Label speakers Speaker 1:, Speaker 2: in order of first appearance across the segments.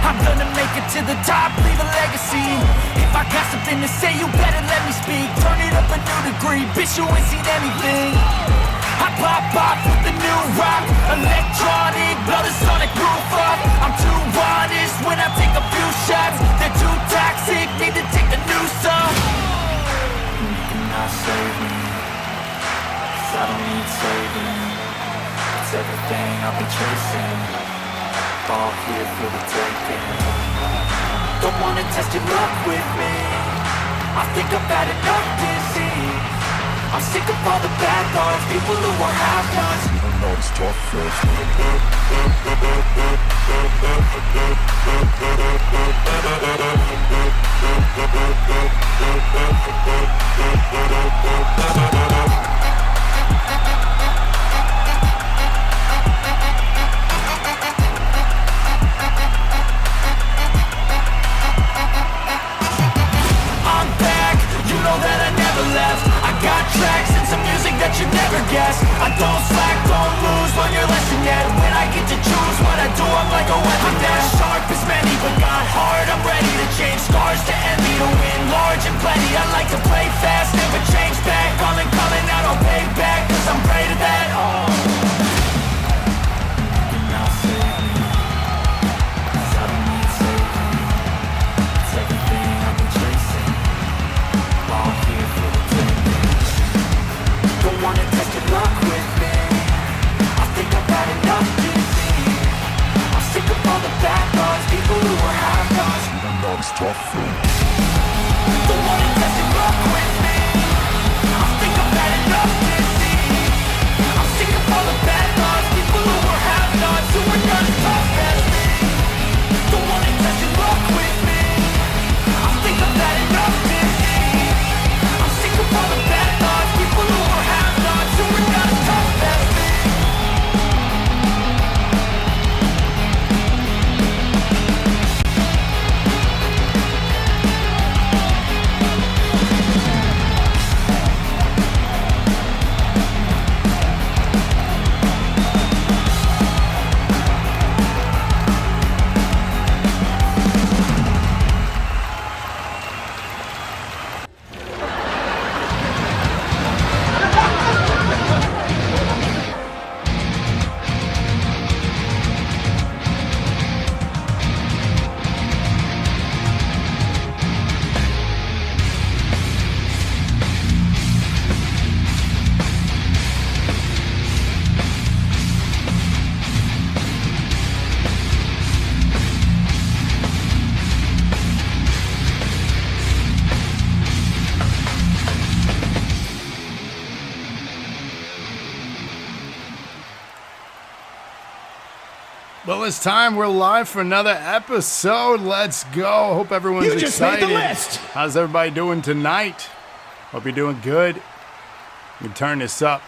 Speaker 1: I'm gonna make it to the top, leave a legacy. If I got something to say, you better let me speak. Turn it up a new degree, bitch, you ain't seen anything. I pop off with the new rock, electronic, blow the sonic roof up. I'm too honest when I take a few shots. They're too toxic, need to take the noose off. You cannot save me, 'cause I don't need saving. It's everything I've been chasing, all here for the taking. Don't wanna test your luck with me, I think I've had enough disease. I'm sick of all the bad thoughts, people who are half-nots. Even though it's tough first. I'm back, you know that I never left. I got tracks and some music that you never guess. I don't slack, don't lose, learn your lesson yet. When I get to choose what I do, I'm like a weapon. I'm not sharp as many, but got hard. I'm ready to change scars to envy, to win large and plenty. I like to play fast, never change back. Calling out, I'll pay back, 'cause I'm great at that. Oh. You can now save me, 'cause I don't need saving. It's everything I've been chasing, all here for the taking. Don't wanna test your luck with me, I think I've had enough disease. I'm sick of all the bad thoughts, people who are half-nots. Even though it's tough. Don't wanna test your luck with me, I think I've had enough disease. I'm sick of all the bad thoughts, people who are half-nots, who are not as tough as me. Don't wanna test your luck with me, I think I've had enough disease. I'm sick of all the bad thoughts, people who are half-nots, who are not as tough as me.
Speaker 2: Well, it's time. We're live for another episode. Let's go. Hope everyone's excited.
Speaker 3: You just made the list.
Speaker 2: How's everybody doing tonight? Hope you're doing good. You can turn this up.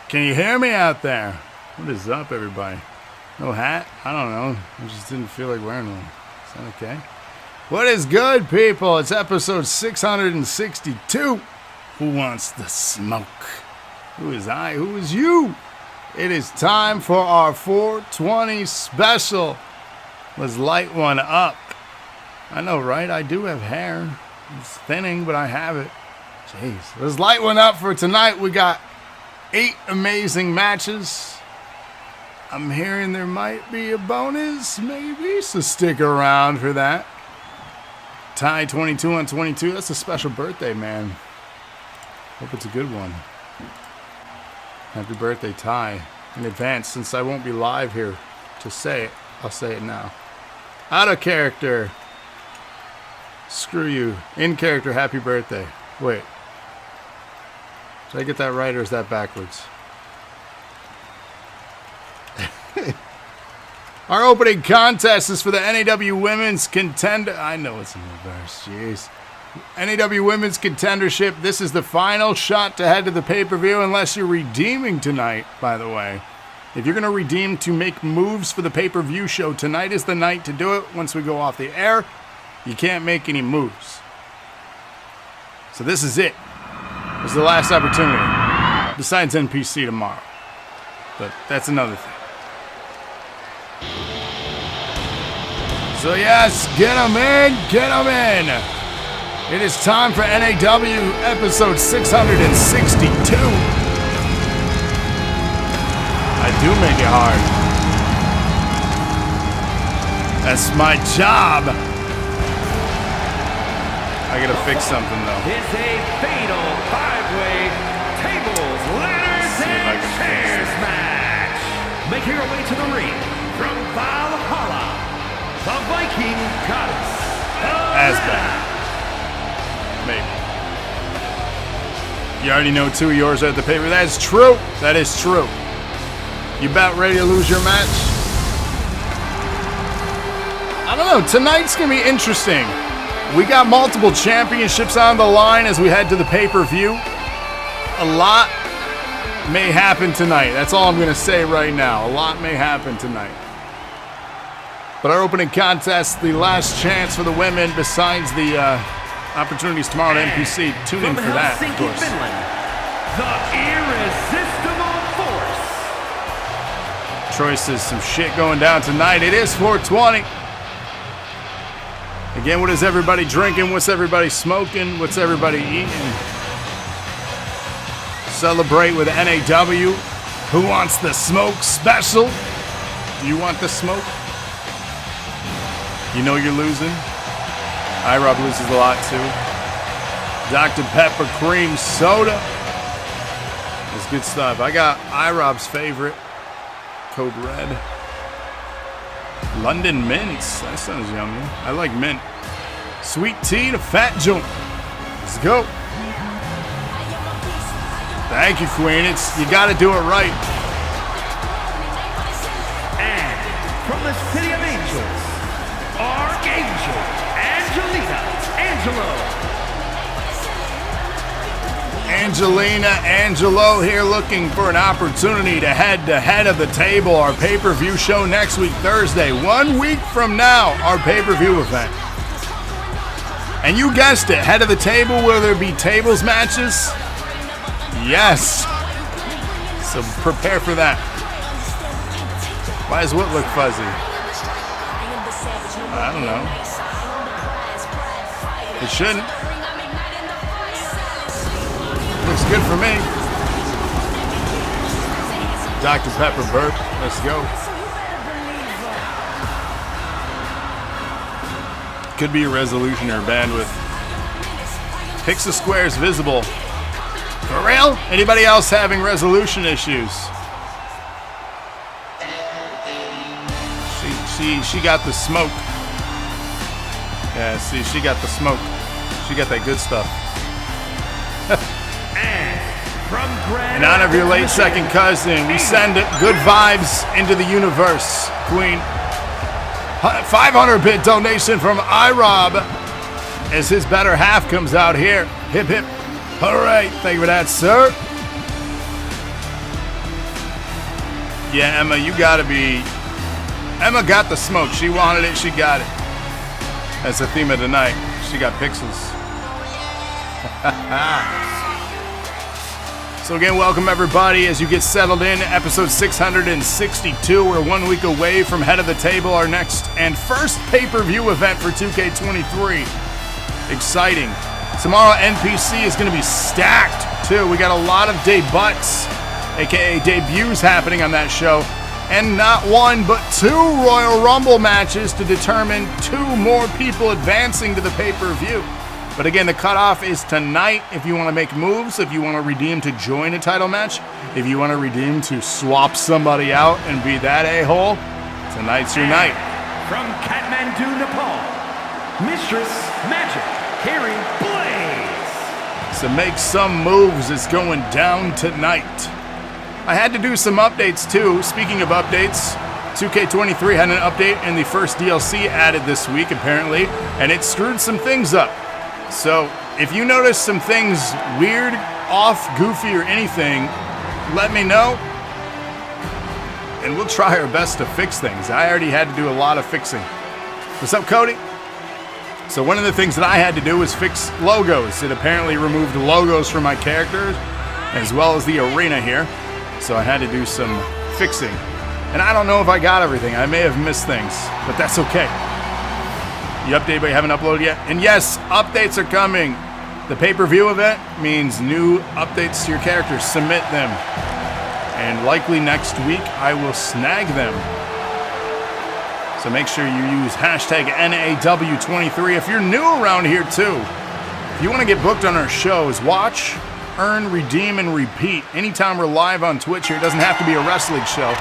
Speaker 2: Can you hear me out there? What is up, everybody? No hat? I don't know. I just didn't feel like wearing one. Is that okay? What is good, people? It's episode 662. Who wants the smoke? Who is I? Who is you? It is time for our 420 special. Let's light one up. I know, right? I do have hair. It's thinning, but I have it. Jeez. Let's light one up for tonight. We got 8 amazing matches. I'm hearing there might be a bonus, maybe, so stick around for that. Tie 22 on 22. That's a special birthday, man. Hope it's a good one. Happy birthday, Ty, in advance, since I won't be live here to say it. I'll say it now. Out of character. Screw you. In character, happy birthday. Wait. Did I get that right or is that backwards? Our opening contest is for the NAW Women's Contender. I know it's in reverse, jeez. NAW Women's Contendership. This is the final shot to head to the pay-per-view unless you're redeeming tonight, by the way. If you're going to redeem to make moves for the pay-per-view show, tonight is the night to do it. Once we go off the air, you can't make any moves. So this is it. This is the last opportunity. Besides NPC tomorrow. But that's another thing. So yes, get them in, get them in. It is time for NAW episode 662. I do make it hard. That's my job. I gotta fix something though.
Speaker 3: It's a fatal five-way tables, ladders, and chairs match. Making her way to the ring from Valhalla, the Viking goddess.
Speaker 2: Asbad. Maybe. You already know two of yours are at the paper. That is true. That is true. You about ready to lose your match? I don't know. Tonight's going to be interesting. We got multiple championships on the line as we head to the pay-per-view. A lot may happen tonight. That's all I'm going to say right now. A lot may happen tonight. But our opening contest, the last chance for the women besides the opportunities tomorrow at NPC. Tune in for that, of course.
Speaker 3: Finland, the irresistible force.
Speaker 2: Troy says some shit going down tonight. It is 420. Again, what is everybody drinking? What's everybody smoking? What's everybody eating? Celebrate with NAW. Who wants the smoke special? Do you want the smoke? You know you're losing. iRob loses a lot too. Dr. Pepper Cream Soda. That's good stuff. I got iRob's favorite. Code Red. London Mints. That sounds yummy. I like mint. Sweet tea to fat joint. Let's go. Thank you, Queen. You got to do it right.
Speaker 3: And from the City of Angels, Archangel,
Speaker 2: Angelina, Angelo here looking for an opportunity to head of the table. Our pay-per-view show next week, Thursday. 1 week from now, our pay-per-view event. And you guessed it, head of the table, will there be tables matches? Yes. So prepare for that. Why does what look fuzzy? I don't know. It shouldn't. Looks good for me. Dr. Pepper Burp, let's go. Could be a resolution or bandwidth. Pixel squares visible. For real? Anybody else having resolution issues? She got the smoke. Yeah, see, she got the smoke. She got that good stuff. In honor of your late second cousin, we send good vibes into the universe, Queen. 500-bit donation from iRob as his better half comes out here. Hip, hip. All right, thank you for that, sir. Yeah, Emma, you gotta be... Emma got the smoke. She wanted it, she got it. That's the theme of the night. She got pixels. So again, welcome everybody as you get settled in. Episode 662. We're 1 week away from head of the table, our next and first pay-per-view event for 2K23. Exciting. Tomorrow NPC is going to be stacked too. We got a lot of debuts, aka debuts, happening on that show. And not one, but two Royal Rumble matches to determine two more people advancing to the pay-per-view. But again, the cutoff is tonight if you want to make moves, if you want to redeem to join a title match, if you want to redeem to swap somebody out and be that a-hole, tonight's your night.
Speaker 3: From Kathmandu, Nepal, Mistress Magic, Kari Blaze.
Speaker 2: So make some moves. It's going down tonight. I had to do some updates too. Speaking of updates, 2K23 had an update in the first DLC added this week apparently, and it screwed some things up. So if you notice some things weird, off, goofy, or anything, let me know, and we'll try our best to fix things. I already had to do a lot of fixing. What's up, Kodi? So one of the things that I had to do was fix logos. It apparently removed logos from my characters, as well as the arena here. So I had to do some fixing. And I don't know if I got everything. I may have missed things, but that's okay. You updated but you haven't uploaded yet? And yes, updates are coming. The pay-per-view event means new updates to your characters. Submit them. And likely next week, I will snag them. So make sure you use hashtag NAW23 if you're new around here too. If you want to get booked on our shows, watch, earn, redeem, and repeat. Anytime we're live on Twitch here, it doesn't have to be a wrestling show.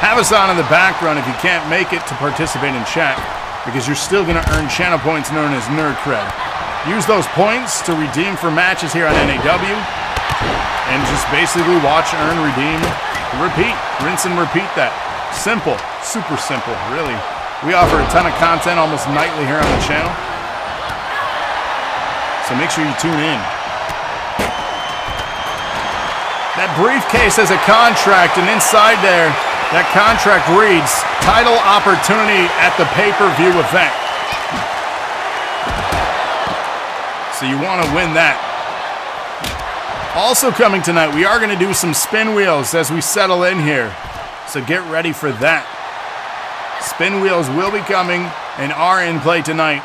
Speaker 2: Have us on in the background if you can't make it to participate in chat, because you're still going to earn channel points known as Nerd Cred. Use those points to redeem for matches here on NAW, and just basically watch, earn, redeem, repeat. Rinse and repeat that. Simple. Super simple, really. We offer a ton of content almost nightly here on the channel, so make sure you tune in. That briefcase has a contract, and inside there, that contract reads, title opportunity at the pay-per-view event. So you want to win that. Also coming tonight, we are going to do some spin wheels as we settle in here. So get ready for that. Spin wheels will be coming and are in play tonight.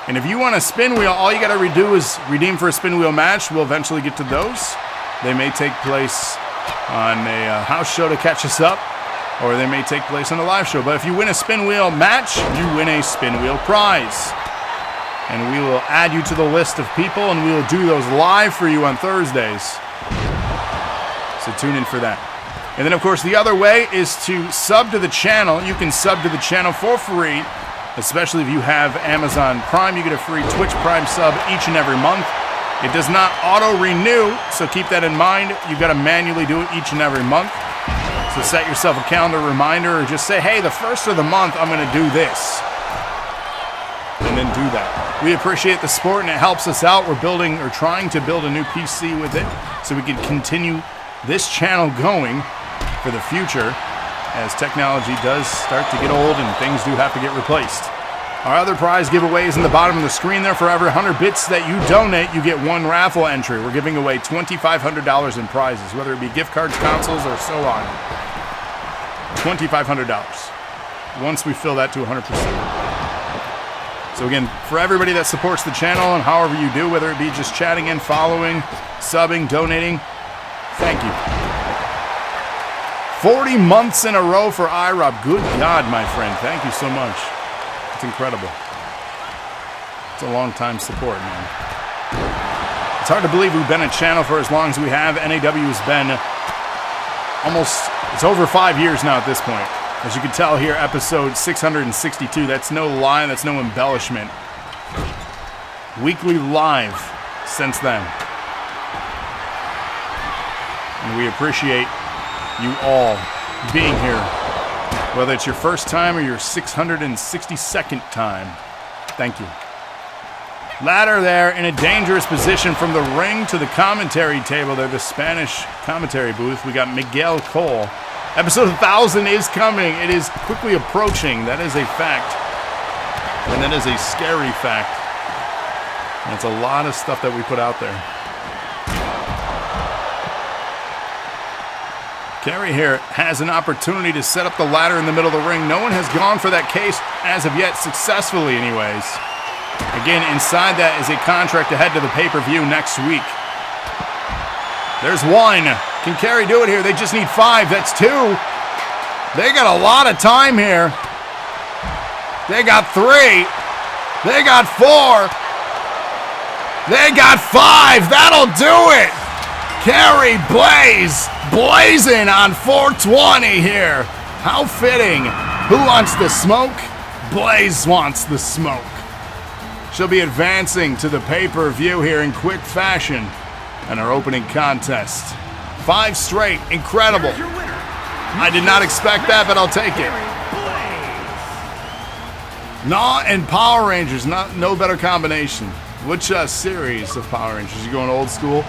Speaker 2: And if you want a spin wheel, all you got to do is redeem for a spin wheel match. We'll eventually get to those. They may take place on a house show to catch us up, or they may take place on a live show. But if you win a spin wheel match, you win a spin wheel prize. And we will add you to the list of people, and we will do those live for you on Thursdays. So tune in for that. And then, of course, the other way is to sub to the channel. You can sub to the channel for free, especially if you have Amazon Prime. You get a free Twitch Prime sub each and every month. It does not auto-renew, so keep that in mind. You've got to manually do it each and every month. So set yourself a calendar reminder, or just say, hey, the first of the month, I'm going to do this. And then do that. We appreciate the support, and it helps us out. We're building, or trying to build, a new PC with it, so we can continue this channel going for the future, as technology does start to get old and things do have to get replaced. Our other prize giveaway is in the bottom of the screen there. For every 100 bits that you donate, you get one raffle entry. We're giving away $2,500 in prizes, whether it be gift cards, consoles, or so on. $2,500 once we fill that to 100%. So again, for everybody that supports the channel, and however you do, whether it be just chatting in, following, subbing, donating, thank you. 40 months in a row for iRob. Good God, my friend. Thank you so much. It's incredible. It's a long time support, man. It's hard to believe we've been a channel for as long as we have. NAW has been it's over 5 years now at this point. As you can tell here, episode 662. That's no lie, that's no embellishment. Weekly live since then. And we appreciate you all being here, whether it's your first time or your 662nd time. Thank you. Ladder there in a dangerous position from the ring to the commentary table there, the Spanish commentary booth. We got Miguel Cole. Episode 1000 is coming. It is quickly approaching. That is a fact. And that is a scary fact. And it's a lot of stuff that we put out there. Kari here has an opportunity to set up the ladder in the middle of the ring. No one has gone for that case as of yet, successfully anyways. Again, inside that is a contract to head to the pay-per-view next week. There's one. Can Kari do it here? They just need 5. That's 2. They got a lot of time here. They got 3. They got 4. They got 5. That'll do it. Kari blazing on 420 here. How fitting. Who wants the smoke? Blaze wants the smoke. She'll be advancing to the pay-per-view here in quick fashion in our opening contest. 5 straight. Incredible. I did not expect that, but I'll take it. NAW and Power Rangers. No better combination. Which series of Power Rangers? You going old school?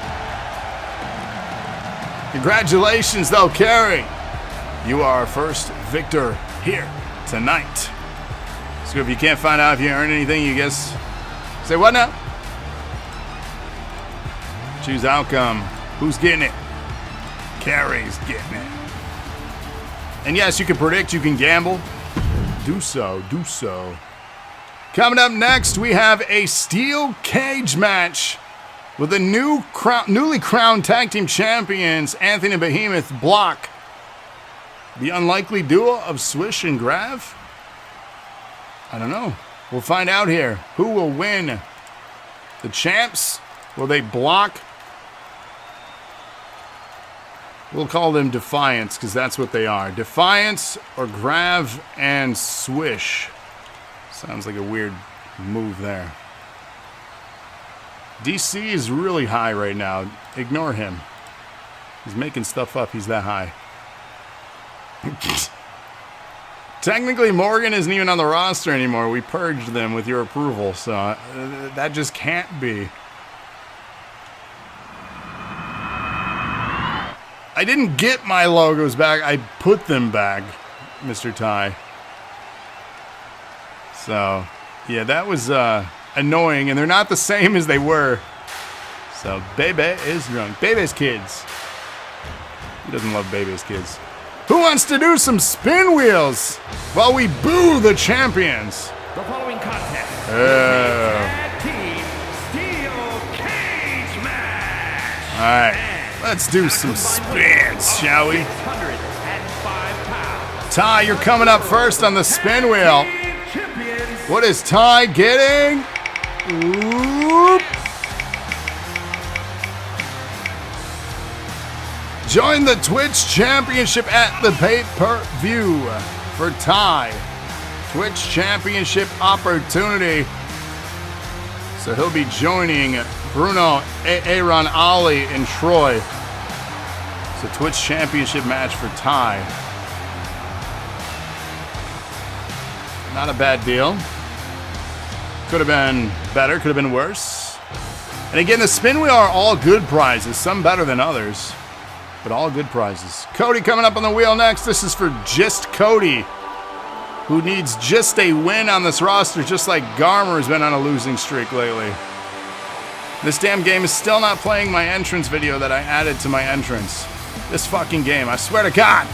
Speaker 2: Congratulations, though, Kari. You are our first victor here tonight. So if you can't find out if you earned anything, you guess... Say what now? Choose outcome. Who's getting it? Kari's getting it. And yes, you can predict, you can gamble. Do so. Coming up next, we have a steel cage match with the newly crowned tag team champions, Anthony and Behemoth, block the unlikely duo of Swish and Grav. I don't know. We'll find out here. Who will win? The champs? Will they block? We'll call them Defiance, because that's what they are. Defiance or Grav and Swish. Sounds like a weird move there. DC is really high right now. Ignore him. He's making stuff up. He's that high. Technically, Morgan isn't even on the roster anymore. We purged them with your approval, so that just can't be. I didn't get my logos back. I put them back, Mr. Ty. So, yeah, that was annoying, and they're not the same as they were. So, Bebe is drunk. Bebe's kids. Who doesn't love Bebe's kids? Who wants to do some spin wheels while we boo the champions?
Speaker 3: The following contest is a tag team steel cage match.
Speaker 2: All right, let's do some spins, shall we?
Speaker 3: 605 pounds.
Speaker 2: Ty, you're coming up first on the spin wheel. What is Ty getting? Oop. Join the Twitch Championship at the pay-per-view for Ty. Twitch Championship opportunity. So he'll be joining Bruno, Aaron, Ali, and Troy. It's a Twitch Championship match for Ty. Not a bad deal. Could have been better, could have been worse. And again, the spin wheel are all good prizes, some better than others, but all good prizes. Kodi coming up on the wheel next. This is for just Kodi, who needs just a win on this roster, just like Garmr has been on a losing streak lately. This damn game is still not playing my entrance video that I added to my entrance. This fucking game, I swear to God.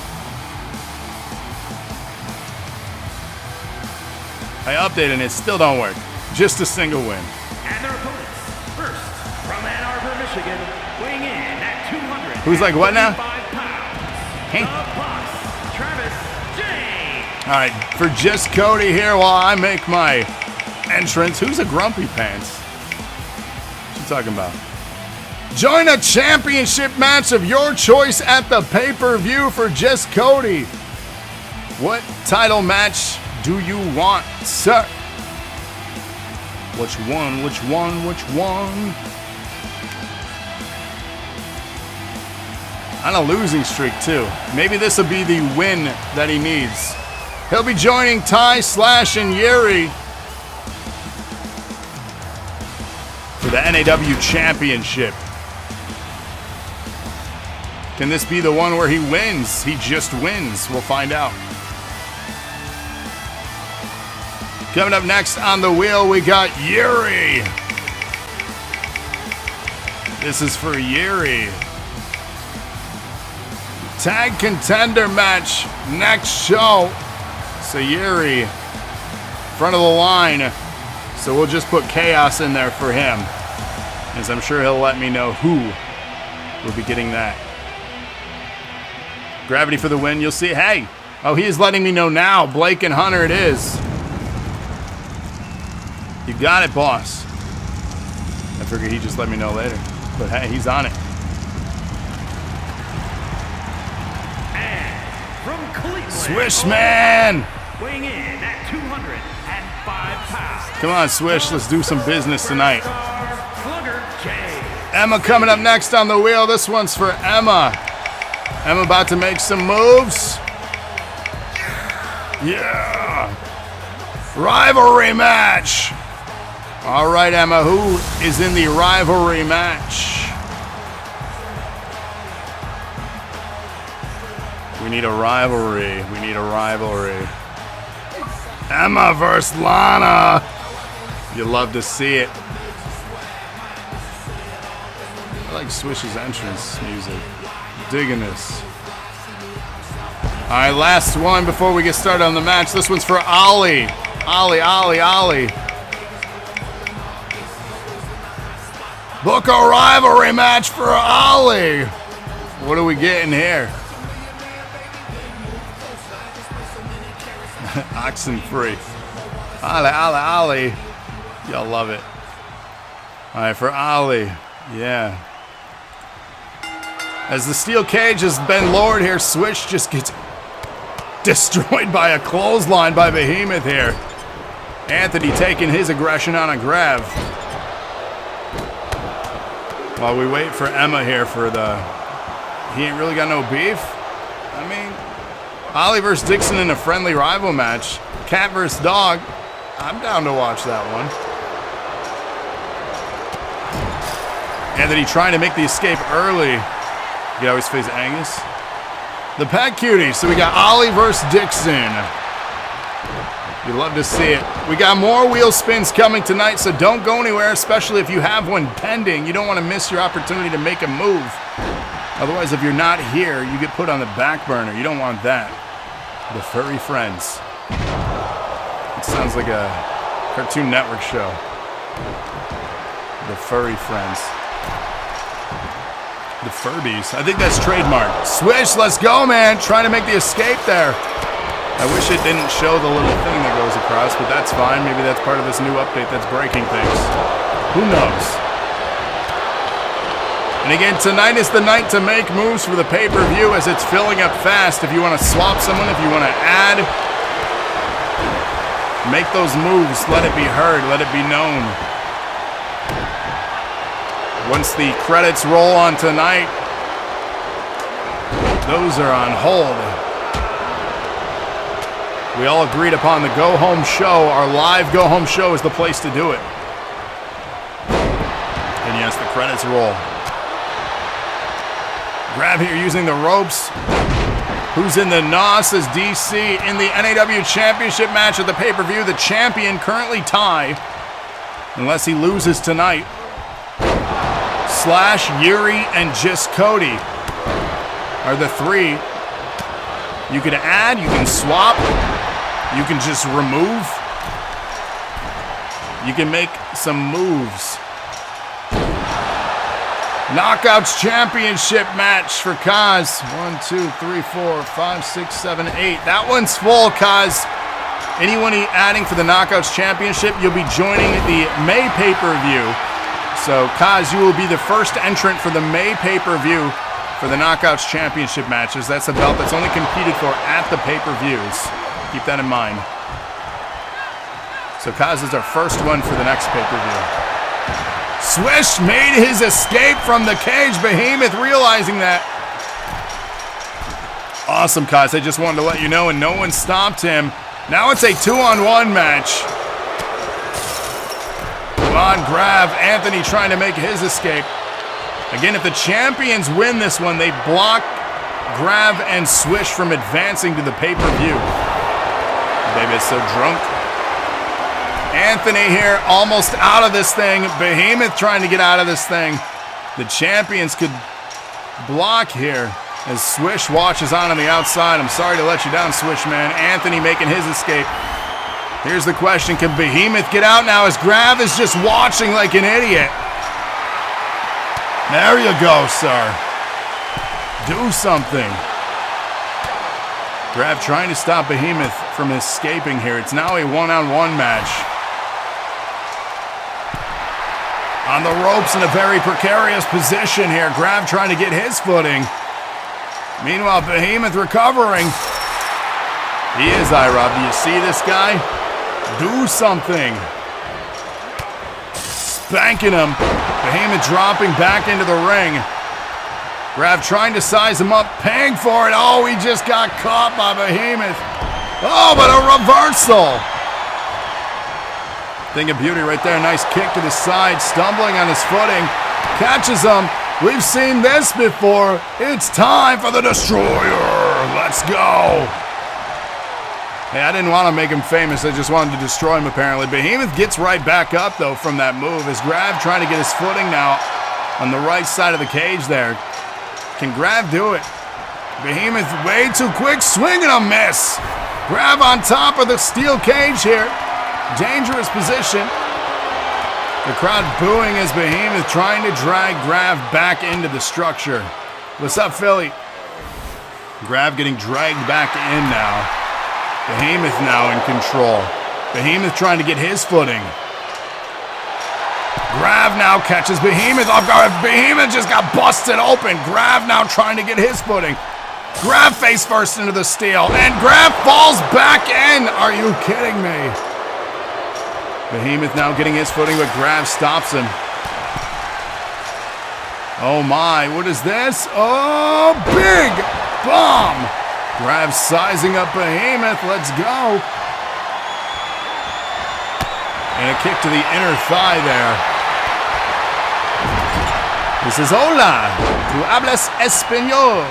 Speaker 2: I updated and it still don't work. Just a single win.
Speaker 3: And their opponents, first from Ann Arbor, Michigan, weighing in at 200.
Speaker 2: Who's like what now?
Speaker 3: Hey. The Boss, Travis J.
Speaker 2: All right, for just Kodi here while I make my entrance. Who's a grumpy pants? What you talking about? Join a championship match of your choice at the pay-per-view for just Kodi. What title match do you want, sir? Which one? Which one? Which one? On a losing streak, too. Maybe this will be the win that he needs. He'll be joining Ty, Slash, and Yuri for the NAW Championship. Can this be the one where he wins? He just wins. We'll find out. Coming up next on the wheel, we got Yuri. This is for Yuri. Tag contender match next show. So Yuri, front of the line. So we'll just put chaos in there for him, as I'm sure he'll let me know who will be getting that. Gravity for the win. You'll see. Hey, oh, he is letting me know now. Blake and Hunter it is. You got it, boss. I figured he'd just let me know later. But hey, he's on it.
Speaker 3: And from Cleveland,
Speaker 2: Swish, man!
Speaker 3: weighing in at 205 pounds.
Speaker 2: Come on, Swish. Let's do some business tonight.
Speaker 3: Slugger J.
Speaker 2: Emma coming up next on the wheel. This one's for Emma. Emma about to make some moves. Yeah! Rivalry match! All right, Emma, who is in the rivalry match? We need a rivalry. We need a rivalry. Emma versus Lana. You love to see it. I like Swish's entrance music. Digging this. All right, last one before we get started on the match. This one's for Ollie. Ollie. Book a rivalry match for Ali. What are we getting here? Oxen free. Ali, Ali, Ali. Y'all love it. All right, for Ali. Yeah. As the steel cage has been lowered here, Swish just gets destroyed by a clothesline by Behemoth here. Anthony taking his aggression on a Grav. While we wait for Emma here for the... He ain't really got no beef. I mean, Ollie versus Dixon in a friendly rival match. Cat versus dog. I'm down to watch that one. Anthony trying to make the escape early. You always face Angus. The Pet Cutie. So we got Ollie versus Dixon. You'd love to see it. We got more wheel spins coming tonight, so don't go anywhere, especially if you have one pending. You don't want to miss your opportunity to make a move. Otherwise, if you're not here, you get put on the back burner. You don't want that. The Furry Friends. It sounds like a Cartoon Network show. The Furry Friends. The Furbies. I think that's trademarked. Swish, let's go, man. Trying to make the escape there. I wish it didn't show the little thing that goes across, but that's fine. Maybe that's part of this new update that's breaking things. Who knows? And again, tonight is the night to make moves for the pay-per-view as it's filling up fast. If you want to swap someone, if you want to add, make those moves. Let it be heard. Let it be known. Once the credits roll on tonight, those are on hold. We all agreed upon the go-home show. Our live go-home show is the place to do it. And yes, the credits roll. Grav here using the ropes. Who's in the NAW, says DC. In the NAW Championship match of the pay-per-view, the champion currently tie, unless he loses tonight. Slash, Yuri, and just Kodi are the three. You can add, you can swap. You can just remove. You can make some moves. Knockouts Championship match for Kaz. 1, 2, 3, 4, 5, 6, 7, 8. That one's full, Kaz. Anyone adding for the Knockouts Championship, you'll be joining the May pay-per-view. So, Kaz, you will be the first entrant for the May pay-per-view for the Knockouts Championship matches. That's a belt that's only competed for at the pay-per-views. Keep that in mind. So Kaz is our first one for the next pay-per-view. Swish made his escape from the cage. Behemoth realizing that. Awesome, Kaz. I just wanted to let you know, and no one stopped him. Now it's a 2-on-1 match. Come on, Grav. Anthony trying to make his escape. Again, if the champions win this one, they block Grav and Swish from advancing to the pay-per-view. Baby is so drunk. Anthony here, almost out of this thing. Behemoth trying to get out of this thing. The champions could block here as Swish watches on the outside. I'm sorry to let you down, Swish, man. Anthony making his escape. Here's the question, can Behemoth get out now as Grav is just watching like an idiot? There you go, sir. Do something. Grav trying to stop Behemoth from escaping here. It's now a 1-on-1 match. On the ropes in a very precarious position here. Grav trying to get his footing. Meanwhile, Behemoth recovering. He is iRob. Do you see this guy? Do something. Spanking him. Behemoth dropping back into the ring. Grav trying to size him up, paying for it. Oh, he just got caught by Behemoth. Oh, but a reversal. Thing of beauty right there. Nice kick to the side, stumbling on his footing. Catches him. We've seen this before. It's time for the Destroyer. Let's go. Hey, I didn't want to make him famous. I just wanted to destroy him, apparently. Behemoth gets right back up, though, from that move. As Grav trying to get his footing now on the right side of the cage there. Can Grav do it? Behemoth way too quick. Swing and a miss. Grav on top of the steel cage here. Dangerous position. The crowd booing as Behemoth trying to drag Grav back into the structure. What's up, Philly? Grav getting dragged back in now. Behemoth now in control. Behemoth trying to get his footing. Grav now catches Behemoth off guard. Behemoth just got busted open. Grav now trying to get his footing. Grav face first into the steel, and Grav falls back in. Are you kidding me? Behemoth now getting his footing, but Grav stops him. Oh my, what is this? Oh, big bomb. Grav sizing up Behemoth. Let's go. And a kick to the inner thigh there. This is hola. Tu hablas español.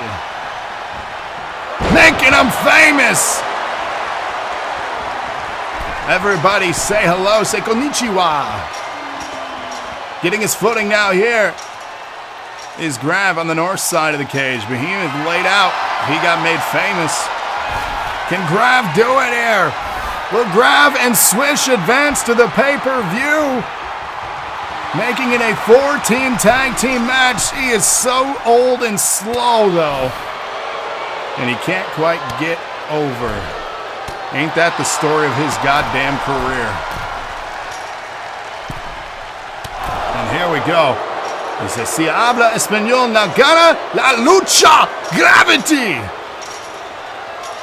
Speaker 2: Making him famous. Everybody say hello. Say konnichiwa. Getting his footing now here is Grav on the north side of the cage. Behemoth laid out. He got made famous. Can Grav do it here? Will Grav and Swish advance to the pay-per-view? Making it a 4-team tag team match. He is so old and slow, though. And he can't quite get over. Ain't that the story of his goddamn career? And here we go. Dice, si habla español, now gana la lucha gravity.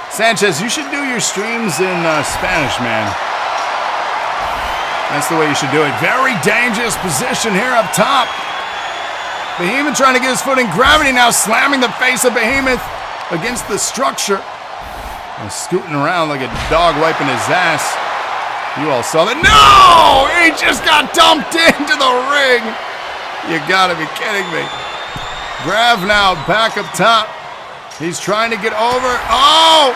Speaker 2: Sanchez, you should do your streams in Spanish, man. That's the way you should do it. Very dangerous position here up top. Behemoth trying to get his footing. Gravity now slamming the face of Behemoth against the structure. And scooting around like a dog wiping his ass. You all saw that. No! He just got dumped into the ring. You gotta be kidding me. Grav now back up top. He's trying to get over. Oh!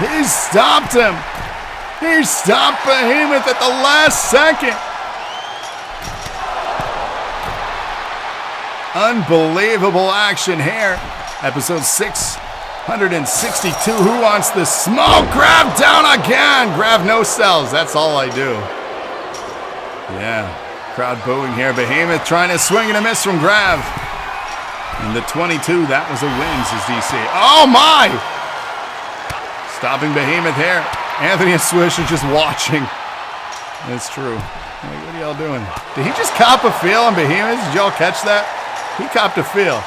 Speaker 2: He stopped him. He stopped Behemoth at the last second. Unbelievable action here. Episode 662. Who wants the smoke? Grav down again. Grav no sells. That's all I do. Yeah. Crowd booing here. Behemoth trying to swing and a miss from Grav. And the 22, that was a win, says DC. Oh my! Stopping Behemoth here. Anthony and Swish are just watching. That's true. Like, what are y'all doing? Did he just cop a feel on Behemoth? Did y'all catch that? He copped a feel.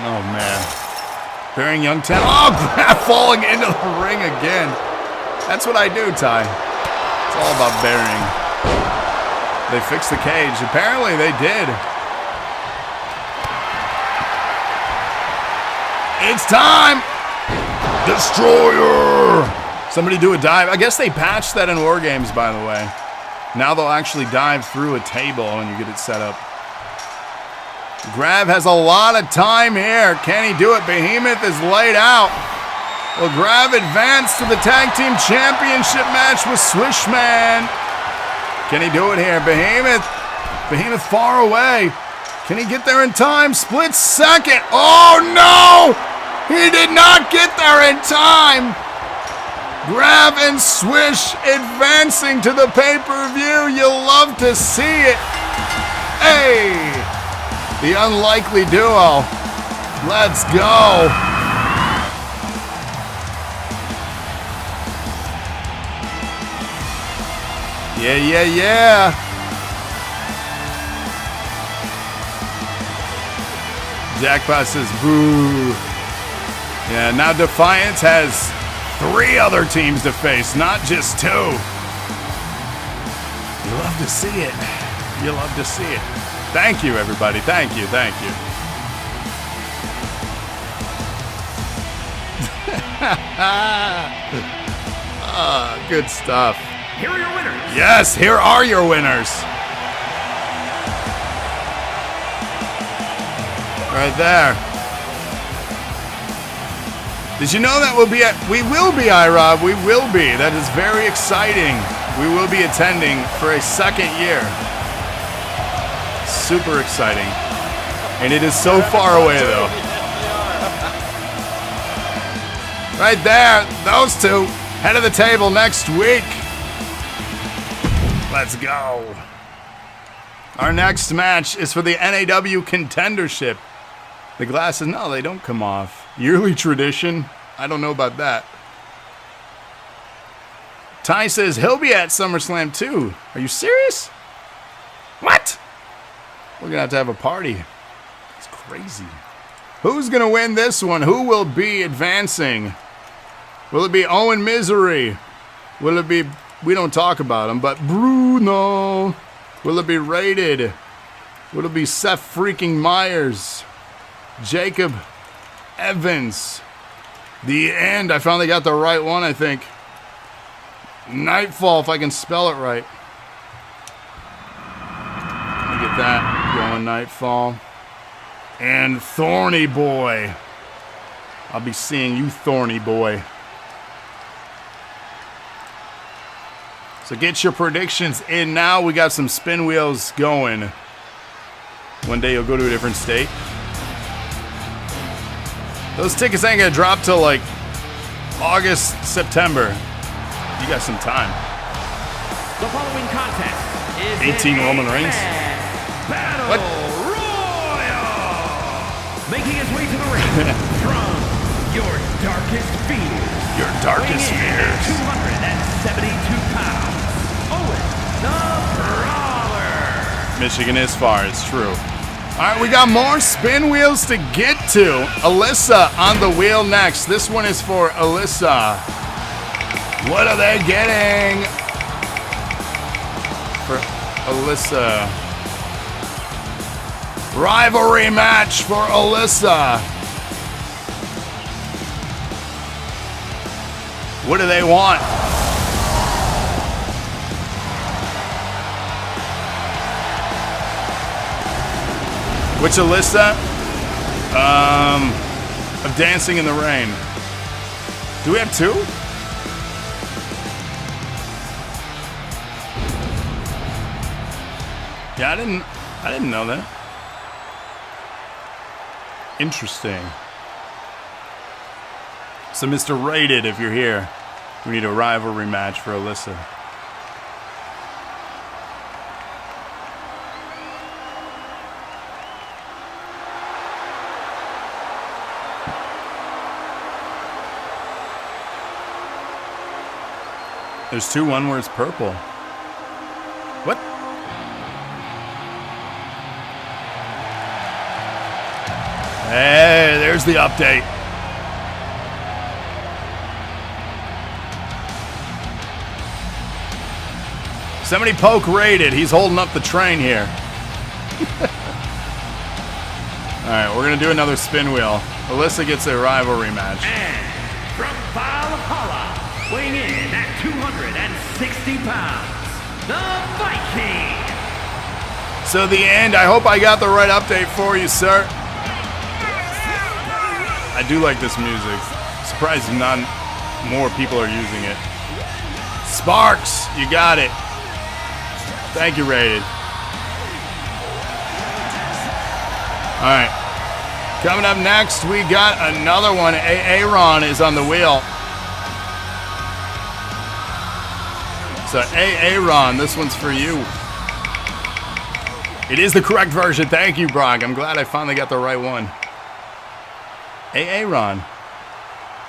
Speaker 2: Oh man. Bearing Young 10. Oh, Grav falling into the ring again. That's what I do, Ty. It's all about burying. They fixed the cage. Apparently they did. It's time! Destroyer! Somebody do a dive. I guess they patched that in War Games, by the way. Now they'll actually dive through a table when you get it set up. Grav has a lot of time here. Can he do it? Behemoth is laid out. Will Grav advance to the Tag Team Championship match with Swishman? Can he do it here? Behemoth far away. Can he get there in time? Split second. Oh no! He did not get there in time. Grav and Swish advancing to the pay-per-view. You'll love to see it. Hey! The unlikely duo. Let's go. Yeah. Jackpot says boo. Yeah, now Defiance has 3 other teams to face, not just 2. You love to see it. You love to see it. Thank you, everybody. Thank you. Good stuff.
Speaker 3: Here are your winners.
Speaker 2: Yes, here are your winners. Right there. Did you know that we will be iRob? We will be. That is very exciting. We will be attending for a 2nd year. Super exciting. And it is so far away, though. Right there, those 2 head of the table next week. Let's go. Our next match is for the NAW Contendership. The glasses, no, they don't come off. Yearly tradition? I don't know about that. Ty says he'll be at SummerSlam too. Are you serious? What? We're going to have a party. It's crazy. Who's going to win this one? Who will be advancing? Will it be Owen Misery? Will it be, we don't talk about him, but Bruno? Will it be Rated? Will it be Seth freaking Myers? Jacob Evans? The End. I finally got the right one, I think. Knightfall, if I can spell it right. Let me get that going, Knightfall. And Thorny Boy. I'll be seeing you, Thorny Boy. So get your predictions in now. We got some spin wheels going. One day you'll go to a different state. Those tickets ain't gonna drop till like August, September. You got some time.
Speaker 3: The following contest is
Speaker 2: 18 Roman Reigns.
Speaker 3: Battle
Speaker 2: What?
Speaker 3: Royal. Making his way to the ring from your darkest fears.
Speaker 2: Your darkest
Speaker 3: Weighing in
Speaker 2: fears.
Speaker 3: at 272 pounds. Owen the Brawler.
Speaker 2: Michigan is far, it's true. All right, we got more spin wheels to get to. Alyssa on the wheel next. This one is for Alyssa. What are they getting for Alyssa? Rivalry match for Alyssa. What do they want? Which Alyssa? Of Dancing in the Rain. Do we have two? Yeah, I didn't know that. Interesting. So Mr. Rated, if you're here, we need a rivalry match for Alyssa. There's two, one where it's purple. What? Hey, there's the update. Somebody poke Rated. He's holding up the train here. All right, we're going to do another spin wheel. Alyssa gets a rivalry match.
Speaker 3: And from Valhalla, weighing in at 260 pounds, the Viking.
Speaker 2: So the End, I hope I got the right update for you, sir. I do like this music. Surprised not more people are using it. Sparks, you got it. Thank you, Rated. All right. Coming up next, we got another one. Aaron is on the wheel. So Aaron, this one's for you. It is the correct version. Thank you, Brock. I'm glad I finally got the right one. Aaron.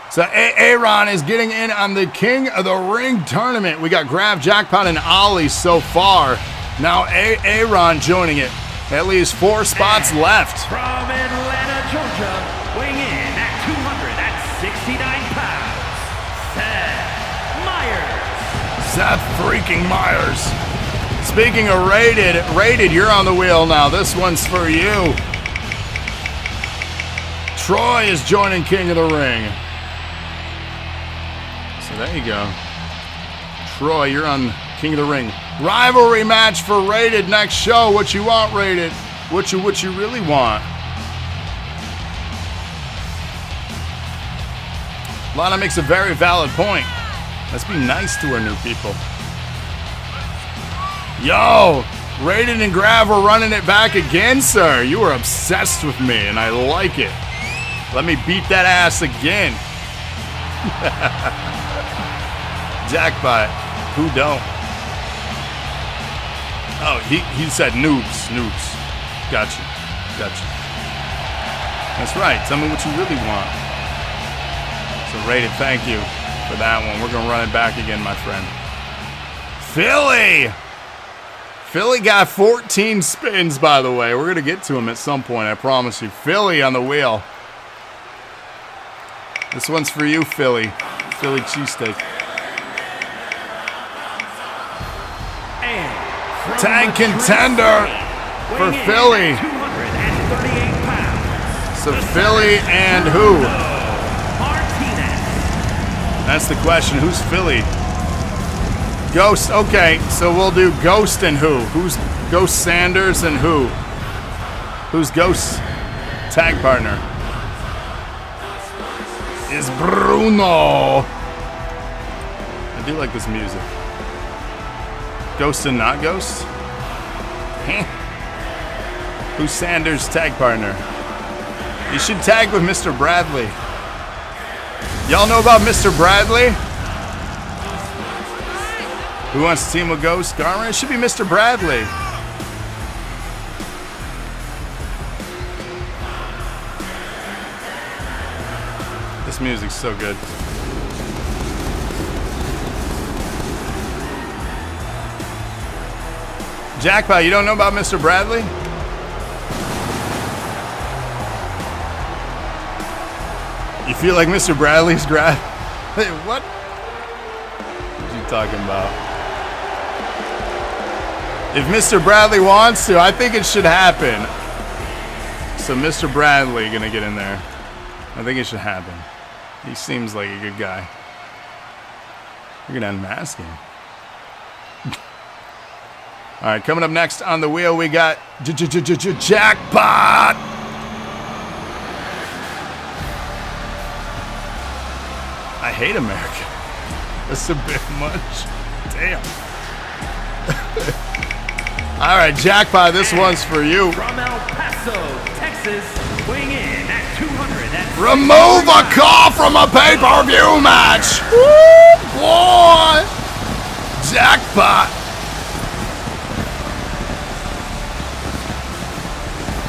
Speaker 2: So Aaron is getting in on the King of the Ring tournament. We got Grav, Jackpot, and Ollie so far. Now Aaron joining it. At least 4 spots left.
Speaker 3: From Atlanta, Georgia, weighing in at 269 pounds, Seth Myers.
Speaker 2: Seth freaking Myers. Speaking of Rated, you're on the wheel now. This one's for you. Troy is joining King of the Ring. So there you go. Troy, you're on King of the Ring. Rivalry match for Rated next show. What you want, Rated? What you really want? Lana makes a very valid point. Let's be nice to our new people. Yo, Rated and Grav are running it back again, sir. You are obsessed with me, and I like it. Let me beat that ass again. Jackpot. Who don't? Oh, he said noobs. Gotcha. That's right. Tell me what you really want. So, Rated, thank you for that one. We're going to run it back again, my friend. Philly got 14 spins, by the way. We're going to get to him at some point, I promise you. Philly on the wheel. This one's for you, Philly. Philly cheesesteak. Tag Contender for Philly. So Philly and who? That's the question. Who's Philly? Ghost. Okay, so we'll do Ghost and who? Who's Ghost Sanders and who? Who's Ghost tag partner? Is Bruno. I do like this music. Ghost and not Ghost? Who's Sanders' tag partner? You should tag with Mr. Bradley. Y'all know about Mr. Bradley? Who wants to team with Ghost? Garmr? It should be Mr. Bradley. This music's so good. Jackpot, you don't know about Mr. Bradley? You feel like Mr. Bradley's Grav? Hey, what? What are you talking about? If Mr. Bradley wants to, I think it should happen. So Mr. Bradley gonna get in there. I think it should happen. He seems like a good guy. You're gonna unmask him. All right, coming up next on the wheel, we got Jackpot. I hate America. That's a bit much. Damn. All right, Jackpot, this one's for you.
Speaker 3: From El Paso, Texas, weighing in at 200.
Speaker 2: Remove a call from a pay-per-view match. Woo, boy. Jackpot.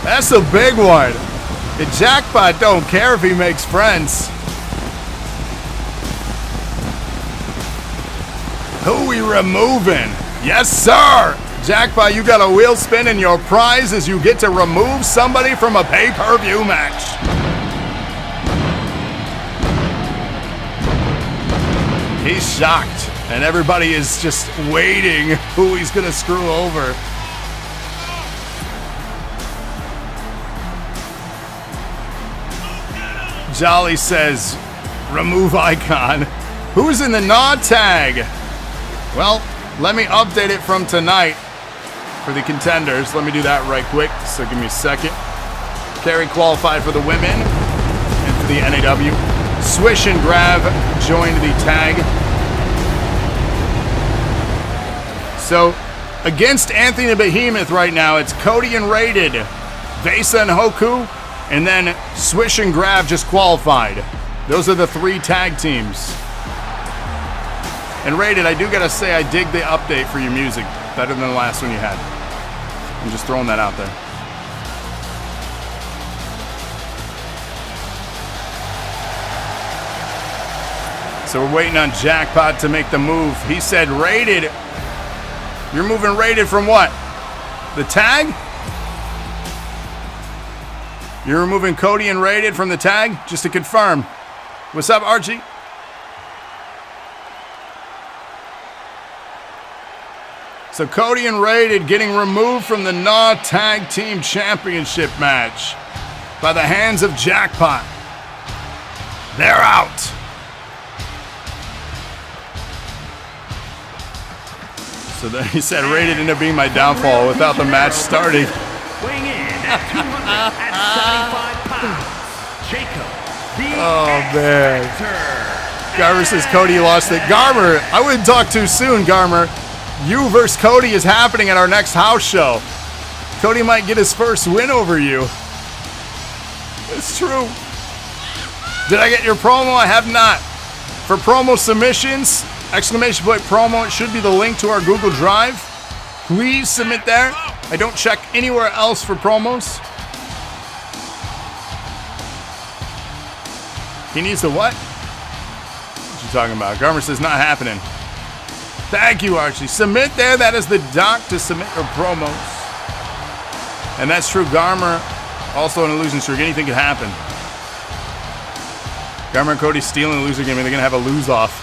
Speaker 2: That's a big one. The Jackpot don't care if he makes friends. Who we removing? Yes, sir. Jackpot, you got a wheel spin, and your prize is you get to remove somebody from a pay-per-view match. He's shocked, and everybody is just waiting who he's gonna screw over. Jolly says, remove icon. Who's in the NAW tag? Well, let me update it from tonight for the contenders. Let me do that right quick, so give me a second. Kari qualified for the women and for the NAW. Swish and Grav joined the tag. So, against Anthony and Behemoth right now, it's Kodi and Rated, Vesa and Hoku, and then Swish and Grav just qualified. Those are the 3 tag teams. And Rated, I do gotta say, I dig the update for your music better than the last one you had. I'm just throwing that out there. So we're waiting on Jackpot to make the move. He said, Rated. You're moving Rated from what? The tag? You're removing Kodi and Rated from the tag? Just to confirm. What's up, Archie? So Kodi and Rated getting removed from the NAW Tag Team Championship match by the hands of Jackpot. They're out. So then he said Rated ended up being my downfall without the match starting.
Speaker 3: Weighing in at 275 pounds, Jacob, the
Speaker 2: man. Garmr says Kodi lost it. Garmr, I wouldn't talk too soon, Garmr. You versus Kodi is happening at our next house show. Kodi might get his first win over you. It's true. Did I get your promo? I have not. For promo submissions, ! promo, it should be the link to our Google Drive. Please submit there. I don't check anywhere else for promos. He needs to what? What you talking about? Garmr says not happening. Thank you, Archie. Submit there. That is the doc to submit your promos. And that's true. Garmr also in a losing streak. Anything could happen. Garmr and Kodi stealing a loser game, and they're going to have a lose-off.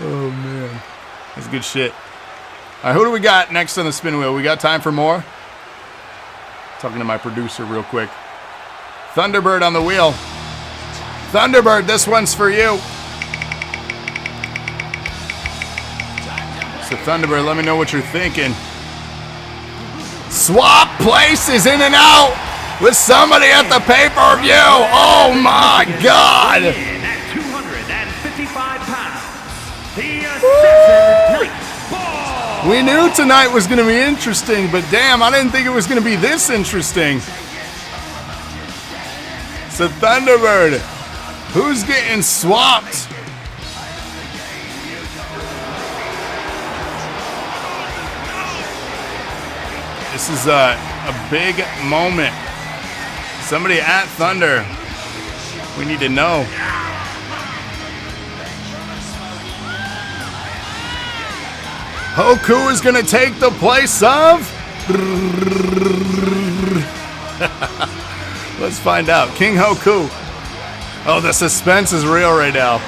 Speaker 2: Oh, man. That's good shit. All right, who do we got next on the spin wheel? We got time for more? Talking to my producer real quick. Thunderbird on the wheel. Thunderbird, this one's for you. So Thunderbird, let me know what you're thinking. Swap places in and out with somebody at the pay-per-view. Oh my God.
Speaker 3: At 255 pounds, the Assassin Knightfall.
Speaker 2: We knew tonight was going to be interesting, but damn, I didn't think it was going to be this interesting. So Thunderbird, who's getting swapped? This is a big moment. Somebody at Thunder. We need to know. Hoku is going to take the place of... Let's find out. King Hoku. Oh, the suspense is real right now.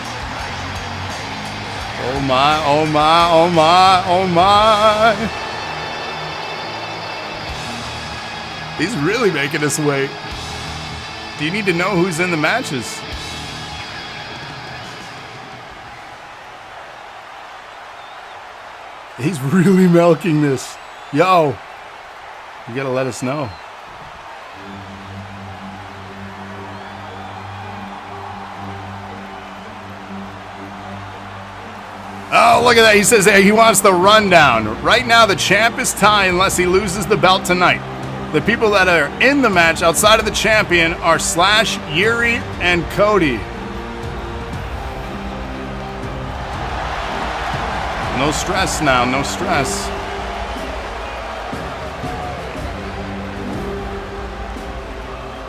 Speaker 2: Oh my, oh my, oh my, oh my. He's really making us wait. Do you need to know who's in the matches? He's really milking this. Yo, you gotta let us know. Oh, look at that. He says he wants the rundown. Right now, the champ is tied unless he loses the belt tonight. The people that are in the match outside of the champion are Slash, Yuri, and Kodi. No stress now, no stress.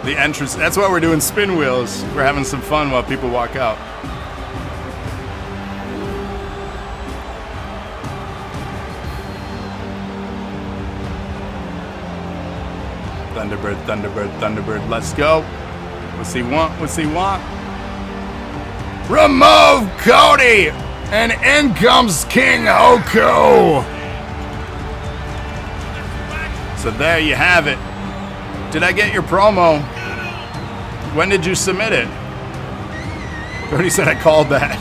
Speaker 2: The entrance, that's why we're doing spin wheels. We're having some fun while people walk out. Thunderbird, Thunderbird, Thunderbird, let's go. What's he want? What's he want? Remove Kodi! And in comes King Hoku! So there you have it. Did I get your promo? When did you submit it? Kodi said I called that.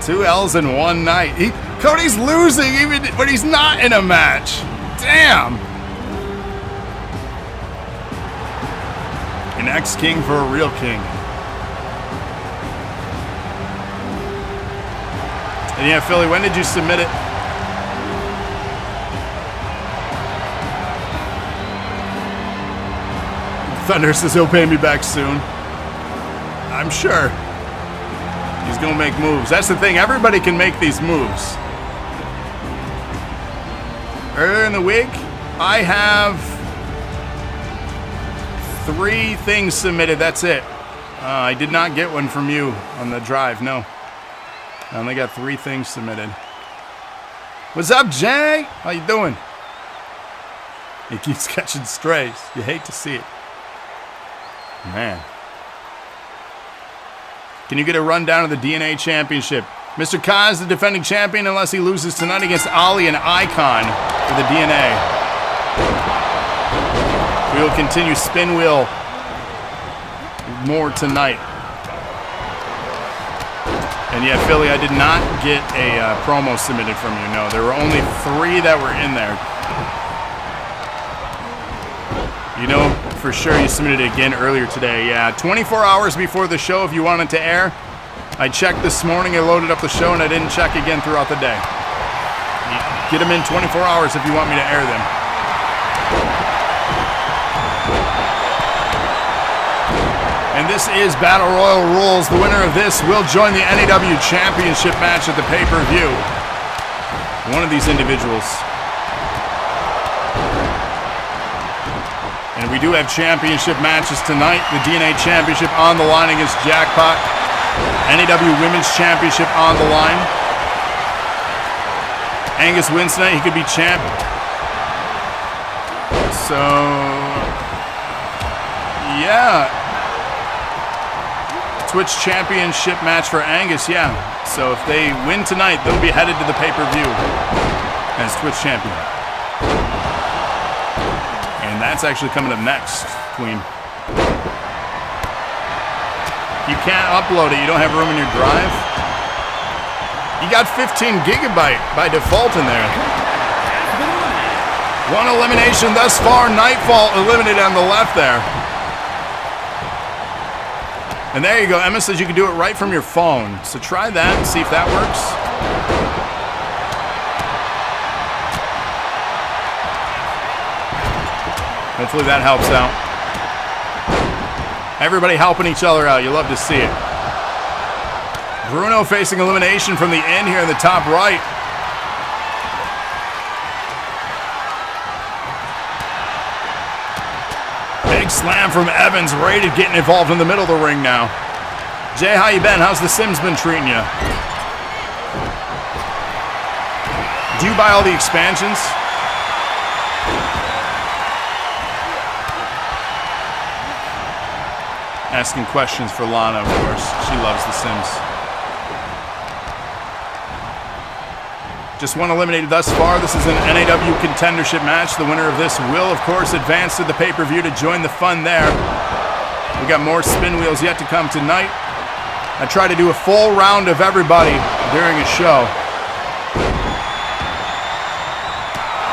Speaker 2: 2 L's in one night. Cody's losing even when he's not in a match. Damn! An ex-king for a real king. And yeah, Philly, when did you submit it? Thunder says he'll pay me back soon. I'm sure. He's gonna make moves. That's the thing, everybody can make these moves. Earlier in the week, I have 3 things submitted. That's it. I did not get one from you on the drive. No. I only got 3 things submitted. What's up, Jay? How you doing? He keeps catching strays. You hate to see it. Man. Can you get a rundown of the NAW Championship? Mr. Khan is the defending champion unless he loses tonight against Ali and Icon for the NAW. We will continue spin wheel more tonight. And yeah, Philly, I did not get a promo submitted from you. No, there were only 3 that were in there. You know, for sure you submitted it again earlier today. Yeah, 24 hours before the show if you wanted to air. I checked this morning, I loaded up the show, and I didn't check again throughout the day. Get them in 24 hours if you want me to air them. And And this is Battle Royal rules. The winner of this will join the NAW Championship match at the pay-per-view. One of these individuals. And we do have championship matches tonight. The DNA Championship on the line against Jackpot. NAW Women's Championship on the line. Angus wins tonight. He could be champ. So, yeah. Twitch Championship match for Angus, yeah. So if they win tonight, they'll be headed to the pay-per-view as Twitch champion. And that's actually coming up next, Queen. You can't upload it. You don't have room in your drive. You got 15 gigabyte by default in there. One elimination thus far. Knightfall eliminated on the left there. And there you go. Emma says you can do it right from your phone. So try that and see if that works. Hopefully that helps out. Everybody helping each other out. You love to see it. Bruno facing elimination from the end here in the top right. Big slam from Evans. Rated getting involved in the middle of the ring now. Jay, how you been? How's the Sims been treating you? Do you buy all the expansions? Asking questions for Lana, of course. She loves the Sims. Just one eliminated thus far. This is an NAW contendership match. The winner of this will, of course, advance to the pay-per-view to join the fun there. We got more spin wheels yet to come tonight. I try to do a full round of everybody during a show.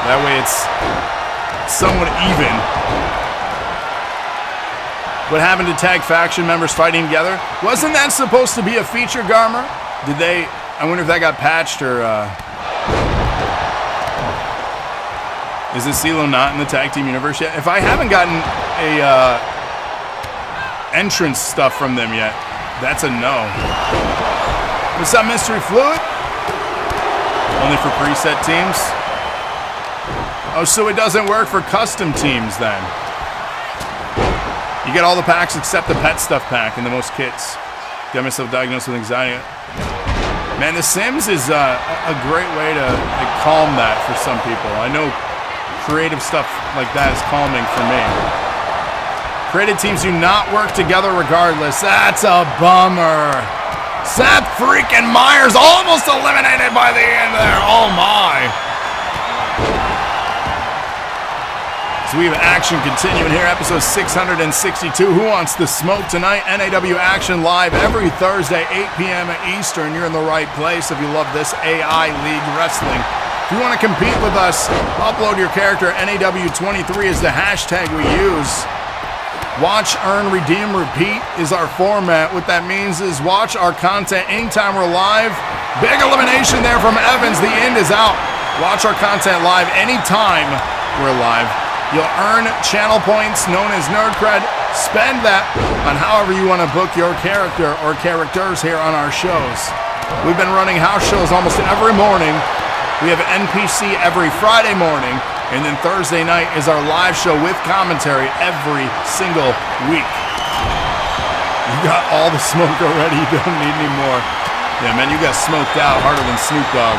Speaker 2: That way it's somewhat even. What happened to tag faction members fighting together? Wasn't that supposed to be a feature, Garmr? Did they... I wonder if that got patched or... Is this CeeLo not in the tag team universe yet? If I haven't gotten a entrance stuff from them yet, that's a no. What's up, Mystery Fluid? Only for preset teams? Oh, so it doesn't work for custom teams then. You get all the packs except the pet stuff pack and the most kits. Got myself diagnosed with anxiety. Man, The Sims is a great way to calm that for some people. I know creative stuff like that is calming for me. Creative teams do not work together regardless. That's a bummer. Seth freaking Myers almost eliminated by the end there. Oh my. So we have action continuing here, episode 662. Who Wants the Smoke tonight? NAW Action live every Thursday, 8 p.m. Eastern. You're in the right place if you love this AI League Wrestling. If you want to compete with us, upload your character. NAW23 is the hashtag we use. Watch, earn, redeem, repeat is our format. What that means is watch our content anytime we're live. Big elimination there from Evans. The end is out. Watch our content live anytime we're live. You'll earn channel points known as Nerd Cred. Spend that on however you want to book your character or characters here on our shows. We've been running house shows almost every morning. We have NPC every Friday morning, and then Thursday night is our live show with commentary every single week. You got all the smoke already. You don't need any more. Yeah, man, you got smoked out harder than Snoop Dogg.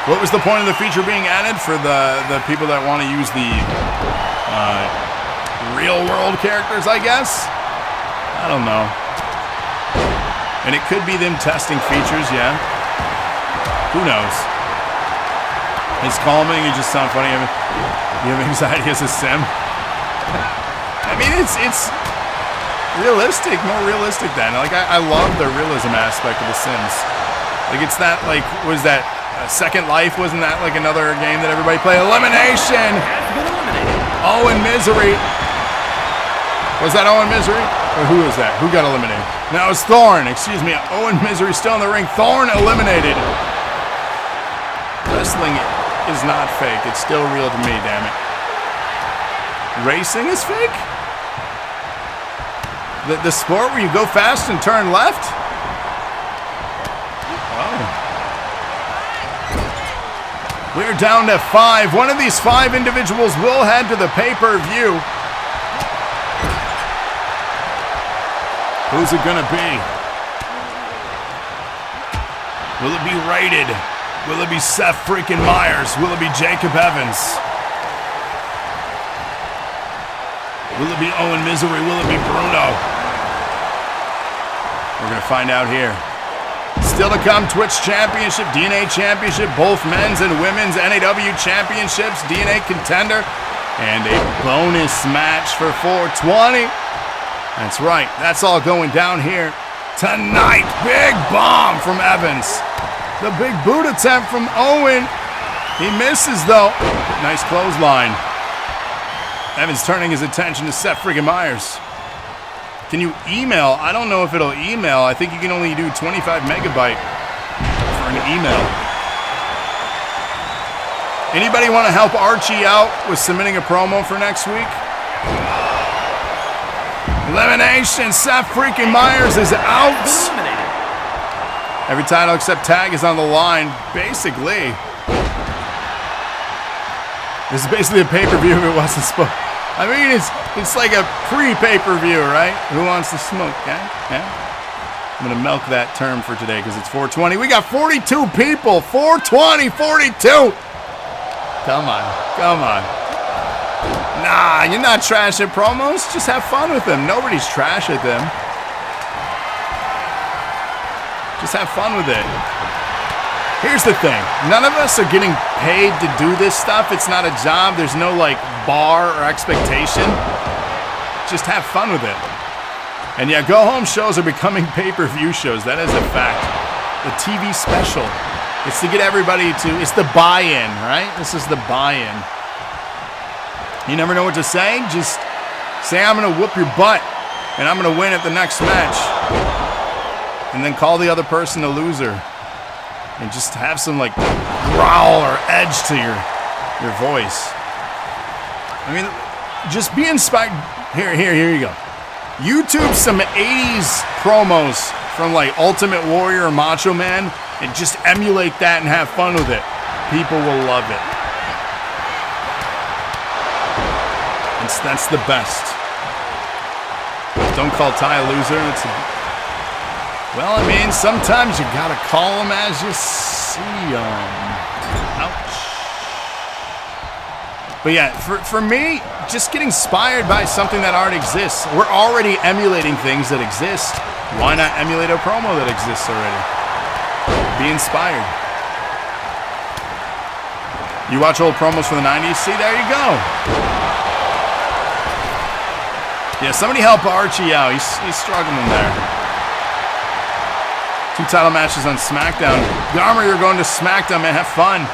Speaker 2: What was the point of the feature being added for the people that want to use the real-world characters, I guess? I don't know. And it could be them testing features, yeah. Who knows? It's calming, you just sound funny. You have anxiety as a sim? I mean, it's realistic, more realistic than. Like, I love the realism aspect of The Sims. Like, it's that, like, was that Second Life? Wasn't that, like, another game that everybody played? Elimination! Owen Misery. Was that Owen Misery? Or who is that? Who got eliminated? No, it's Thorn. Excuse me. Owen Misery still in the ring. Thorn eliminated. Wrestling is not fake. It's still real to me, damn it. Racing is fake? The sport where you go fast and turn left? Oh. We're down to 5. One of these 5 individuals will head to the pay-per-view. Who's it gonna be? Will it be Rated? Will it be Seth freaking Myers? Will it be Jacob Evans? Will it be Owen Misery? Will it be Bruno? We're going to find out here. Still to come, Twitch Championship, DNA Championship, both men's and women's NAW Championships, DNA Contender, and a bonus match for 420. That's right. That's all going down here tonight. Big bomb from Evans. The big boot attempt from Owen. He misses, though. Nice clothesline. Evans turning his attention to Seth friggin' Myers. Can you email? I don't know if it'll email. I think you can only do 25 megabyte for an email. Anybody want to help Archie out with submitting a promo for next week? Elimination. Seth freaking Myers is out. Every title except tag is on the line. Basically. This is basically a pay-per-view if it wasn't spoken. I mean, it's like a pre-pay-per-view, right? Who wants to smoke, yeah? I'm going to milk that term for today because it's 420. We got 42 people. 420, 42. Come on. Nah, you're not trash at promos. Just have fun with them. Nobody's trash at them. Just have fun with it. Here's the thing. None of us are getting paid to do this stuff. It's not a job. There's no, like, bar or expectation. Just have fun with it. And, yeah, go-home shows are becoming pay-per-view shows. That is a fact. The TV special. It's to get everybody to... It's the buy-in, right? This is the buy-in. You never know what to say. Just say, I'm going to whoop your butt, and I'm going to win at the next match. And then call the other person a loser. And just have some, like, growl or edge to your voice. I mean, just be inspired. Here you go. YouTube some 80s promos from, like, Ultimate Warrior or Macho Man and just emulate that and have fun with it. People will love it. That's the best. Don't call Ty a loser. Well, I mean, sometimes you gotta call them as you see them. Ouch. But yeah, for me, just get inspired by something that already exists. We're already emulating things that exist. Why not emulate a promo that exists already? Be inspired. You watch old promos from the 90s? See, there you go. Yeah, somebody help Archie out. He's struggling there. 2 title matches on SmackDown. Garmr, you're going to SmackDown, man. Have fun.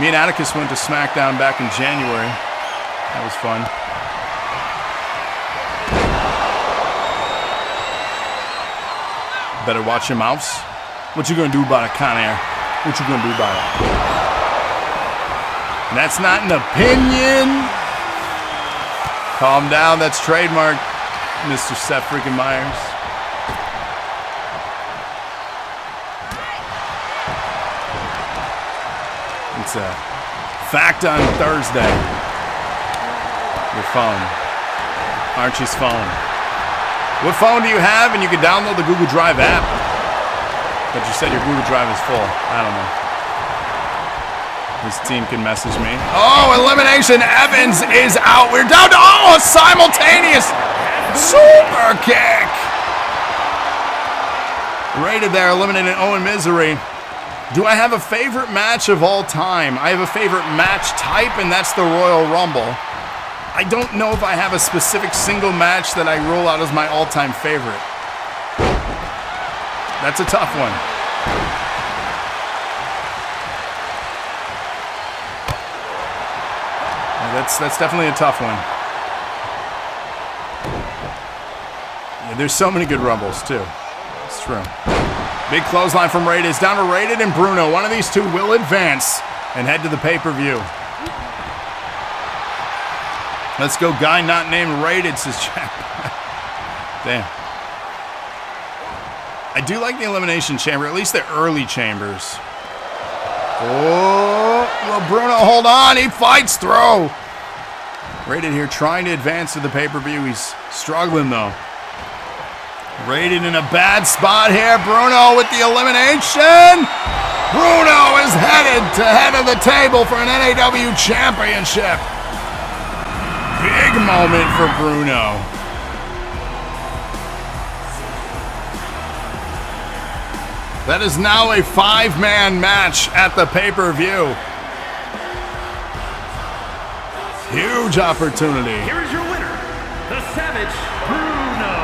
Speaker 2: Me and Atticus went to SmackDown back in January. That was fun. Better watch your mouths. What you gonna do about it, Conair? What you gonna do about it? That's not an opinion. Calm down. That's trademark, Mr. Seth freaking Myers. It's a fact on Thursday. Your phone. Archie's phone. What phone do you have? And you can download the Google Drive app. But you said your Google Drive is full. I don't know. His team can message me. Oh, elimination. Evans is out. We're down to a simultaneous super kick. Rated there, eliminating Owen Misery. Do I have a favorite match of all time? I have a favorite match type, and that's the Royal Rumble. I don't know if I have a specific single match that I roll out as my all-time favorite. That's a tough one. Yeah, that's definitely a tough one. Yeah, there's so many good Rumbles, too. It's true. Big clothesline from Rated. It's down to Rated and Bruno. One of these two will advance and head to the pay-per-view. Let's go, guy not named Rated, says Jackpot. Damn. I do like the elimination chamber, at least the early chambers. Oh, well, Bruno, hold on. He fights through. Rated here trying to advance to the pay-per-view. He's struggling, though. Rated in a bad spot here. Bruno with the elimination. Bruno is headed to head of the table for an NAW Championship. Big moment for Bruno. That is now a 5-man match at the pay-per-view. Huge opportunity.
Speaker 3: Here is your winner, the Savage, Bruno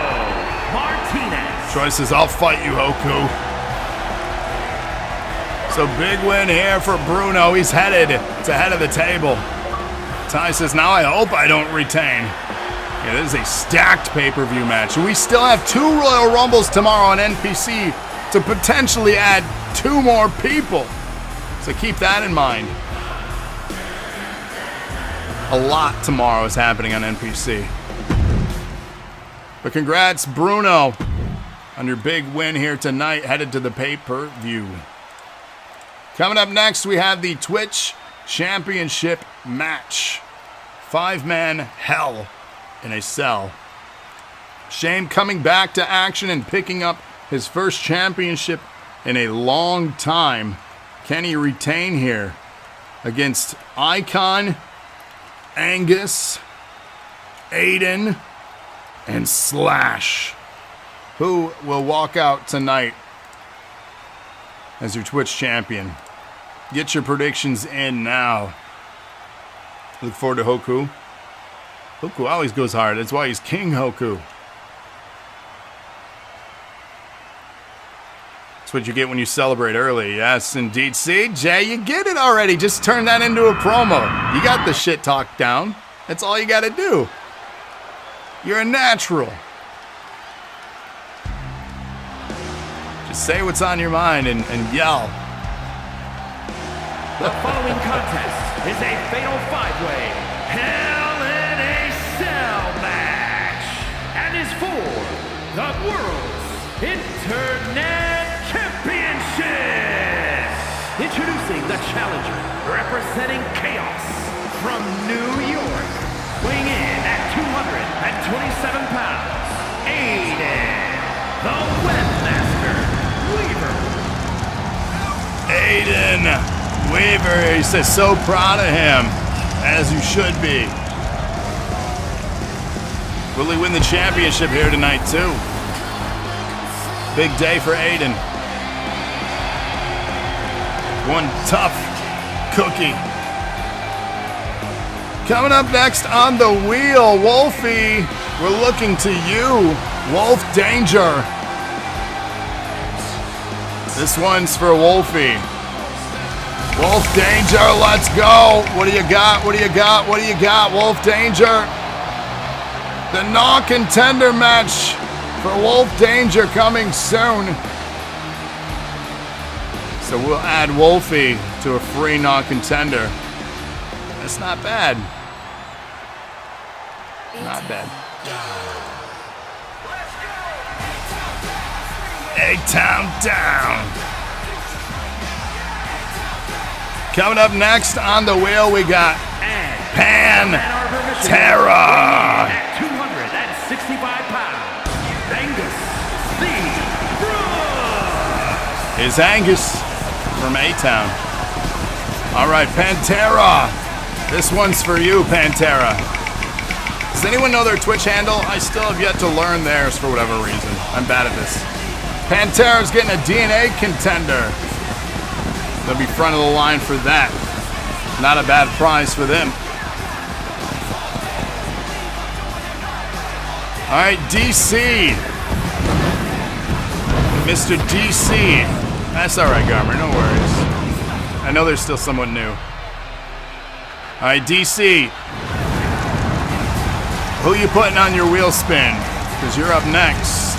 Speaker 3: Martinez.
Speaker 2: Choices, I'll fight you, Hoku. So big win here for Bruno. He's headed to head of the table. Ty says, now I hope I don't retain. Yeah, this is a stacked pay-per-view match. We still have 2 Royal Rumbles tomorrow on NPC to potentially add 2 more people. So keep that in mind. A lot tomorrow is happening on NPC. But congrats, Bruno, on your big win here tonight, headed to the pay-per-view. Coming up next, we have the Twitch Championship match. 5-man hell in a cell. Shame coming back to action and picking up his first championship in a long time. Can he retain here against Icon, Angus, Aiden, and Slash? Who will walk out tonight as your Twitch champion? Get your predictions in now. Look forward to Hoku. Hoku always goes hard. That's why he's King Hoku. That's what you get when you celebrate early. Yes, indeed. See, Jay, you get it already. Just turn that into a promo. You got the shit talk down. That's all you got to do. You're a natural. Just say what's on your mind and yell.
Speaker 3: The following contest is a fatal 5-way Hell in a Cell match and is for the World's Internet Championship. Introducing the challenger, representing Chaos from New York, weighing in at 227 pounds, Aiden, the Webmaster Weaver.
Speaker 2: Aiden Weaver, he says, so proud of him, as you should be. Will he win the championship here tonight, too? Big day for Aiden. One tough cookie. Coming up next on the wheel, Wolfie, we're looking to you, Wolf Danger. This one's for Wolfie. Wolf Danger, let's go. What do you got? What do you got? What do you got? Wolf Danger. The NAW Contender match for Wolf Danger coming soon. So we'll add Wolfie to a free NAW Contender. That's not bad. Not bad. A-Town down. Coming up next on the wheel, we got Pantera.
Speaker 3: At 265 pounds, Angus the Bruno.
Speaker 2: Is Angus from A-Town. All right, Pantera. This one's for you, Pantera. Does anyone know their Twitch handle? I still have yet to learn theirs for whatever reason. I'm bad at this. Pantera's getting a DNA Contender. They'll be front of the line for that. Not a bad prize for them. All right, DC. Mr. DC. That's all right, Garmr, no worries. I know there's still someone new. All right, DC. Who you putting on your wheel spin? Because you're up next.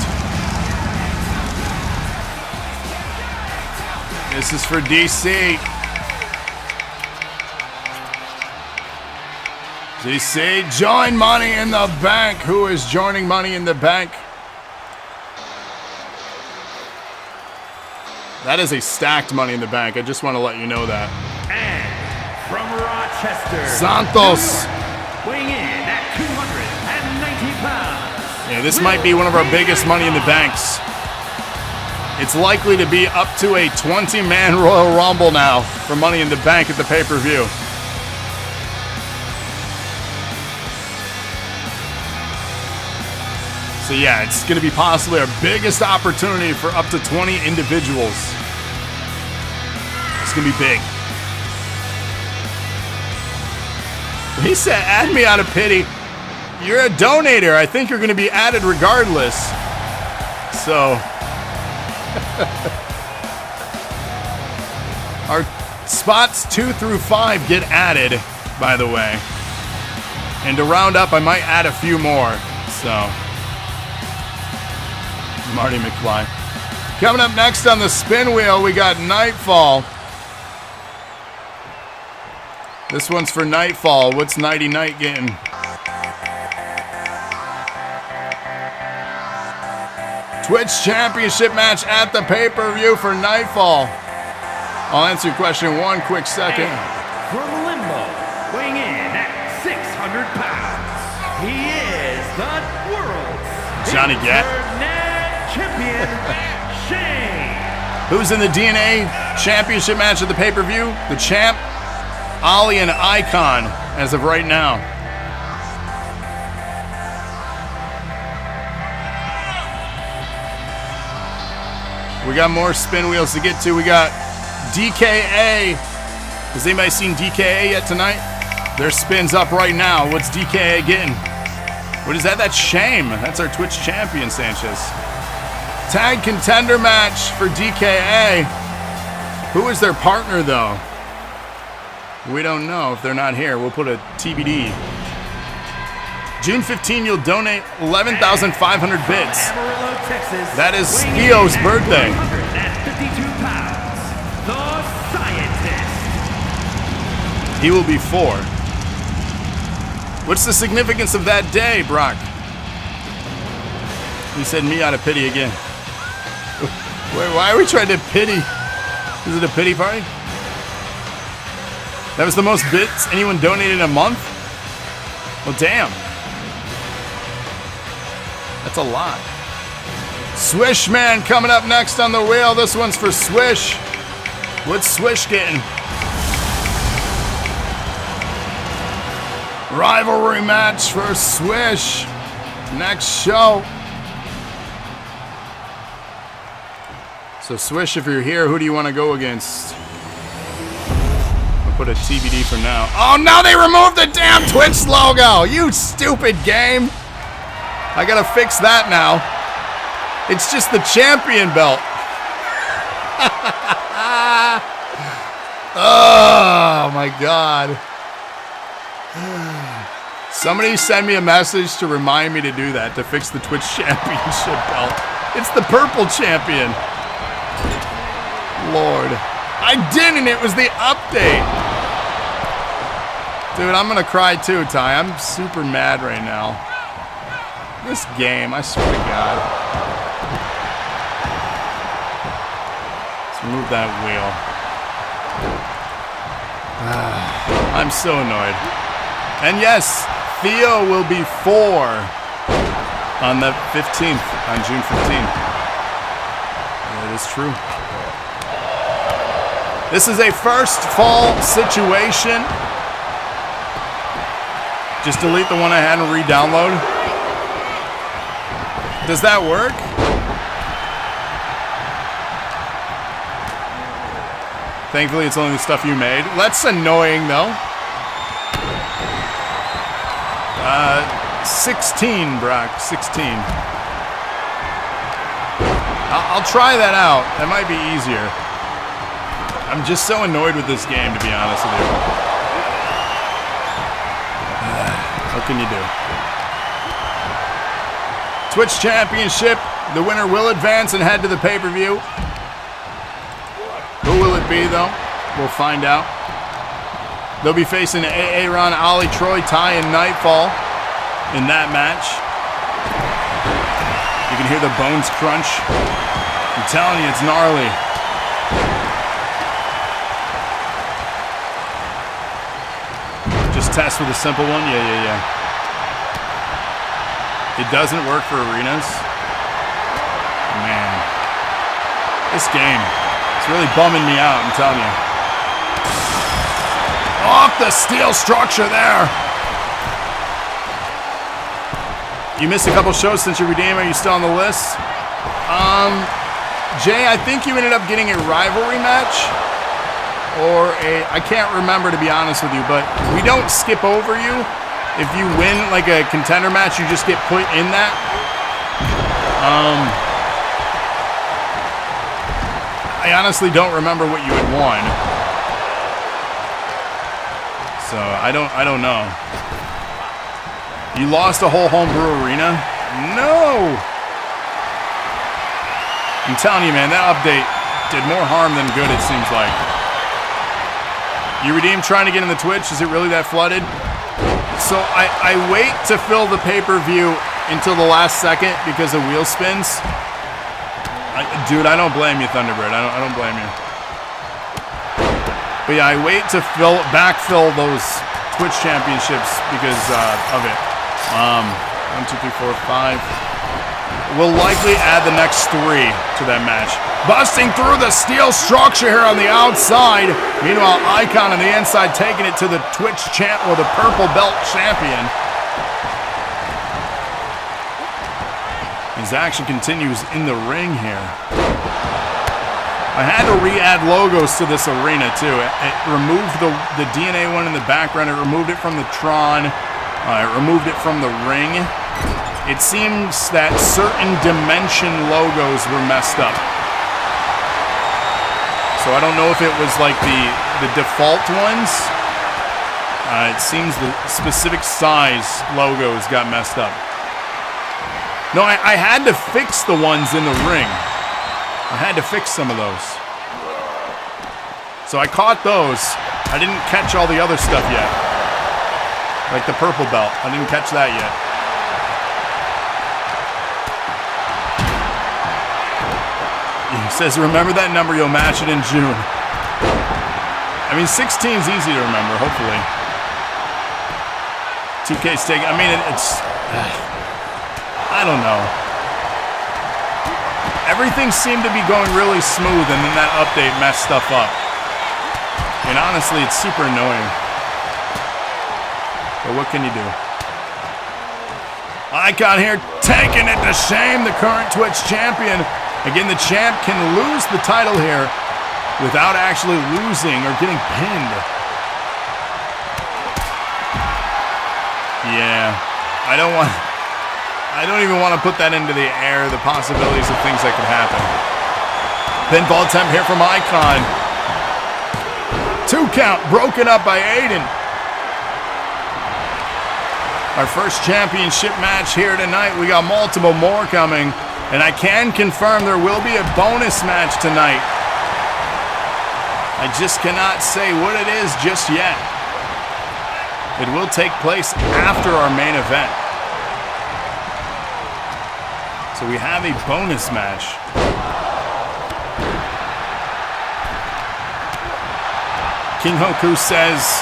Speaker 2: This is for DC. DC, join Money in the Bank. Who is joining Money in the Bank? That is a stacked Money in the Bank. I just want to let you know that.
Speaker 3: And from Rochester,
Speaker 2: Santos.
Speaker 3: weighing in at 290 pounds.
Speaker 2: Yeah, this might be one of our biggest Money in the Banks. It's likely to be up to a 20-man Royal Rumble now for Money in the Bank at the pay-per-view. So yeah, it's going to be possibly our biggest opportunity for up to 20 individuals. It's going to be big. He said, add me out of pity. You're a donator. I think you're going to be added regardless. So... our spots 2 through 5 get added, by the way. And to round up, I might add a few more. So... Marty McFly. Coming up next on the spin wheel, we got Knightfall. This one's for Knightfall. What's Nighty Night getting? Twitch Championship match at the pay-per-view for Knightfall. I'll answer your question in one quick second.
Speaker 3: And from Limbo, weighing in at 600 pounds, he is the world's
Speaker 2: Johnny Gat.
Speaker 3: champion, Shane.
Speaker 2: Who's in the DNA Championship match at the pay-per-view? The champ, Ollie and Icon, as of right now. We got more spin wheels to get to. We got DKA. Has anybody seen DKA yet tonight? Their spin's up right now. What's DKA getting? What is that? That's Shame. That's our Twitch champion, Sanchez. Tag contender match for DKA. Who is their partner, though? We don't know. If they're not here, we'll put a TBD. June 15, you'll donate 11,500 bits.
Speaker 3: Amarillo, Texas,
Speaker 2: That is Theo's birthday.
Speaker 3: 152 pounds, the Scientist.
Speaker 2: He will be 4. What's the significance of that day, Brock? He said me out of pity again. Wait, why are we trying to pity? Is it a pity party? That was the most bits anyone donated in a month? Well, damn. That's a lot. Swish Man coming up next on the wheel. This one's for Swish. What's Swish getting? Rivalry match for Swish. Next show. So Swish, if you're here, who do you want to go against? I'll put a TBD for now. Oh, now they removed the damn Twitch logo. You stupid game. I gotta fix that now. It's just the champion belt. Oh my God. Somebody send me a message to remind me to do that, to fix the Twitch championship belt. It's the purple champion. Lord. I didn't, it was the update. Dude, I'm gonna cry too, Ty. I'm super mad right now. This game, I swear to God. Let's remove that wheel. I'm so annoyed. And yes, Theo will be 4 on the 15th, on June 15th. That is true. This is a first fall situation. Just delete the one I had and re-download. Does that work? Thankfully, it's only the stuff you made. That's annoying, though. 16, Brock. 16. I'll try that out. That might be easier. I'm just so annoyed with this game, to be honest with you. What can you do? Twitch Championship. The winner will advance and head to the pay-per-view. Who will it be, though? We'll find out. They'll be facing Aaron, Ollie, Troy, Ty, and Knightfall in that match. You can hear the bones crunch. I'm telling you, it's gnarly. test with a simple one. Yeah. It doesn't work for arenas. Man. This game, it's really bumming me out, I'm telling you. Off the steel structure there. You missed a couple shows since you redeemed. Are you still on the list? Jay, I think you ended up getting a rivalry match. Or I can't remember, to be honest with you, but we don't skip over you. If you win like a contender match, you just get put in that. I honestly don't remember what you had won. So I don't know. You lost a whole homebrew arena? No! I'm telling you, man, that update did more harm than good, it seems like. You redeemed trying to get in the Twitch? Is it really that flooded? So I wait to fill the pay-per-view until the last second because the wheel spins. Dude, I don't blame you, Thunderbird. I don't blame you. But yeah, I wait to backfill those Twitch championships because of it. 1, 2, 3, 4, 5. We'll likely add the next 3 to that match. Busting through the steel structure here on the outside. Meanwhile, Icon on the inside taking it to the Twitch champ or the purple belt champion. His action continues in the ring here. I had to re-add logos to this arena too. It removed the DNA one in the background. It removed it from the Tron. It removed it from the ring. It seems that certain dimension logos were messed up. So I don't know if it was like the default ones. It seems the specific size logos got messed up. No, I had to fix the ones in the ring. I had to fix some of those. So I caught those. I didn't catch all the other stuff yet. Like the purple belt. I didn't catch that yet. He says, remember that number, you'll match it in June. I mean, 16's easy to remember, hopefully. 2K's taking, I mean, it's, I don't know. Everything seemed to be going really smooth, and then that update messed stuff up. And honestly, it's super annoying. But what can you do? Icon here taking it to shame, the current Twitch champion. Again, the champ can lose the title here without actually losing or getting pinned. Yeah, I don't even want to put that into the air, the possibilities of things that could happen. Pinfall attempt here from Icon. 2 count broken up by Aiden. Our first championship match here tonight. We got multiple more coming. And I can confirm there will be a bonus match tonight. I just cannot say what it is just yet. It will take place after our main event. So we have a bonus match. King Hoku says,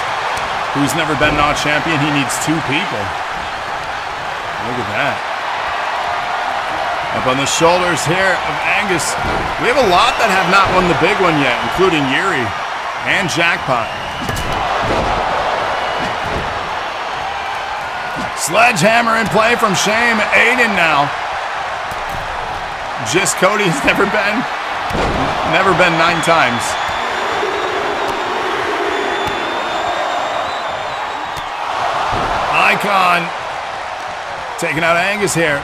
Speaker 2: who's never been NAW champion, he needs 2 people. Look at that. Up on the shoulders here of Angus. We have a lot that have not won the big one yet, including Yuri and Jackpot. Sledgehammer in play from Shame. Aiden now. Just Kodi's never been 9 times. Icon taking out Angus here.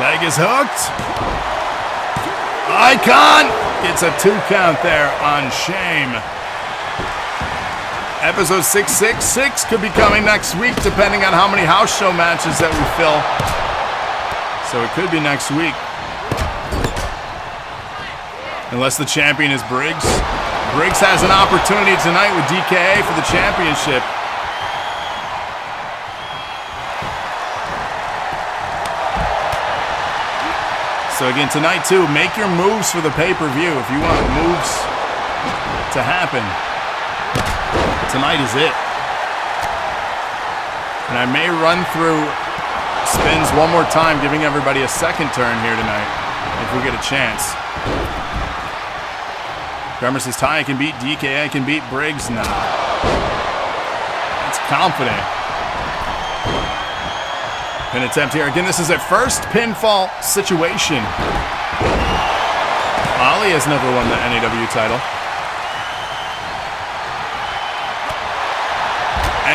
Speaker 2: Leg is hooked. Icon gets a 2 count there on Shame. Episode 666 could be coming next week, depending on how many house show matches that we fill. So it could be next week. Unless the champion is Briggs. Briggs has an opportunity tonight with DKA for the championship. So again, tonight too, make your moves for the pay-per-view if you want moves to happen. Tonight is it. And I may run through spins one more time, giving everybody a second turn here tonight, if we get a chance. Garmr says, Ty, I can beat DK, I can beat Briggs now. That's confident. Pin attempt here. Again, this is a first pinfall situation. Ollie has never won the NAW title.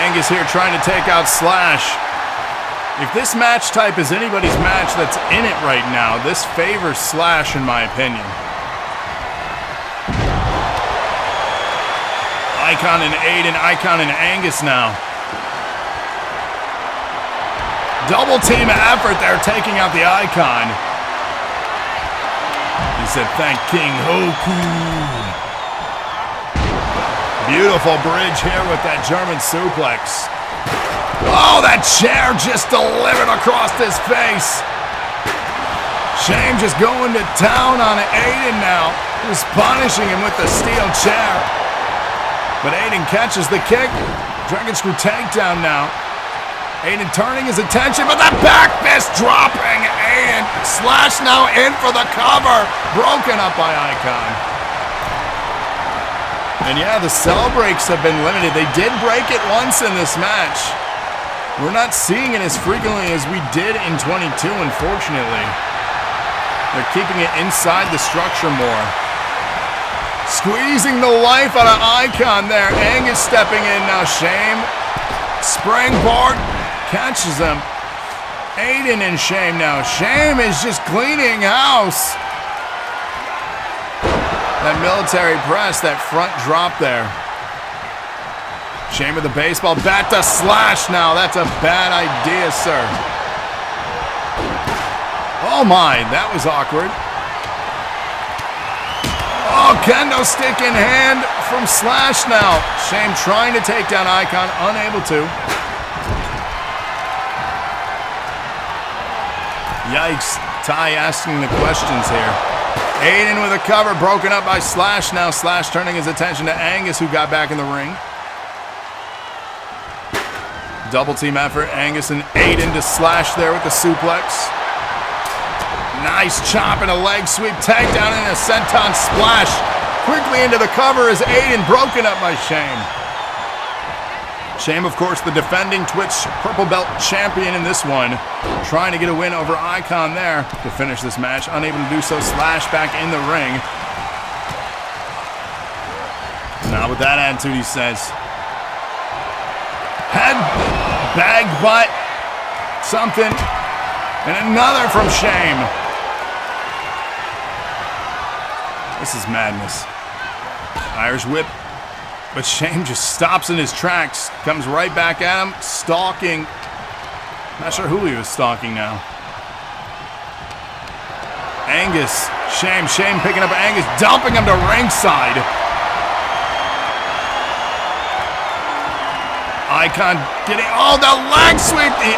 Speaker 2: Angus here trying to take out Slash. If this match type is anybody's match that's in it right now, this favors Slash in my opinion. Icon and Aiden, Icon and Angus now. Double team effort there, taking out the Icon. He said, thank King Hoku. Beautiful bridge here with that German suplex. Oh, that chair just delivered across his face. Shame just going to town on Aiden now. Just punishing him with the steel chair. But Aiden catches the kick. Dragon Screw takedown now. Aiden turning his attention, but that back fist dropping. Aiden Slash now in for the cover. Broken up by Icon. And yeah, the cell breaks have been limited. They did break it once in this match. We're not seeing it as frequently as we did in 22, unfortunately. They're keeping it inside the structure more. Squeezing the life out of Icon there. Angus stepping in now. Shame. Springboard. Catches him. Aiden and Shame now. Shame is just cleaning house. That military press, that front drop there. Shame with the baseball bat to Slash now. That's a bad idea, sir. Oh my, that was awkward. Oh, kendo stick in hand from Slash now. Shame trying to take down Icon, unable to. Yikes, Ty asking the questions here. Aiden with a cover, broken up by Slash now. Slash turning his attention to Angus, who got back in the ring. Double team effort, Angus and Aiden to Slash there with the suplex. Nice chop and a leg sweep, takedown and a senton splash. Quickly into the cover is Aiden, broken up by Shame. Shame, of course, the defending Twitch Purple Belt champion in this one. Trying to get a win over Icon there to finish this match. Unable to do so, Slash back in the ring. Now with that attitude, he says, head, bag, butt, something, and another from Shame. This is madness. Irish whip. But Shame just stops in his tracks, comes right back at him, stalking. Not sure who he was stalking now. Angus, Shame picking up Angus, dumping him to ringside. Icon getting, oh, the leg sweep, the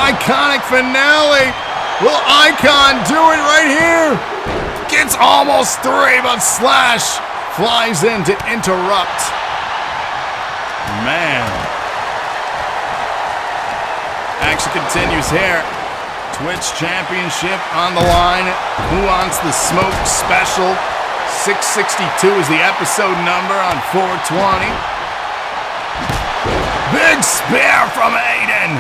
Speaker 2: iconic finale. Will Icon do it right here? Gets almost three, but Slash flies in to interrupt. Man. Action continues here. Twitch Championship on the line. Who wants the smoke special? 662 is the episode number on 420. Big spear from Aiden.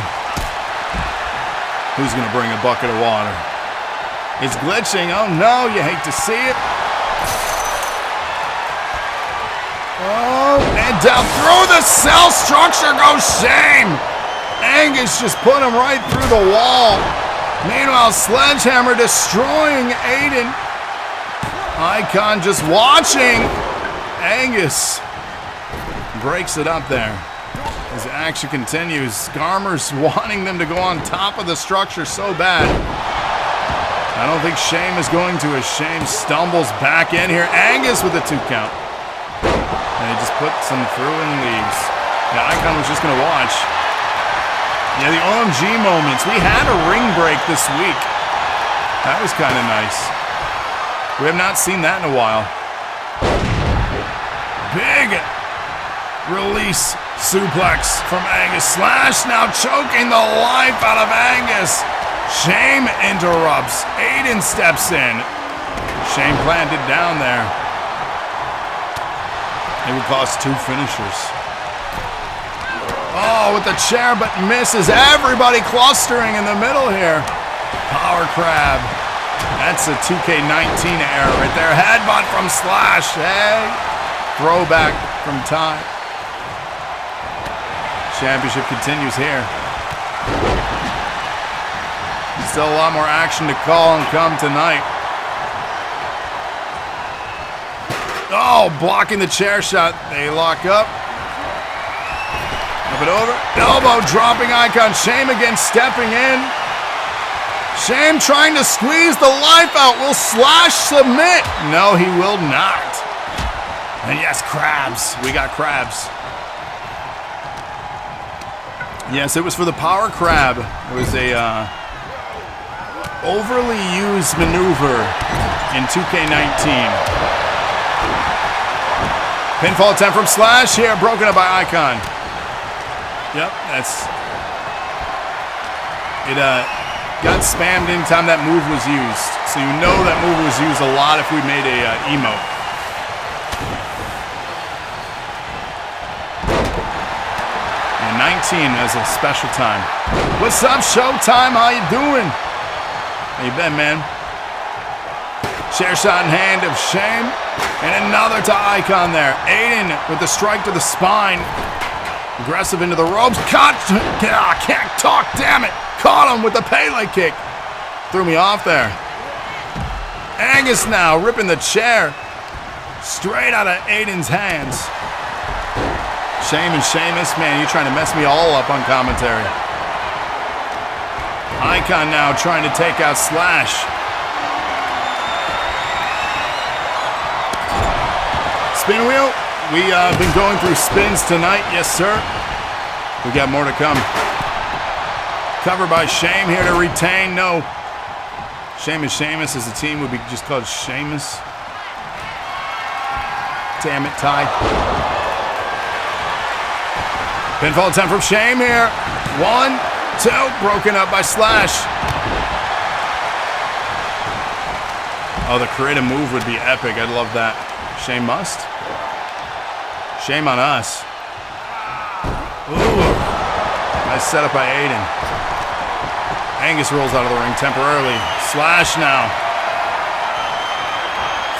Speaker 2: Who's going to bring a bucket of water? It's glitching. Oh no, you hate to see it. Oh, and down through the cell structure goes Shame. Angus just put him right through the wall. Meanwhile, Sledgehammer destroying Aiden. Icon just watching. Angus breaks it up there. As the action continues, Garmr's wanting them to go on top of the structure so bad. I don't think Shame is going to, as Shame stumbles back in here. Angus with a 2 count. And he just puts him through and leaves. Yeah, Icon was just going to watch. Yeah, the OMG moments. We had a ring break this week. That was kind of nice. We have not seen that in a while. Big Release suplex from Angus. Slash now choking the life out of Angus. Shame interrupts. Aiden steps in. Shame planted down there. It would cost 2 finishers. Oh, with the chair, but misses. Everybody clustering in the middle here. Power crab. That's a 2K19 error right there. Headbutt from Slash. Hey. Throwback from Ty. Championship continues here. Still a lot more action to call and come tonight. Oh, blocking the chair shot. They lock up. Up and over. Elbow dropping icon. Shame again stepping in. Shame trying to squeeze the life out. Will Slash submit? No, he will not. And yes, crabs. We got crabs. Yes, it was for the power crab. It was a overly used maneuver in 2K19. Pinfall attempt from Slash here, broken up by Icon. Yep, that's it. Got spammed anytime that move was used, so you know that move was used a lot if we made a emote. And 19 as a special time. What's up, Showtime? How you doing? How you been, man? Chair shot in hand of Shame, and another to Icon there. Aiden with the strike to the spine. Aggressive into the ropes. Caught. Can't talk, damn it. Caught him with the Pele kick. Threw me off there. Angus now ripping the chair straight out of Aiden's hands. Shame and Sheamus, man, you're trying to mess me all up on commentary. Icon now trying to take out Slash. Spin wheel. We been going through spins tonight, yes sir. We got more to come. Cover by Shame here to retain. No. Shame and Sheamus as a team would be just called Sheamus. Damn it, Ty. Pinfall attempt from Shame here. 1, 2, broken up by Slash. Oh, the creative move would be epic. I'd love that. Shame must. Shame on us. Ooh. Nice setup by Aiden. Angus rolls out of the ring temporarily. Slash now.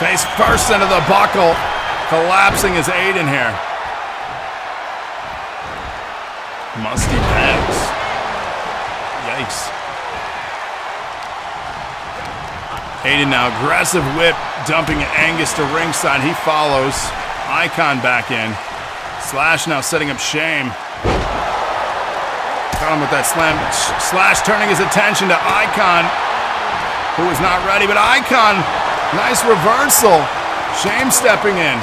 Speaker 2: Face first into the buckle. Collapsing is Aiden here. Musty bags. Yikes. Aiden now, aggressive whip, dumping Angus to ringside. He follows. Icon back in. Slash now setting up Shame. Got him with that slam. Slash turning his attention to Icon, who was not ready, but Icon, nice reversal. Shame stepping in.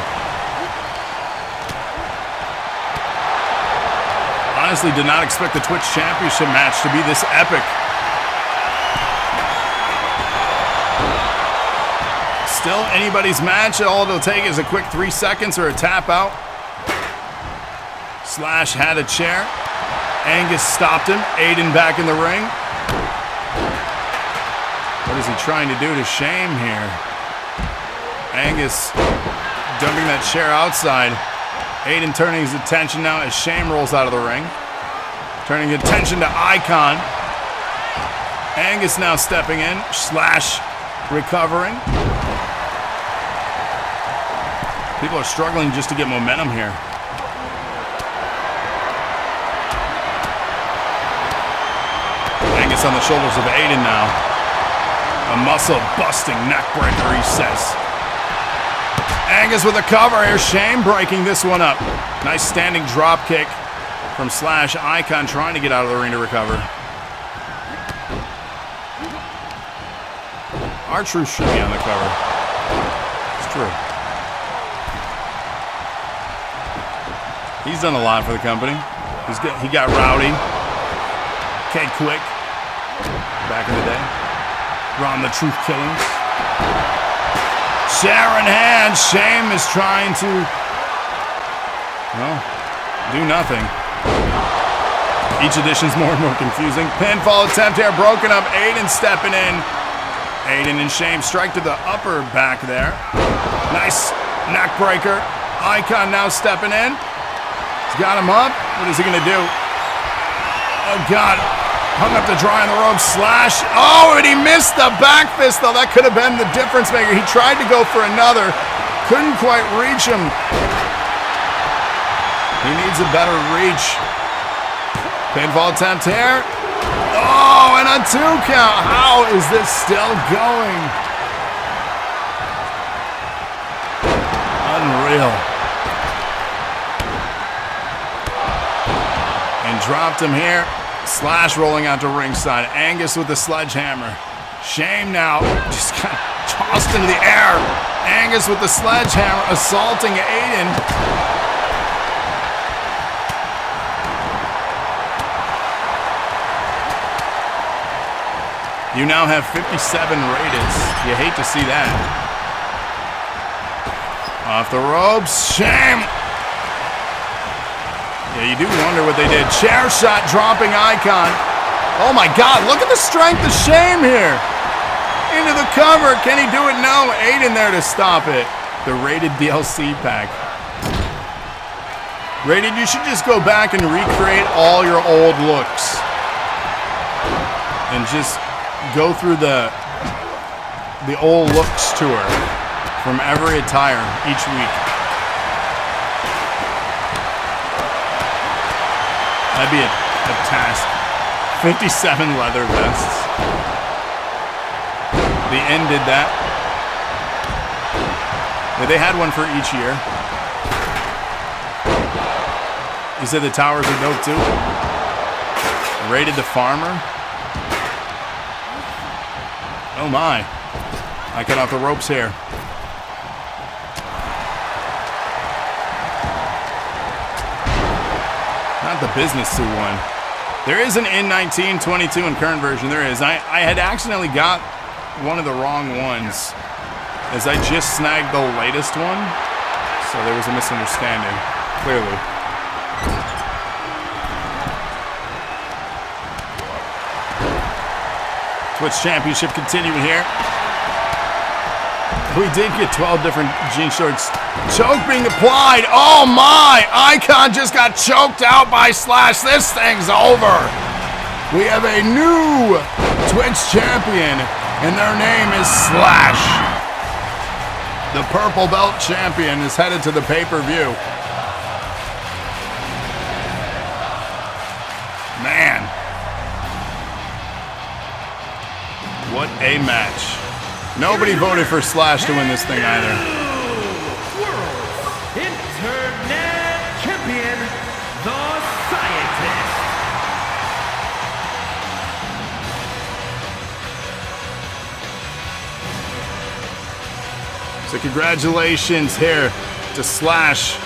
Speaker 2: Honestly, did not expect the Twitch Championship match to be this epic. Still anybody's match. All it'll take is a quick 3 seconds or a tap out. Slash had a chair. Angus stopped him. Aiden back in the ring. What is he trying to do to Shame here? Angus dumping that chair outside. Aiden turning his attention now as Shame rolls out of the ring. Turning attention to Icon. Angus now stepping in. Slash recovering. People are struggling just to get momentum here. Angus on the shoulders of Aiden now. A muscle-busting neckbreaker, he says. Angus with a cover here. Shame breaking this one up. Nice standing drop kick from Slash. Icon trying to get out of the ring to recover. R-Truth should be on the cover. It's true. He's done a lot for the company. He got rowdy. K-Quick. Back in the day. Ron the Truth Killings. Chair in hand. Shame is trying to, well, do nothing. Each edition's more and more confusing. Pinfall attempt here, broken up. Aiden stepping in. Aiden and Shame strike to the upper back there. Nice neck breaker. Icon now stepping in. He's got him up. What is he going to do? Oh, God. Hung up to dry on the rope. Slash. Oh, and he missed the back fist, though. That could have been the difference maker. He tried to go for another. Couldn't quite reach him. He needs a better reach. Pinfall attempt here. Oh, and a 2 count. How is this still going? Unreal. And dropped him here. Slash rolling out to ringside. Angus with the sledgehammer. Shame now. Just got tossed into the air. Angus with the sledgehammer assaulting Aiden. You now have 57 rated. You hate to see that. Off the ropes. Shame. Yeah, you do wonder what they did. Chair shot dropping Icon. Oh my God, look at the strength of Shame here. Into the cover. Can he do it? No. Aiden there to stop it. The rated DLC pack. Rated, you should just go back and recreate all your old looks. And just go through the old looks tour from every attire each week. That'd be a task. 57 leather vests. The Inn did that. Yeah, they had one for each year. You said the towers are dope too? Rated the Farmer. Oh my. I cut off the ropes here. Not the business suit one. There is an N19, 22 in current version. There is. I had accidentally got one of the wrong ones as I just snagged the latest one. So there was a misunderstanding, clearly. Twitch Championship continuing here. We did get 12 different jean shorts. Choke being applied. Oh my! Icon just got choked out by Slash. This thing's over. We have a new Twitch champion, and their name is Slash. The purple belt champion is headed to the pay-per-view. Man. What a match. Nobody voted for Slash to win this thing either.
Speaker 3: World Internet Champion, the Scientist.
Speaker 2: So congratulations here to Slash,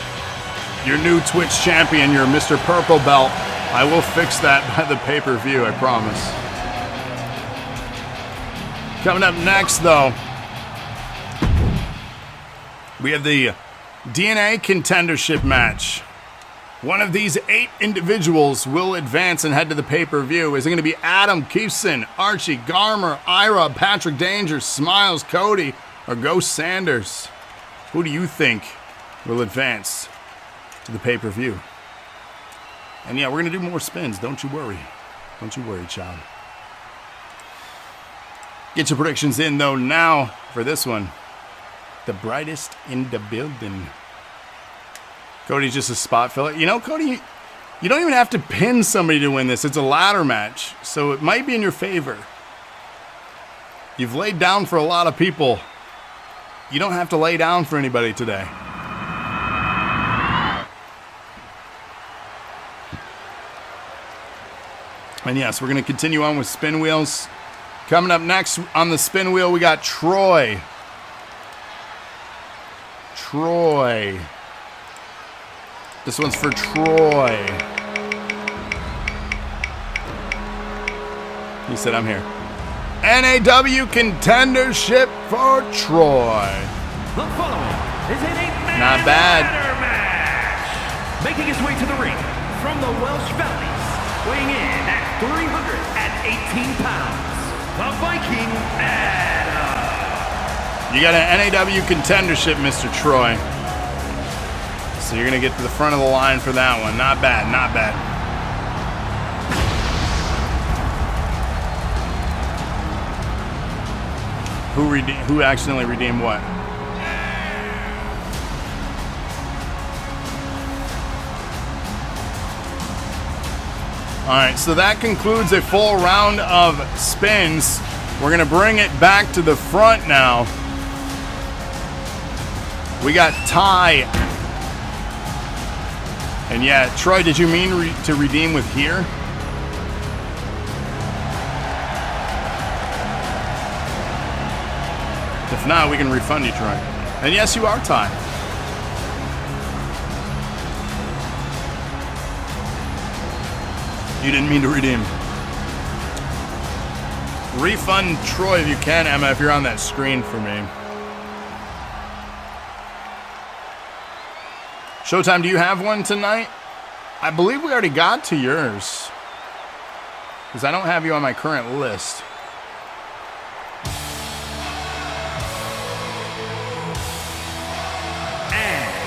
Speaker 2: your new Twitch champion, your Mr. Purple Belt. I will fix that by the pay-per-view, I promise. Coming up next, though, we have the DNA Contendership match. One of these 8 individuals will advance and head to the pay-per-view. Is it going to be Adam, Keefson, Archie, Garmr, iRob, Patrick Danger, Smilez, Kodi, or Ghost Sanders? Who do you think will advance to the pay-per-view? And yeah, we're going to do more spins. Don't you worry. Don't you worry, child. Get your predictions in, though, now for this one. The brightest in the building. Cody's just a spot filler. You know, Kodi, you don't even have to pin somebody to win this. It's a ladder match, so it might be in your favor. You've laid down for a lot of people. You don't have to lay down for anybody today. And yes, we're going to continue on with spin wheels. Coming up next on the spin wheel, we got Troy. Troy. This one's for Troy. He said, I'm here. NAW Contendership for Troy.
Speaker 3: The following is in a
Speaker 2: Not bad.
Speaker 3: ladder match making his way to the ring from the Welsh Valleys, weighing in at 318 pounds, the Viking Adam.
Speaker 2: You got an NAW contendership, Mr. Troy. So you're going to get to the front of the line for that one. Not bad, not bad. Who accidentally redeemed what? Alright, so that concludes a full round of spins. We're going to bring it back to the front now. We got Ty. And yeah, Troy, did you mean to redeem with here? If not, we can refund you, Troy. And yes, you are Ty. You didn't mean to redeem. Refund Troy if you can, Emma, if you're on that screen for me. Showtime, do you have one tonight? I believe we already got to yours. Because I don't have you on my current list.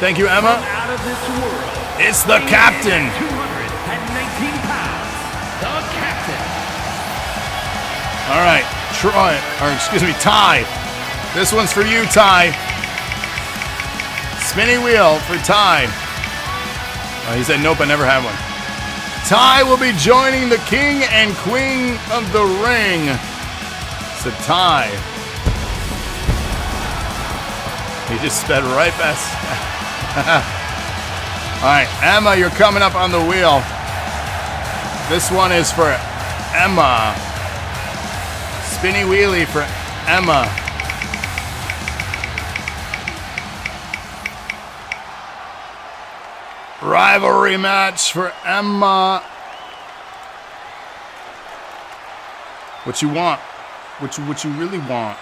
Speaker 2: Thank you, Emma.
Speaker 3: Out of this world,
Speaker 2: it's the captain.
Speaker 3: 219 pounds, the captain.
Speaker 2: All right, Troy, or excuse me, Ty. This one's for you, Ty. Spinny wheel for Ty. Oh, he said, nope, I never had one. Ty will be joining the king and queen of the ring. So Ty. He just sped right past. All right, Emma, you're coming up on the wheel. This one is for Emma. Spinny wheelie for Emma. Rivalry match for Emma. What you want? What you really want?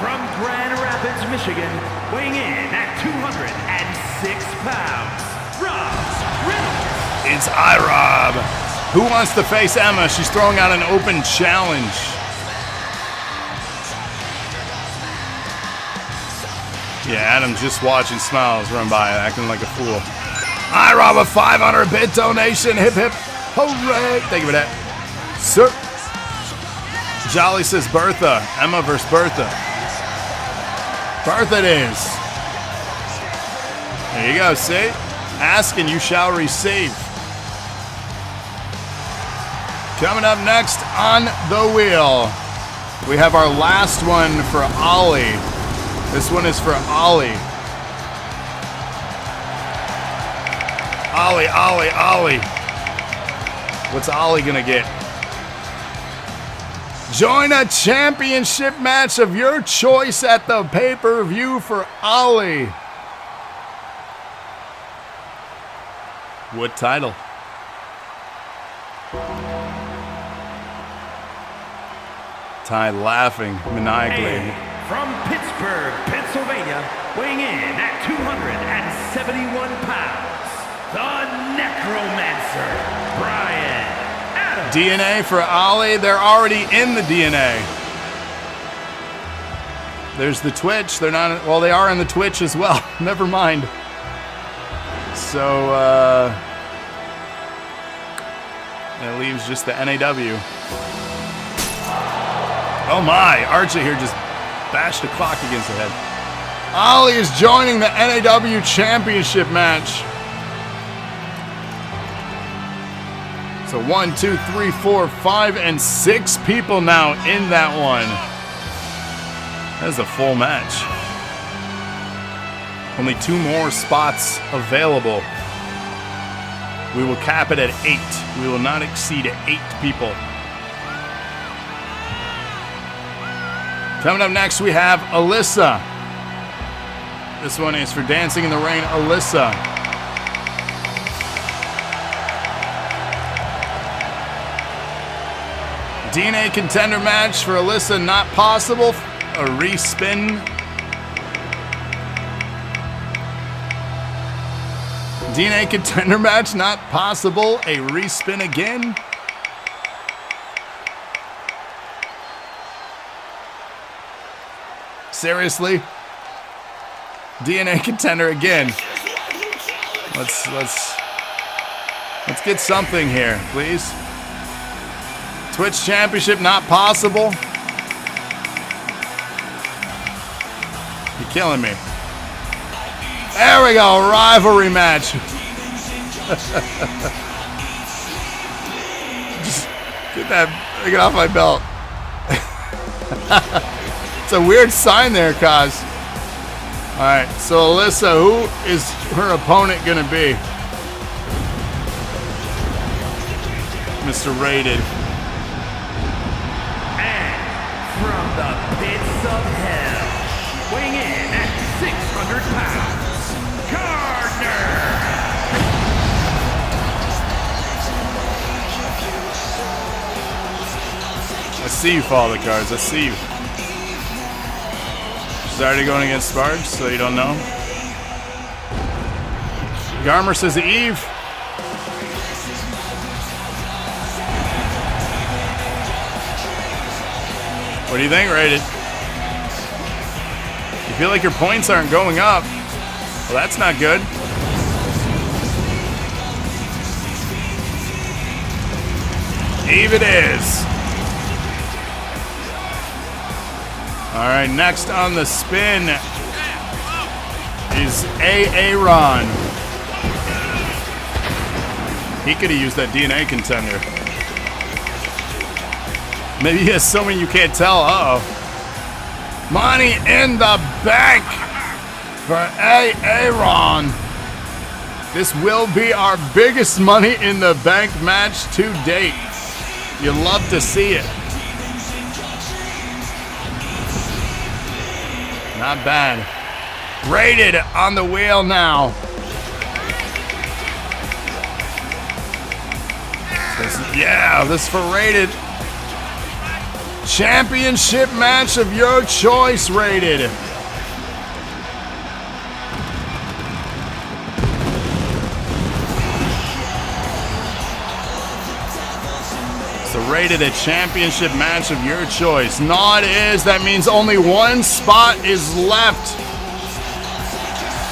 Speaker 3: From Grand Rapids, Michigan, weighing in at 206 pounds,
Speaker 2: it's iRob. Who wants to face Emma? She's throwing out an open challenge. Yeah, Adam's just watching Smilez run by, acting like a fool. iRob, a 500-bit donation. Hip, hip, hooray. Thank you for that. Sir. Jolly says Bertha. Emma versus Bertha. Bertha it is. There you go, see? Ask and you shall receive. Coming up next on the wheel, we have our last one for Ollie. This one is for Ollie. Ollie. What's Ollie gonna get? Join a championship match of your choice at the pay-per-view for Ollie. What title? Ty laughing maniacally.
Speaker 3: And from Pittsburgh, Pennsylvania, weighing in at 271 pounds, the Necromancer, Brian Adams.
Speaker 2: DNA for Ollie. They're already in the DNA. There's the Twitch. They're not. Well, they are in the Twitch as well. Never mind. So it leaves just the NAW. Oh my! Archie here just bashed the clock against the head. Ollie is joining the NAW Championship match. So 1, 2, 3, 4, 5, and 6 people now in that one. That is a full match. Only 2 more spots available. We will cap it at 8. We will not exceed 8 people. Coming up next, we have Alyssa. This one is for Dancing in the Rain, Alyssa. DNA contender match for Alyssa, not possible. a respin. DNA Contender match not possible. A respin again. Seriously? DNA Contender again. Let's get something here, please. Twitch Championship not possible. You're killing me. There we go, rivalry match. Just get off my belt. It's a weird sign there, Kaz. All right, so Alyssa, who is her opponent gonna be? Mr. Rated.
Speaker 3: And from the pits of hell, weighing in at 600 pounds, Garmr.
Speaker 2: I see you, Father Cards. I see you. She's already going against Sparks, so you don't know. Garmr says Eve. What do you think, Rated? You feel like your points aren't going up? Well, that's not good. Eve it is. All right, next on the spin is Aaron. He could have used that DNA Contender. Maybe he has so many you can't tell. Uh-oh. Money in the bank for Aaron. This will be our biggest money in the bank match to date. You love to see it. Not bad. Rated on the wheel now. This is for Rated. Championship match of your choice, Rated. So Rated a championship match of your choice. NAW it is. That means only one spot is left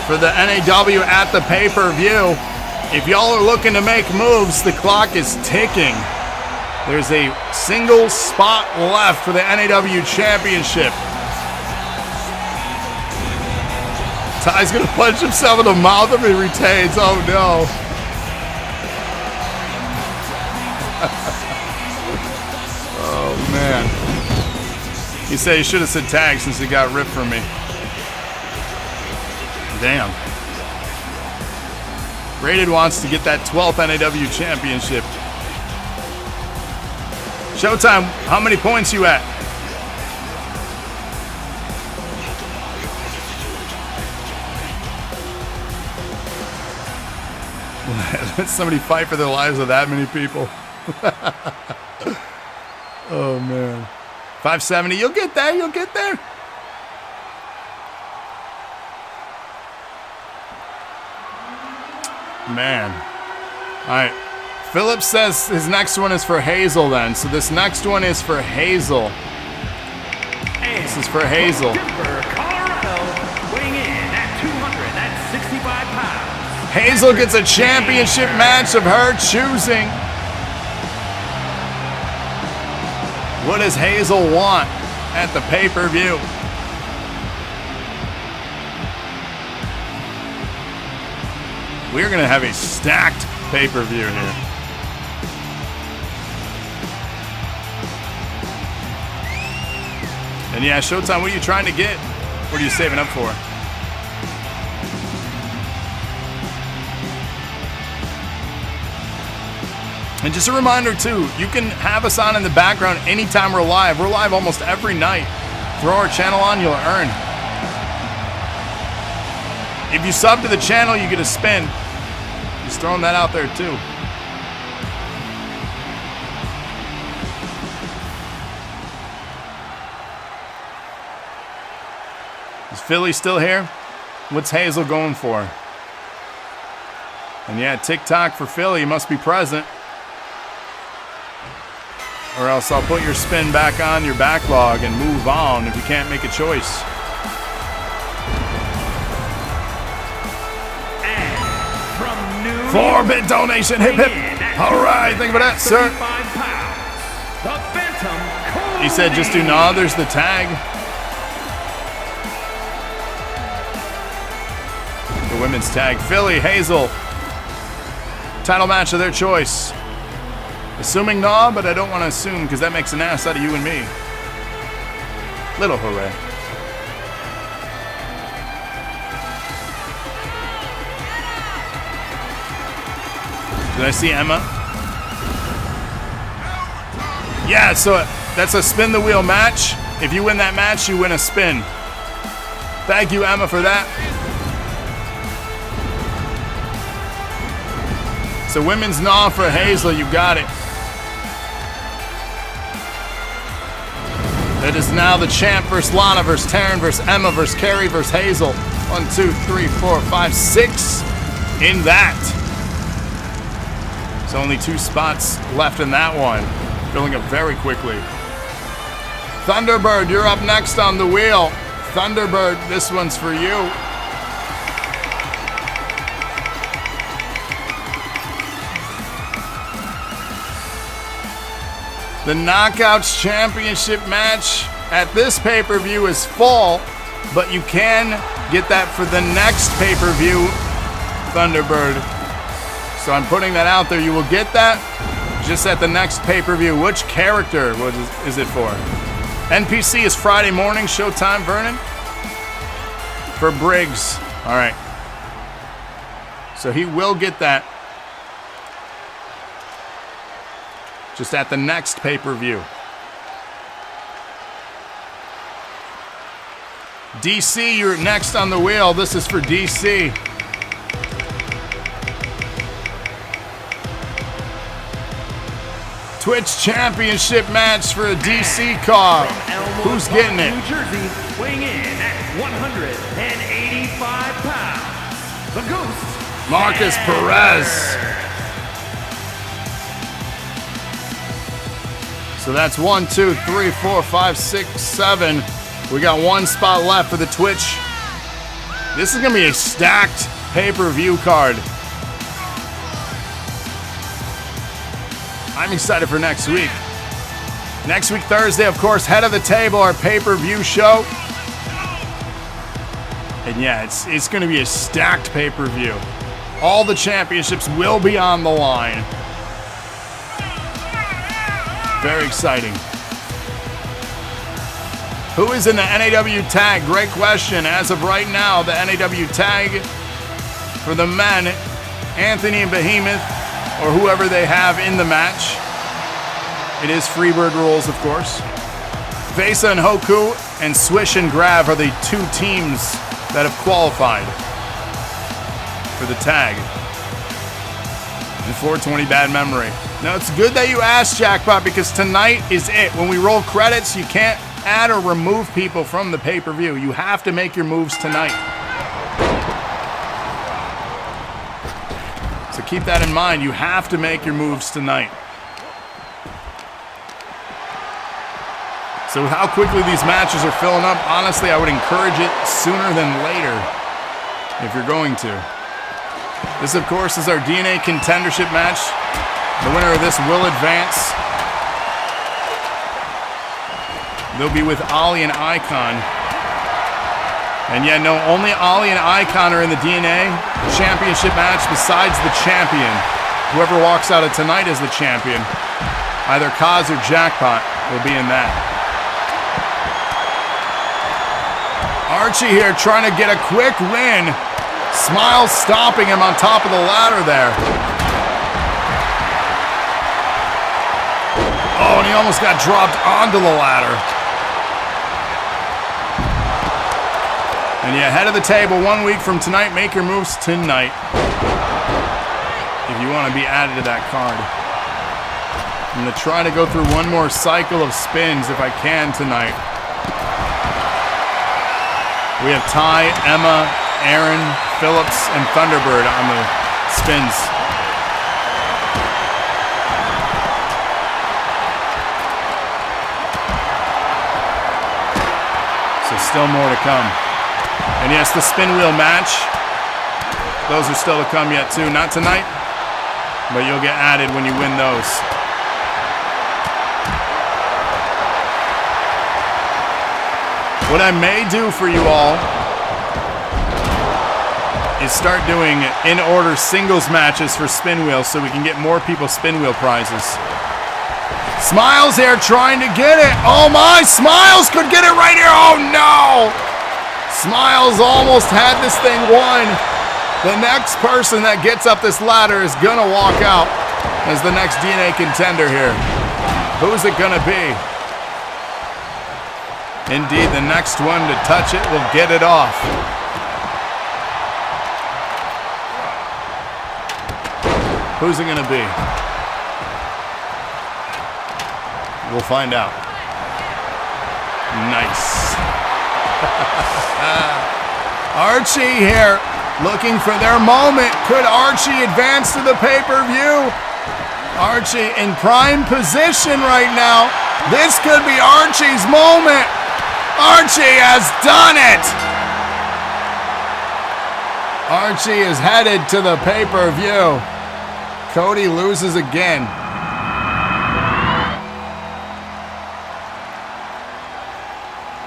Speaker 2: for the NAW at the pay-per-view. If y'all are looking to make moves, the clock is ticking. There's a single spot left for the NAW Championship. Ty's gonna punch himself in the mouth if he retains. Oh no. Oh man. He said he should have said tag since he got ripped from me. Damn. Rated wants to get that 12th NAW Championship. Showtime, how many points you at? Let somebody fight for their lives with that many people. Oh man. 570, you'll get there, you'll get there. Man. All right. Philip says his next one is for Hazel then. So this next one is for Hazel. This is for Hazel.
Speaker 3: Denver, Colorado, weighing in at 265 pounds.
Speaker 2: Hazel gets a championship match of her choosing. What does Hazel want at the pay-per-view? We're going to have a stacked pay-per-view here. And yeah, Showtime, what are you trying to get? What are you saving up for? And just a reminder too, you can have us on in the background anytime we're live. We're live almost every night. Throw our channel on, you'll earn. If you sub to the channel, you get a spin. Just throwing that out there too. Philly still here? What's Hazel going for? And yeah, TikTok for Philly must be present. Or else I'll put your spin back on your backlog and move on if you can't make a choice.
Speaker 3: And from New
Speaker 2: 4-bit donation, hip hip. All right, think about that, sir.
Speaker 3: 35 pounds, the Phantom Kodi.
Speaker 2: He said just do NAW, there's the tag. The women's tag, Philly, Hazel. Title match of their choice. Assuming NAW, but I don't want to assume because that makes an ass out of you and me. Little hooray. Did I see Emma? Yeah, so that's a spin the wheel match. If you win that match, you win a spin. Thank you, Emma, for that. So women's NAW for Hazel, you got it. It is now the champ versus Lana versus Taryn versus Emma versus Kari versus Hazel. 1, 2, 3, 4, 5, 6 in that. So only 2 spots left in that one. Filling up very quickly. Thunderbird, you're up next on the wheel. Thunderbird, this one's for you. The Knockouts Championship match at this pay-per-view is full, but you can get that for the next pay-per-view, Thunderbird. So I'm putting that out there. You will get that just at the next pay-per-view. Which character is it for? NPC is Friday morning, Showtime, Vernon? For Briggs. All right. So he will get that. Just at the next pay-per-view. DC, you're next on the wheel. This is for DC. Twitch Championship match for a DC car. Who's getting it?
Speaker 3: New Jersey, weighing in at 185 pounds. The Ghost.
Speaker 2: Marcus Perez. So that's 1, 2, 3, 4, 5, 6, 7. We got 1 spot left for the Twitch. This is going to be a stacked pay-per-view card. I'm excited for next week. Next week, Thursday, of course, head of the table, our pay-per-view show. And yeah, it's going to be a stacked pay-per-view. All the championships will be on the line. Very exciting. Who is in the NAW tag? Great question. As of right now, the NAW tag for the men, Anthony and Behemoth, or whoever they have in the match. It is Freebird rules, of course. Vesa and Hoku and Swish and Grav are the 2 teams that have qualified for the tag. And 420 bad memory. Now, it's good that you asked, Jackpot, because tonight is it. When we roll credits, you can't add or remove people from the pay-per-view. You have to make your moves tonight. So keep that in mind. You have to make your moves tonight. So how quickly these matches are filling up, honestly, I would encourage it sooner than later if you're going to. This, of course, is our DNA contendership match. The winner of this will advance. They'll be with Ollie and Icon. And yeah, no, only Ollie and Icon are in the DNA championship match besides the champion. Whoever walks out of tonight as the champion, either Kaz or Jackpot, will be in that. Archie here trying to get a quick win. Smilez stopping him on top of the ladder there. Oh, and he almost got dropped onto the ladder. And yeah, head of the table 1 week from tonight. Make your moves tonight if you want to be added to that card. I'm going to try to go through one more cycle of spins if I can tonight. We have Ty, Emma, Aaron, Phillips, and Thunderbird on the spins. So still more to come. And yes, the spin wheel match. Those are still to come yet too. Not tonight, but you'll get added when you win those. What I may do for you all is start doing in-order singles matches for spin wheels so we can get more people spin wheel prizes. Smilez here trying to get it. Oh my, Smilez could get it right here. Oh no! Smilez almost had this thing won. The next person that gets up this ladder is gonna walk out as the next DNA contender here. Who's it gonna be? Indeed, the next one to touch it will get it off. Who's it gonna be? We'll find out. Nice. Archie here, looking for their moment. Could Archie advance to the pay-per-view? Archie in prime position right now. This could be Archie's moment. Archie has done it! Archie is headed to the pay-per-view. Kodi loses again.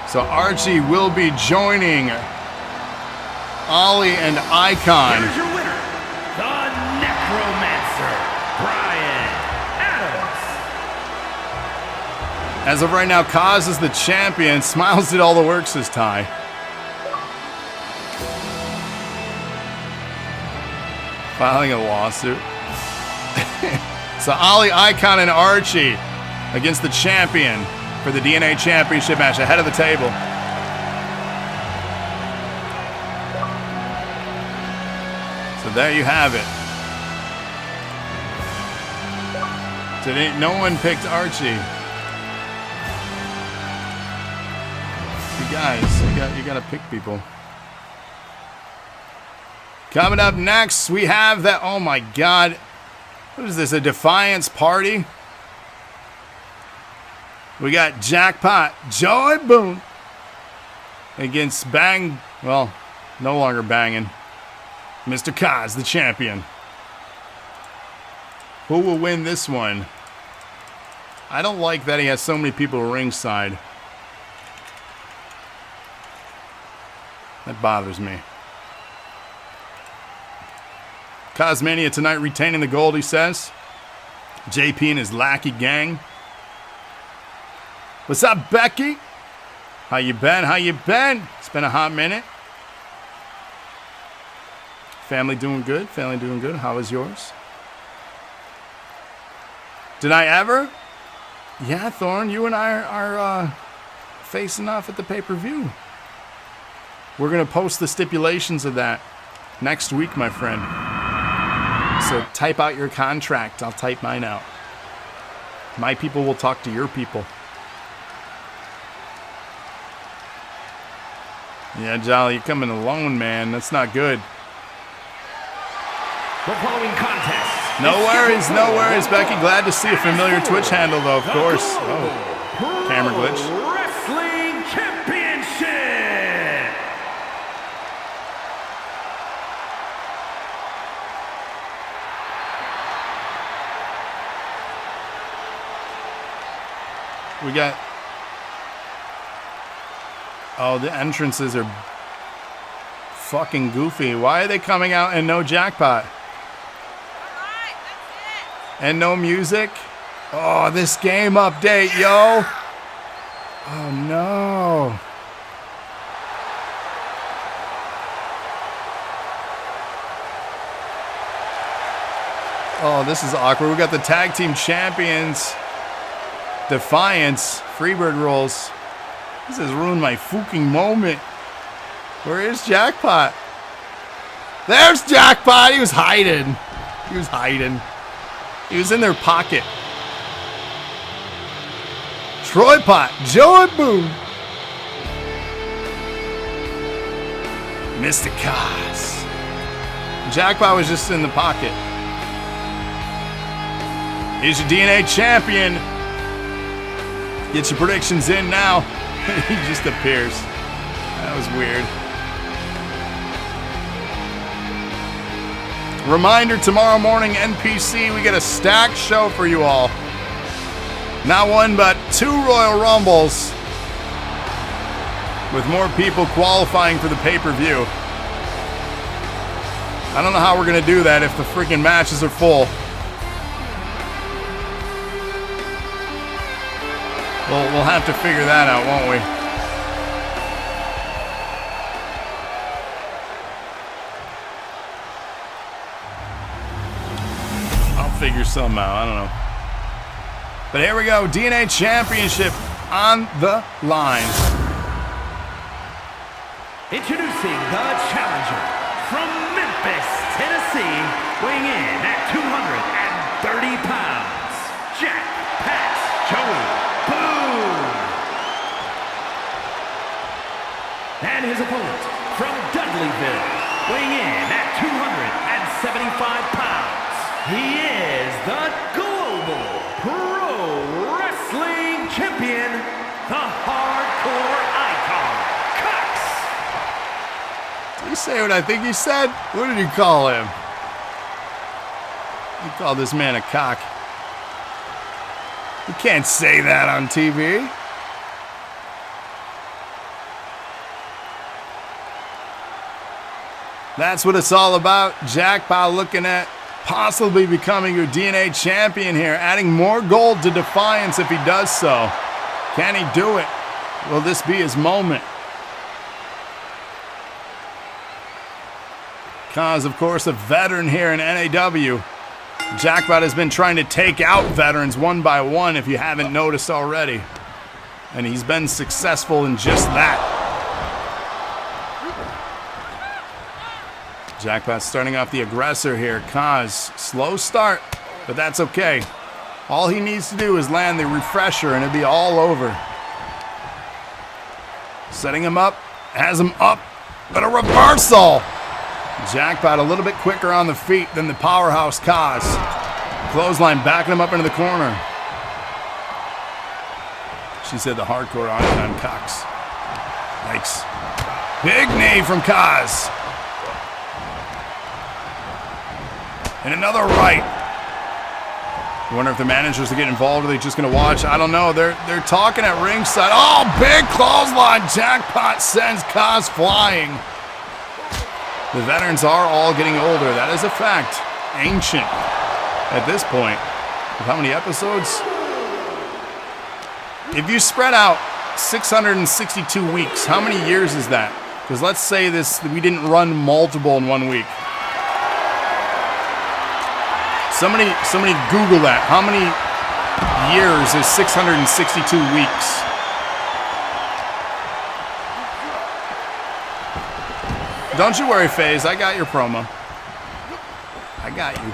Speaker 2: So Archie will be joining Ollie and Icon.
Speaker 3: Here's your winner, the Necromancer, Brian Adams.
Speaker 2: As of right now, Kaz is the champion. Smilez did all the work, says Ty. Filing a lawsuit. So Ollie, Icon, and Archie against the champion for the DNA Championship match ahead of the table. So there you have it. Today, no one picked Archie. You guys, you gotta pick people. Coming up next, we have that. Oh my God, what is this? A Defiance party? We got Jackpot, Joy Boone against Bang. Well, no longer banging. Mr. Kaz, the champion. Who will win this one? I don't like that he has so many people ringside. That bothers me. Cosmania tonight retaining the gold, he says. JP and his lackey gang. What's up, Becky? How you been? How you been? It's been a hot minute. Family doing good? Family doing good? How is yours? Did I ever? Yeah, Thorn, you and I are facing off at the pay-per-view. We're going to post the stipulations of that next week, my friend. So type out your contract. I'll type mine out. My people will talk to your people. Yeah, Jolly, you're coming alone, man. That's not good.
Speaker 3: The following contest.
Speaker 2: No worries, Becky. Glad to see a familiar Twitch handle, though, of course. Oh, camera glitch.
Speaker 3: Wrestling Championship.
Speaker 2: We got... Oh, the entrances are fucking goofy. Why are they coming out and no Jackpot? And no music? Oh, this game update, yo. Oh, no. Oh, this is awkward. We got the tag team champions. Defiance. Freebird rolls. This has ruined my fucking moment. Where is Jackpot? There's Jackpot. He was hiding. He was hiding. He was in their pocket. Troy Pot, Joe and Boone. Mr. Kaz. Jackpot was just in the pocket. He's your DNA champion. Get your predictions in now. He just appears. That was weird. Reminder, tomorrow morning, NPC, we get a stacked show for you all. Not one, but 2 Royal Rumbles. With more people qualifying for the pay-per-view. I don't know how we're going to do that if the freaking matches are full. We'll have to figure that out, won't we? I'll figure something out. I don't know. But here we go. DNA Championship on the line.
Speaker 3: Introducing the challenger from Memphis, Tennessee, weighing in at 230 pounds, Jackpot Joey Boone. And his opponent from Dudleyville, weighing in at 275 pounds, he is the Global Pro Wrestling Champion, the Hardcore Icon, Cox.
Speaker 2: Did he say what I think he said? What did he call him? He called this man a cock. You can't say that on TV. That's what it's all about. Jackpot looking at possibly becoming your DNA champion here, adding more gold to Defiance if he does so. Can he do it? Will this be his moment? Kaz, of course, a veteran here in NAW. Jackpot has been trying to take out veterans one by one, if you haven't noticed already. And he's been successful in just that. Jackpot starting off the aggressor here. Kaz, slow start, but that's okay. All he needs to do is land the refresher and it'll be all over. Setting him up, has him up, but a reversal. Jackpot a little bit quicker on the feet than the powerhouse Kaz. Clothesline backing him up into the corner. She said the hardcore icon Cox. Yikes. Big knee from Kaz. And another right. I wonder if the managers will get involved or are they just going to watch? I don't know. They're talking at ringside. Oh, big clothesline. Jackpot sends Kaz flying. The veterans are all getting older. That is a fact. Ancient at this point. With how many episodes? If you spread out 662 weeks, how many years is that? Because let's say we didn't run multiple in 1 week. Somebody Google that. How many years is 662 weeks? Don't you worry, FaZe. I got your promo. I got you.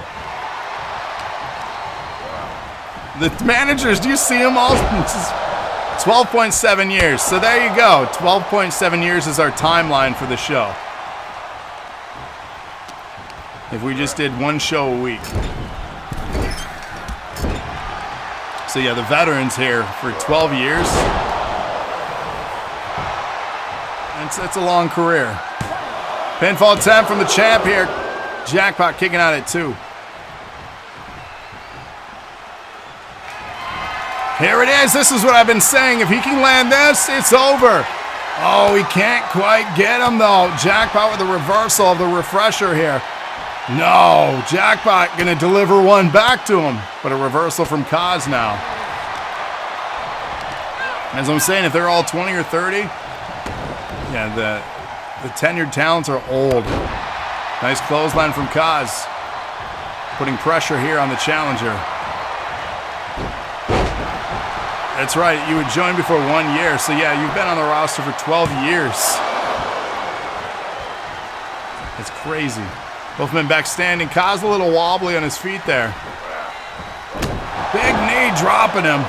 Speaker 2: The managers, do you see them all? 12.7 years. So there you go. 12.7 years is our timeline for the show. If we just did one show a week. So yeah, the veterans here for 12 years. That's a long career. Pinfall attempt from the champ here. Jackpot kicking out at 2. Here it is. This is what I've been saying. If he can land this, it's over. Oh, he can't quite get him though. Jackpot with a reversal of the refresher here. No, Jackpot gonna deliver one back to him, but a reversal from Kaz now. As I'm saying, if they're all 20 or 30, yeah, the tenured talents are old. Nice clothesline from Kaz, putting pressure here on the challenger. That's right, you would join before 1 year, so yeah, you've been on the roster for 12 years. It's crazy. Both men back standing. Kaz a little wobbly on his feet there. Big knee dropping him.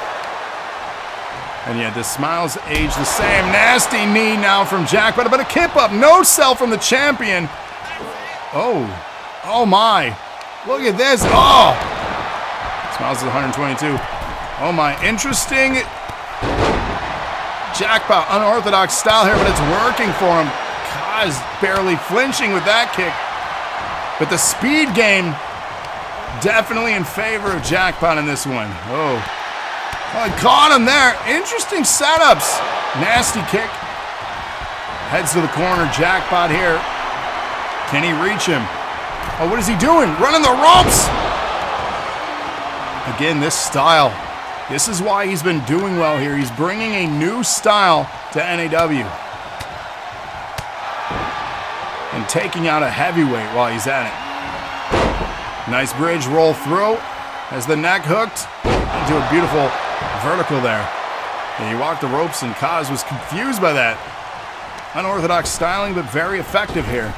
Speaker 2: And yet the Smilez age the same. Nasty knee now from Jackpot, but a kip up. No sell from the champion. Oh. Oh my. Look at this. Oh. Smilez is 122. Oh my. Interesting. Jackpot, unorthodox style here, but it's working for him. Kaz barely flinching with that kick. But the speed game definitely in favor of Jackpot in this one. Oh, I caught him there. Interesting setups. Nasty kick. Heads to the corner. Jackpot here. Can he reach him? Oh, what is he doing? Running the ropes. Again, this style. This is why he's been doing well here. He's bringing a new style to NAW. And taking out a heavyweight while he's at it. Nice bridge roll through. Has the neck hooked into a beautiful vertical there. And he walked the ropes and Kaz was confused by that. Unorthodox styling, but very effective here.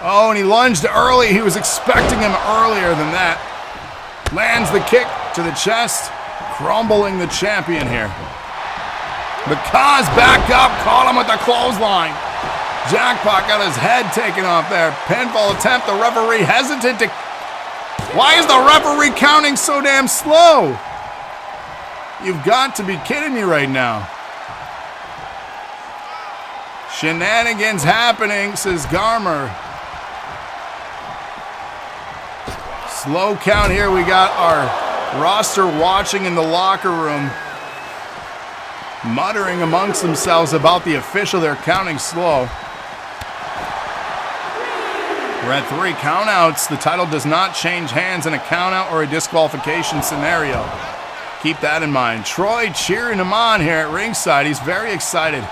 Speaker 2: Oh, and he lunged early. He was expecting him earlier than that. Lands the kick to the chest. Crumbling the champion here. But Kaz back up, caught him with the clothesline. Jackpot got his head taken off there. Pinfall attempt, the referee hesitant to... Why is the referee counting so damn slow? You've got to be kidding me right now. Shenanigans happening, says Garmr. Slow count here. We got our roster watching in the locker room, muttering amongst themselves about the official. They're counting slow. We're at 3 countouts. The title does not change hands in a countout or a disqualification scenario. Keep that in mind. Troy cheering him on here at ringside. He's very excited.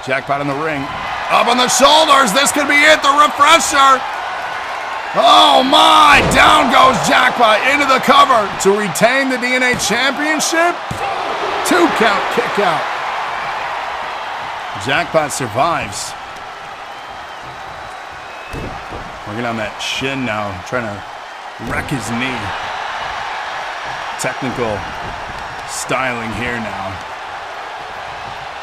Speaker 2: Jackpot in the ring. Up on the shoulders. This could be it. The refresher. Oh my! Down goes Jackpot into the cover to retain the NAW Championship. 2 count kick out. Jackpot survives. Working on that shin now, trying to wreck his knee. Technical styling here now.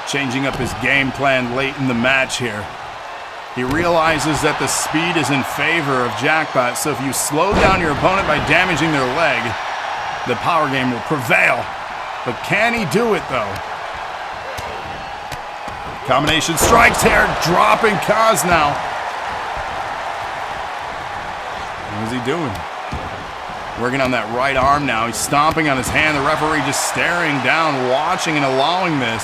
Speaker 2: Changing up his game plan late in the match here. He realizes that the speed is in favor of Jackpot, so if you slow down your opponent by damaging their leg, the power game will prevail. But can he do it, though? Combination strikes here, dropping Kaz now. What is he doing? Working on that right arm now. He's stomping on his hand. The referee just staring down, watching and allowing this.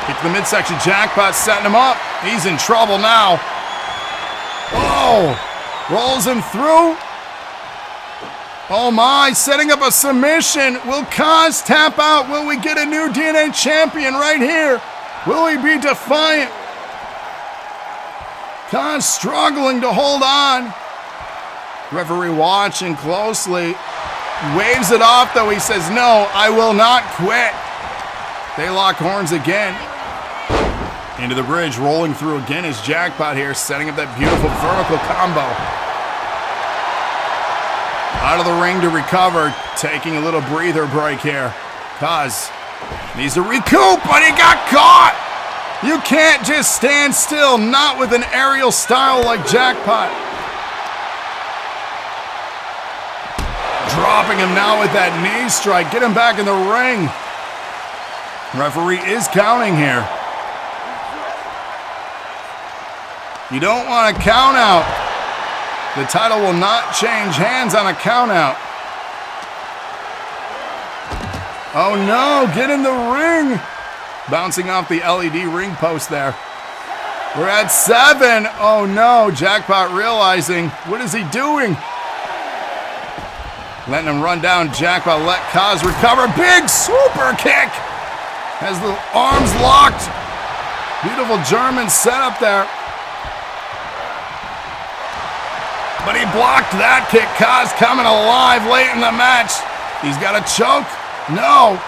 Speaker 2: Kick to the midsection. Jackpot setting him up. He's in trouble now. Oh! Rolls him through. Oh my, setting up a submission. Will Kaz tap out? Will we get a new NAW champion right here? Will he be defiant? Kaz struggling to hold on. Referee watching closely. Waves it off though. He says, no, I will not quit. They lock horns again. Into the bridge, rolling through again is Jackpot here, setting up that beautiful vertical combo. Out of the ring to recover, taking a little breather break here. Kaz needs to recoup, but he got caught! You can't just stand still, not with an aerial style like Jackpot. Dropping him now with that knee strike. Get him back in the ring. Referee is counting here. You don't want a count out. The title will not change hands on a count out. Oh no, get in the ring. Bouncing off the LED ring post there. We're at 7. Oh no, Jackpot realizing, what is he doing? Letting him run down. Jackpot let Kaz recover. Big super kick. Has the arms locked. Beautiful German setup there. But he blocked that kick. Kaz coming alive late in the match. He's got a choke. No.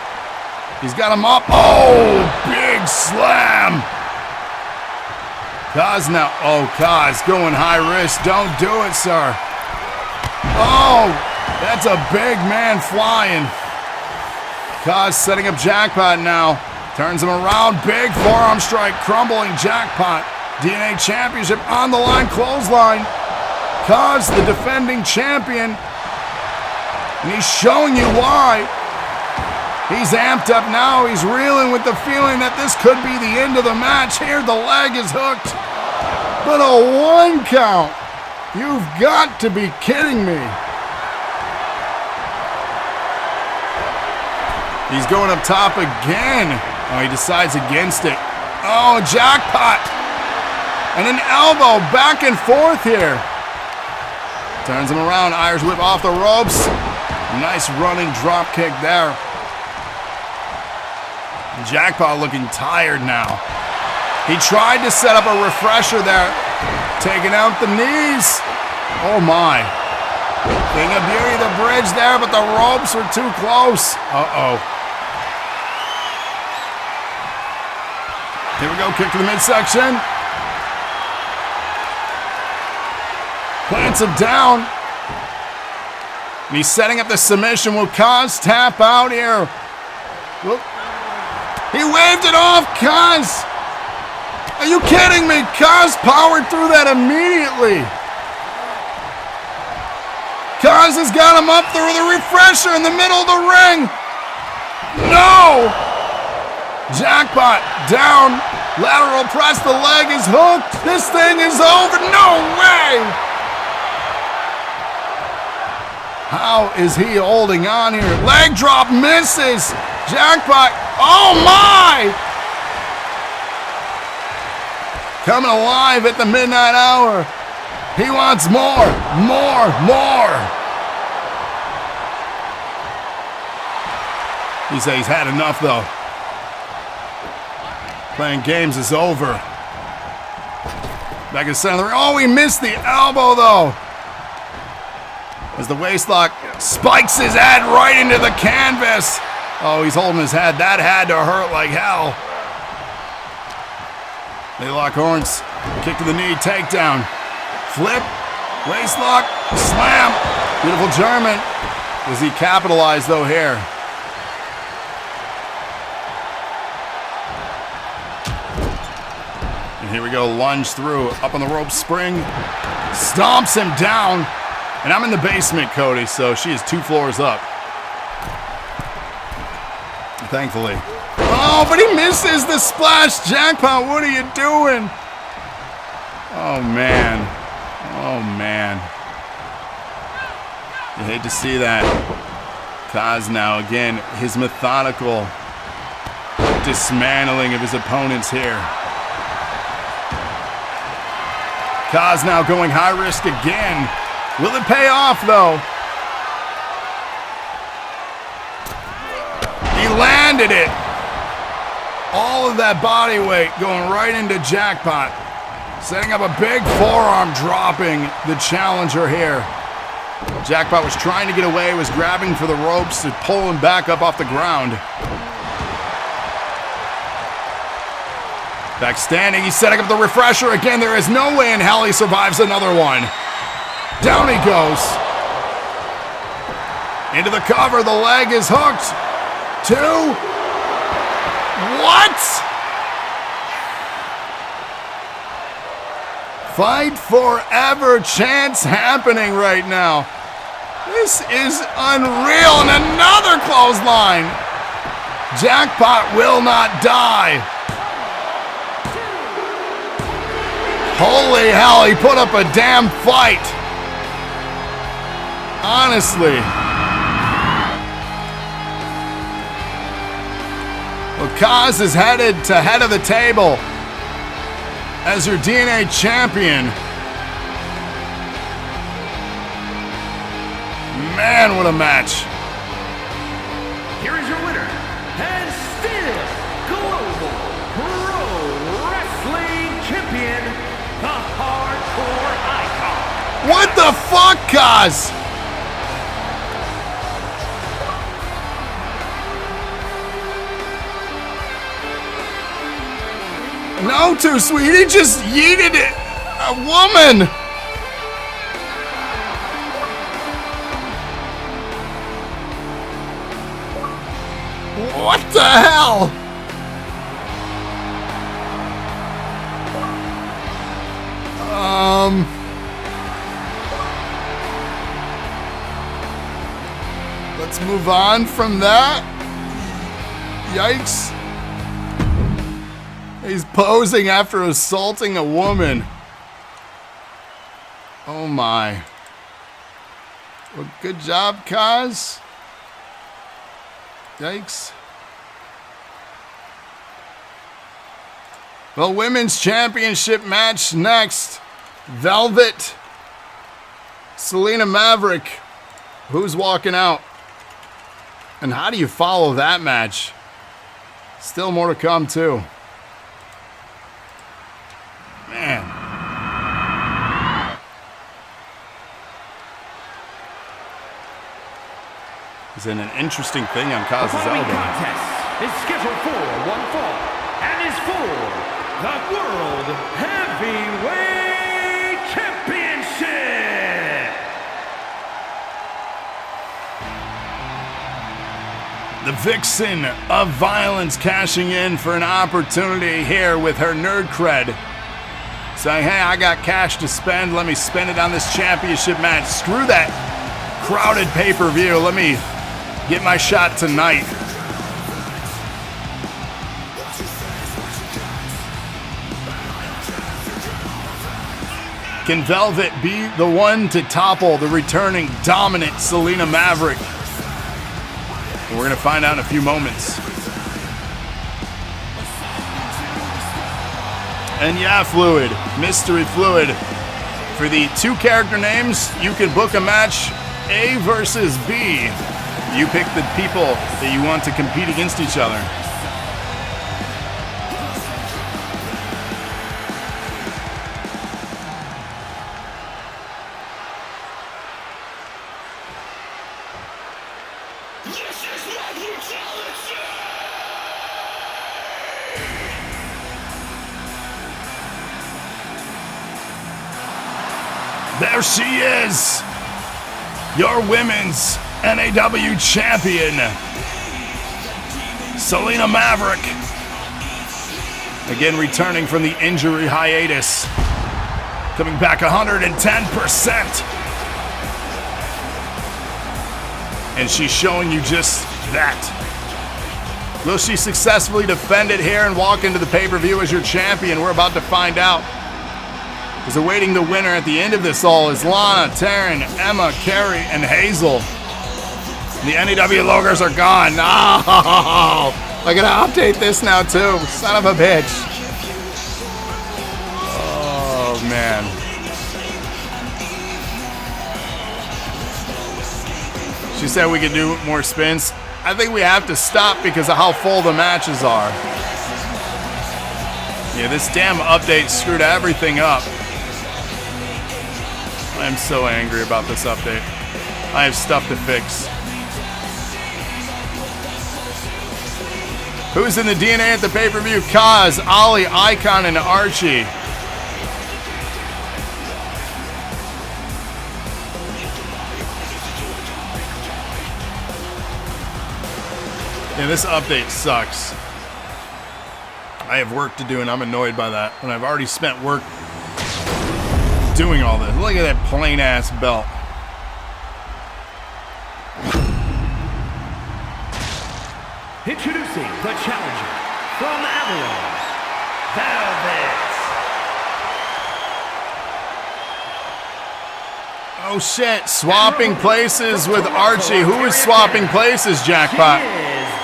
Speaker 2: He's got him up. Oh, big slam. Kaz now. Oh, Kaz going high risk. Don't do it, sir. Oh, that's a big man flying. Kaz setting up Jackpot now. Turns him around. Big forearm strike. Crumbling Jackpot. NAW Championship on the line. Clothesline. Kaz, the defending champion. And he's showing you why. He's amped up now. He's reeling with the feeling that this could be the end of the match. Here, the leg is hooked. But a 1 count. You've got to be kidding me. He's going up top again. Oh, he decides against it. Oh, Jackpot. And an elbow back and forth here. Turns him around. Irish whip off the ropes. Nice running drop kick there. Jackpot looking tired now. He tried to set up a refresher there. Taking out the knees. Oh my. Thing of beauty, the bridge there, but the ropes were too close. Uh-oh. Here we go, kick to the midsection. Plants him down. And he's setting up the submission. Will Kaz tap out here? Whoop. He waved it off, Kaz. Are you kidding me? Kaz powered through that immediately. Kaz has got him up through the refresher in the middle of the ring. No! Jackpot down. Lateral press. The leg is hooked. This thing is over. No way! How is he holding on here? Leg drop misses. Jackpot. Oh my! Coming alive at the midnight hour. He wants more, more, more. He says he's had enough though. Playing games is over. Back in the center of the ring. Oh, he missed the elbow though. As the waistlock spikes his head right into the canvas. Oh, he's holding his head. That had to hurt like hell. They lock horns. Kick to the knee, takedown. Flip, waistlock, slam. Beautiful German. Does he capitalize though here? And here we go, lunge through, up on the rope, spring. Stomps him down. And I'm in the basement, Kodi, so she is 2 floors up. Thankfully. Oh, but he misses the splash. Jackpot, what are you doing? Oh, man. Oh, man. You hate to see that. Kaz now, again, his methodical dismantling of his opponents here. Kaz now going high risk again. Will it pay off, though? He landed it. All of that body weight going right into Jackpot. Setting up a big forearm, dropping the challenger here. Jackpot was trying to get away, was grabbing for the ropes to pull him back up off the ground. Back standing, he's setting up the refresher again. There is no way in hell he survives another one. Down he goes. Into the cover, the leg is hooked. 2. What? Fight forever chance happening right now. This is unreal. And another clothesline. Jackpot will not die. Holy hell, he put up a damn fight. Honestly. Well, Kaz is headed to head of the table as your NAW champion. Man, what a match.
Speaker 3: Here is your winner, and still Global Pro Wrestling Champion, the Hardcore Icon.
Speaker 2: What the fuck, Kaz? No, too sweet. He just yeeted it. A woman. What the hell? Let's move on from that. Yikes. He's posing after assaulting a woman. Oh my. Well, good job, Kaz. Yikes. Well, women's championship match next. Velvet. Selina Maverick. Who's walking out? And how do you follow that match? Still more to come, too. Man. He's in an interesting thing on Kaz's elbow.
Speaker 3: The contest is scheduled for one fall and is for the World Heavyweight Championship.
Speaker 2: The Vixen of Violence cashing in for an opportunity here with her nerd cred. Saying, hey, I got cash to spend. Let me spend it on this championship match. Screw that crowded pay-per-view. Let me get my shot tonight. Can Velvet be the one to topple the returning dominant Selina Maverick? We're going to find out in a few moments. And yeah, Fluid, Mystery Fluid. For the 2 character names, you can book a match A versus B. You pick the people that you want to compete against each other. There she is, your women's NAW champion, Selina Maverick. Again, returning from the injury hiatus, coming back 110%. And she's showing you just that. Will she successfully defend it here and walk into the pay-per-view as your champion? We're about to find out. Because awaiting the winner at the end of this all is Lana, Taryn, Emma, Kari, and Hazel. The NAW logos are gone. No! I gotta update this now too. Son of a bitch. Oh man. She said we could do more spins. I think we have to stop because of how full the matches are. Yeah, this damn update screwed everything up. I'm so angry about this update. I have stuff to fix. Who's in the DNA at the pay-per-view? Kaz, Ollie, Icon, and Archie. Yeah, this update sucks. I have work to do and I'm annoyed by that. When I've already spent work doing all this. Look at that plain ass belt.
Speaker 3: Introducing the challenger from Avalon, Velvet.
Speaker 2: Oh shit, swapping places with Archie. Who is swapping places, Jackpot?
Speaker 3: She is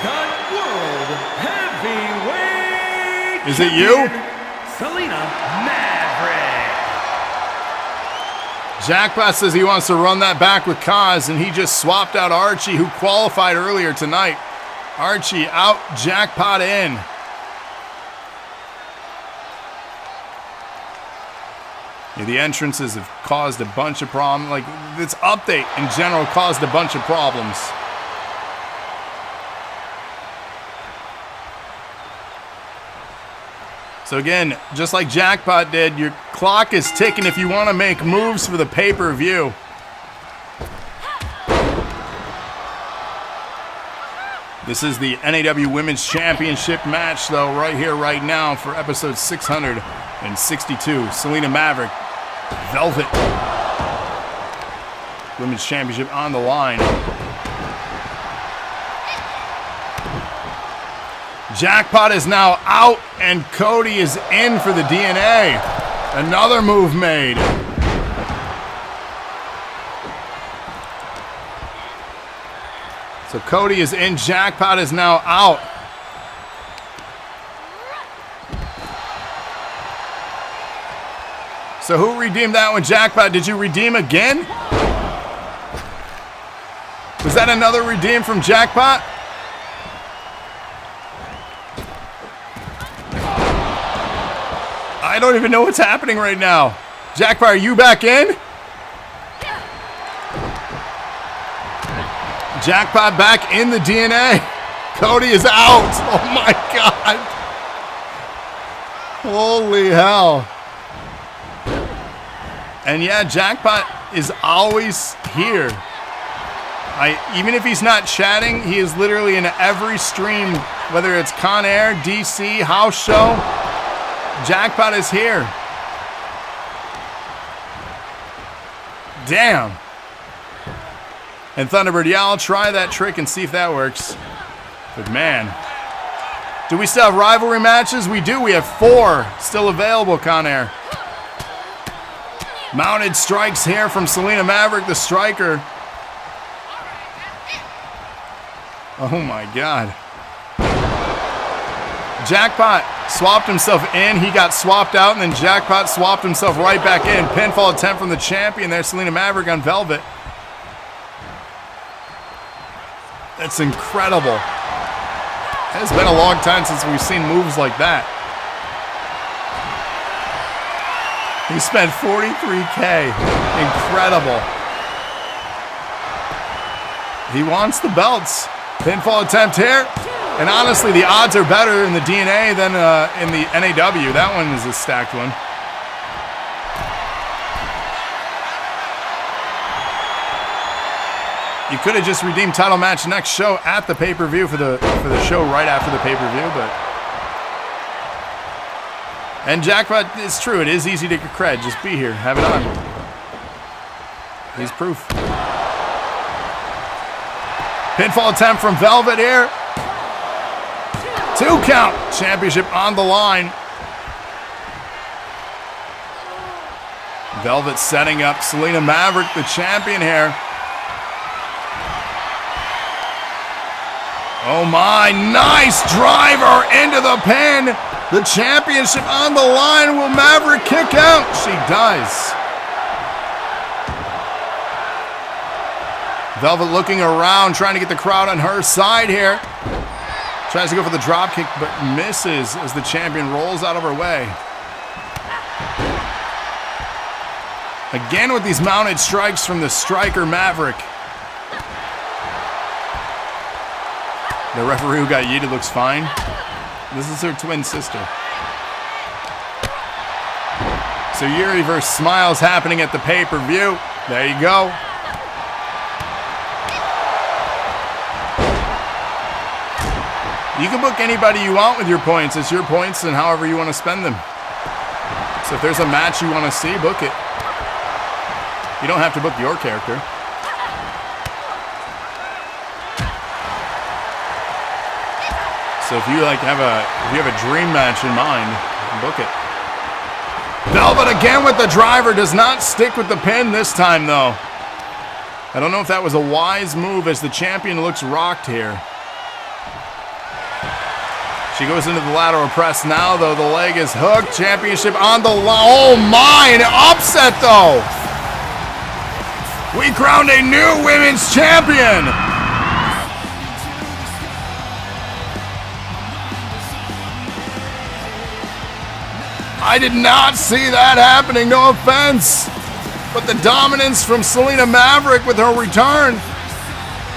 Speaker 3: the World Heavyweight
Speaker 2: Is it you?
Speaker 3: Selina Maverick.
Speaker 2: Jackpot says he wants to run that back with Kaz, and he just swapped out Archie, who qualified earlier tonight. Archie out, Jackpot in. Yeah, the entrances have caused a bunch of problems. Like, this update in general caused a bunch of problems. So again, just like Jackpot did, your clock is ticking if you want to make moves for the pay-per-view. This is the NAW Women's Championship match, though, right here, right now, for episode 662. Selina, Maverick, Velvet. Women's Championship on the line. Jackpot is now out, and Kodi is in for the DNA. Another move made. So Kodi is in, Jackpot is now out. So who redeemed that one? Jackpot, did you redeem again? Was that another redeem from Jackpot? I don't even know what's happening right now. Jackpot, are you back in? Jackpot back in the DNA. Kodi is out. Oh my God. Holy hell. And yeah, Jackpot is always here. Even if he's not chatting, he is literally in every stream, whether it's Contender, DC, house show. Jackpot is here. Damn. And Thunderbird, yeah, I'll try that trick and see if that works. But man, do we still have rivalry matches? We do. We have 4 still available, Conair. Mounted strikes here from Selina Maverick, the striker. Oh my God. Jackpot swapped himself in. He got swapped out, and then Jackpot swapped himself right back in. Pinfall attempt from the champion there, Selina Maverick on Velvet. That's incredible. It has been a long time since we've seen moves like that. He spent $43K. Incredible. He wants the belts. Pinfall attempt here. And honestly, the odds are better in the DNA than in the NAW. That one is a stacked one. You could have just redeemed title match next show at the pay-per-view for the show right after the pay-per-view, but. And Jackpot, it's true, it is easy to get cred. Just be here, have it on. He's proof. Pinfall attempt from Velvet here. 2 count. Championship on the line. Velvet setting up Selina Maverick, the champion here. Oh my, nice driver into the pin. The championship on the line. Will Maverick kick out? She does. Velvet looking around, trying to get the crowd on her side here. Tries to go for the drop kick, but misses as the champion rolls out of her way. Again with these mounted strikes from the striker Maverick. The referee who got yeeted looks fine. This is her twin sister. So Yuri versus Smilez happening at the pay-per-view. There you go. You can book anybody you want with your points. It's your points and however you want to spend them. So if there's a match you want to see, book it. You don't have to book your character. So if you have a dream match in mind, book it. Velvet again with the driver, does not stick with the pin this time though. I don't know if that was a wise move as the champion looks rocked here. She goes into the lateral press now though, the leg is hooked, championship on the line. Oh my, an upset though. We crowned a new women's champion. I did not see that happening, no offense. But the dominance from Selina Maverick with her return.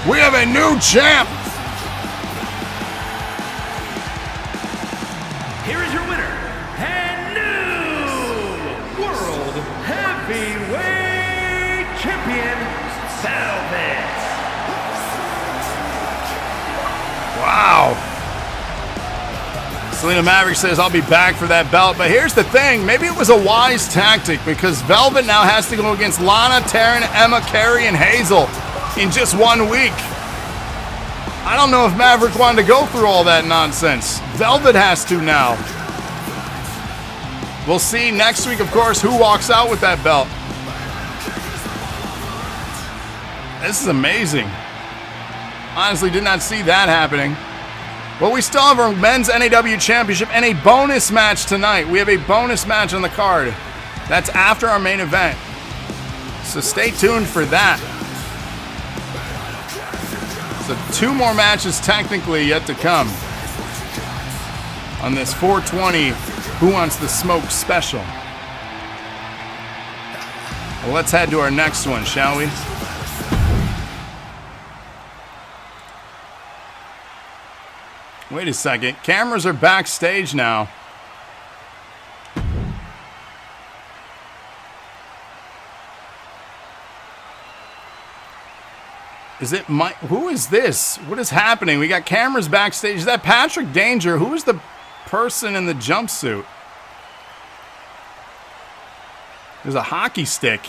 Speaker 2: We have a new champ.
Speaker 3: Here is your winner and new World Heavyweight Champion, Velvet.
Speaker 2: Selina Maverick says, I'll be back for that belt. But here's the thing. Maybe it was a wise tactic because Velvet now has to go against Lana, Taryn, Emma, Kari, and Hazel in just 1 week. I don't know if Maverick wanted to go through all that nonsense. Velvet has to now. We'll see next week, of course, who walks out with that belt. This is amazing. Honestly, did not see that happening. Well, we still have our men's NAW Championship and a bonus match tonight. We have a bonus match on the card. That's after our main event. So stay tuned for that. So 2 more matches technically yet to come on this 420 Who Wants the Smoke special. Well, let's head to our next one, shall we? Wait a second. Cameras are backstage now. Is it Mike? Who is this? What is happening? We got cameras backstage. Is that Patrick Danger? Who is the person in the jumpsuit? There's a hockey stick.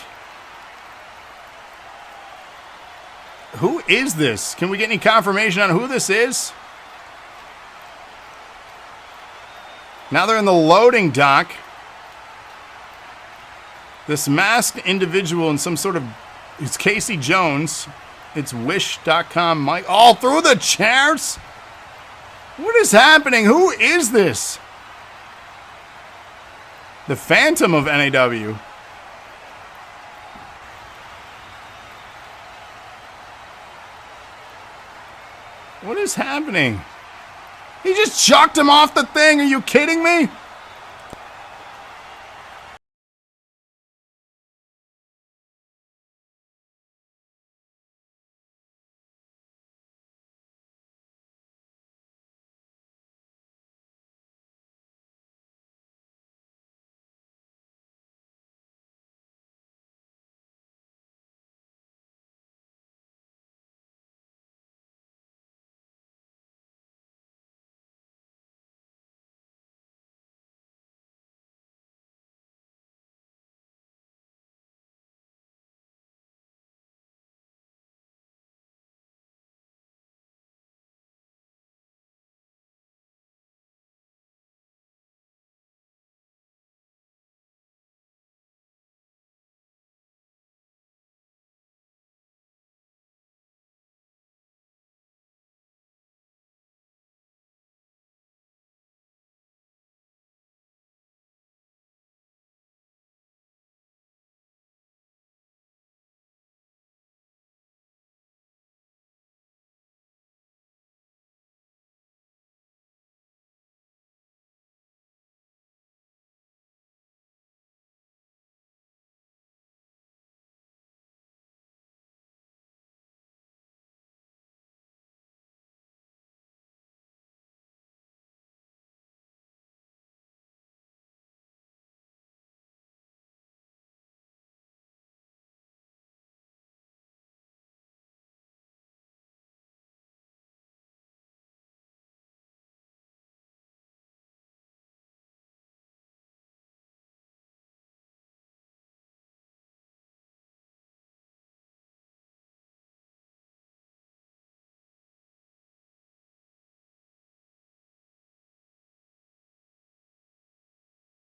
Speaker 2: Who is this? Can we get any confirmation on who this is? Now they're in the loading dock. This masked individual in some sort of... It's Casey Jones. It's Wish.com Mike. All through the chairs? What is happening? Who is this? The Phantom of NAW. What is happening? He just chucked him off the thing. Are you kidding me?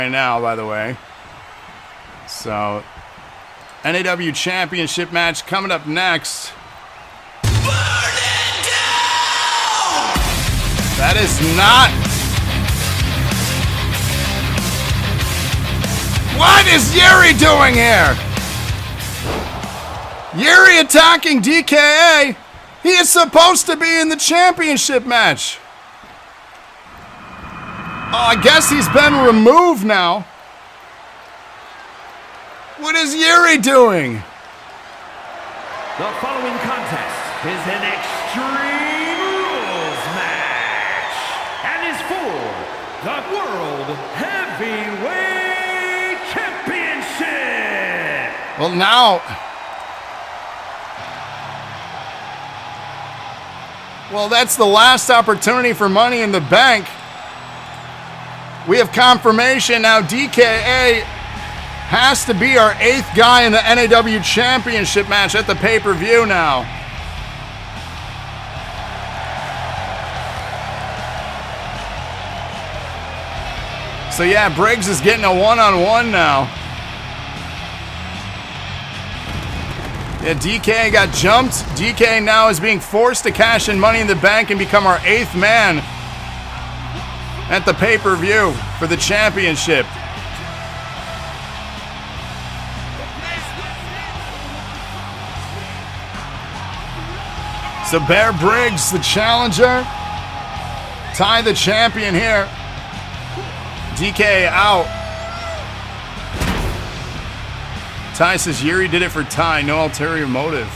Speaker 2: Right now, by the way. So, NAW Championship match coming up next. That is not... What is Yuri doing here? Yuri attacking DKA. He is supposed to be in the championship match. Oh, I guess he's been removed now. What is Yuri doing?
Speaker 3: The following contest is an Extreme Rules match and is for the World Heavyweight Championship.
Speaker 2: Well, now... Well, that's the last opportunity for Money in the Bank. we have confirmation now. DKA has to be our 8th guy in the NAW Championship match at the pay-per-view now. So yeah, Briggs is getting a one-on-one now. Yeah, DK got jumped. DK now is being forced to cash in Money in the Bank and become our 8th man at the pay-per-view for the championship. So Bear Briggs, the challenger. Ty, the champion here. DK out. Ty says Yuri did it for Ty, no ulterior motive.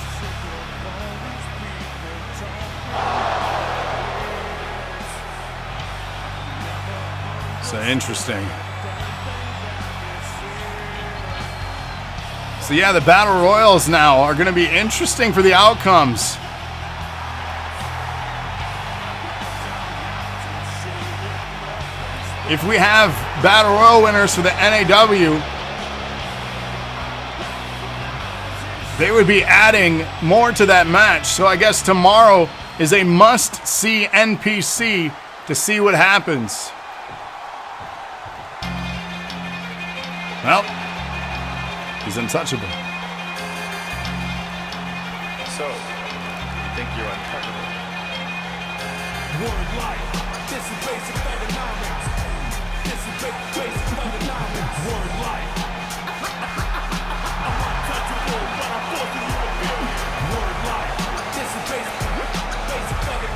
Speaker 2: So interesting. So yeah, the Battle Royals now are going to be interesting for the outcomes. If we have Battle Royal winners for the NAW, they would be adding more to that match. So I guess tomorrow is a must-see NPC to see what happens. Well, he's untouchable.
Speaker 4: So, you think you're untouchable?
Speaker 1: Word life, this is basic economics. This is basic economics. Word life. I'm untouchable, but I'm forcing you to feel it. Word life, this is basic economics.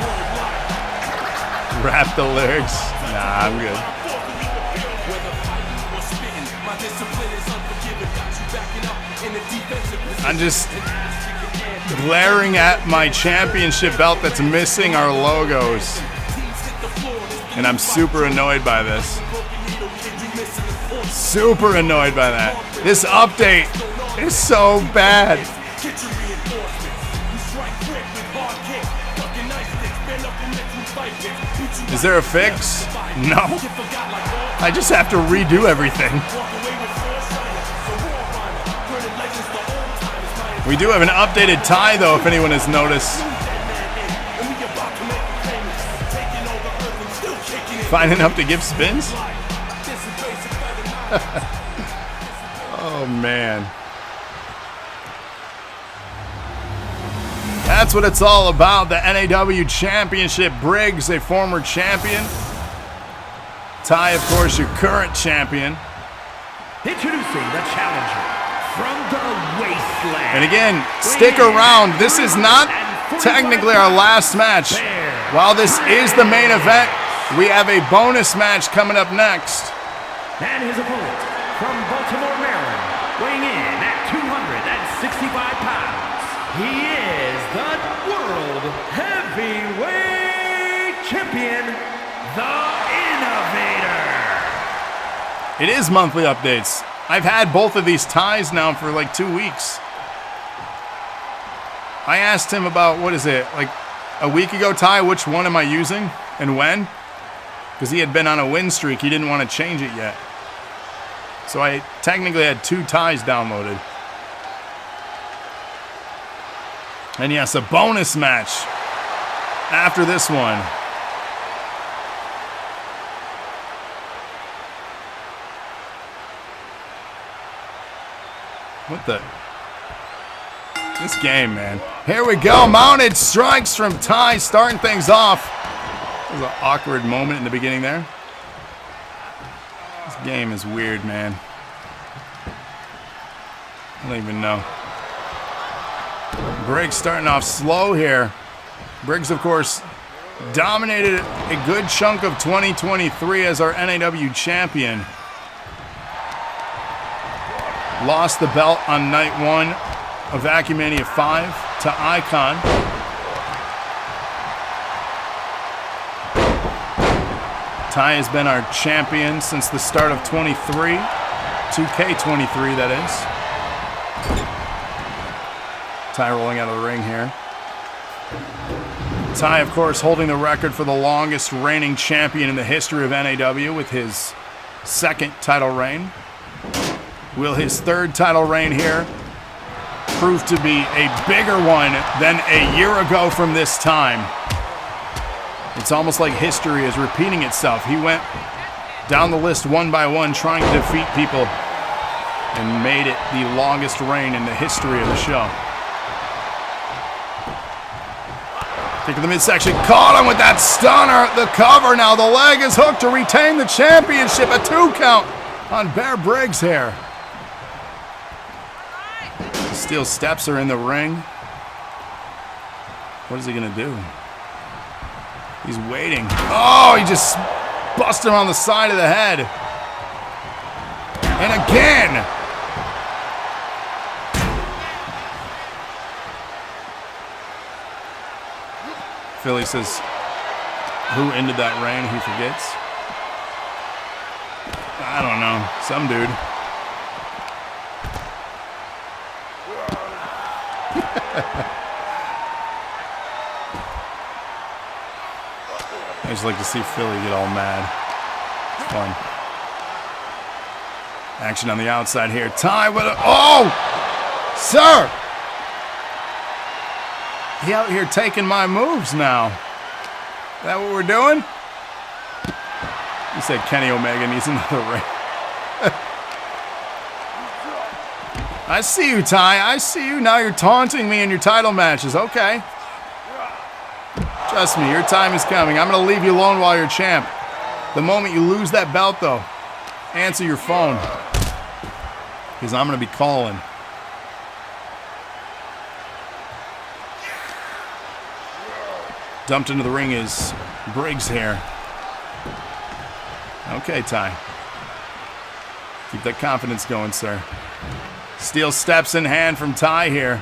Speaker 1: Word life.
Speaker 2: Rap the lyrics. Nah, I'm good. I'm just glaring at my championship belt that's missing our logos. And I'm super annoyed by this. Super annoyed by that. This update is so bad. Is there a fix? No. I just have to redo everything. We do have an updated tie, though, if anyone has noticed. Finding up to give spins? Oh, man. That's what it's all about. The NAW Championship. Briggs, a former champion. Ty, of course, your current champion.
Speaker 3: Introducing the challenger from the wasteland.
Speaker 2: And again, stick around. This is not technically our last match. While this is the main event, we have a bonus match coming up next.
Speaker 3: And his opponent from Baltimore, Maryland, weighing in at 265 pounds. He is the World Heavyweight Champion, the Innovator.
Speaker 2: It is monthly updates. I've had both of these ties now for like 2 weeks. I asked him about, what is it, like a week ago, Ty, which one am I using and when? Because he had been on a win streak. He didn't want to change it yet. So I technically had 2 ties downloaded. And yes, a bonus match after this one. What the? This game, man. Here we go. Mounted strikes from Ty, starting things off. That was an awkward moment in the beginning there. This game is weird, man. I don't even know. Briggs starting off slow here. Briggs, of course, dominated a good chunk of 2023 as our NAW champion. Lost the belt on night 1 of Acumania 5 to Icon. Ty has been our champion since the start of 23. 2K23, that is. Ty rolling out of the ring here. Ty, of course, holding the record for the longest reigning champion in the history of NAW with his second title reign. Will his third title reign here prove to be a bigger one than a year ago from this time? It's almost like history is repeating itself. He went down the list one by one trying to defeat people and made it the longest reign in the history of the show. Kick to the midsection, caught him with that stunner. The cover now, the leg is hooked to retain the championship. A 2 count on Briggs here. Steel steps are in the ring. What is he gonna do? He's waiting. Oh, he just busted him on the side of the head. And again. Philly says, who ended that reign? He forgets. I don't know. Some dude. I just like to see Philly get all mad. It's fun. Action on the outside here. Ty with a... Oh! Sir! He out here taking my moves now. Is that what we're doing? You said Kenny Omega needs another ring. I see you, Ty. I see you. Now you're taunting me in your title matches. Okay. Trust me, your time is coming. I'm going to leave you alone while you're champ. The moment you lose that belt, though, answer your phone. Because I'm going to be calling. Dumped into the ring is Briggs here. Okay, Ty. Keep that confidence going, sir. Steel steps in hand from Ty here.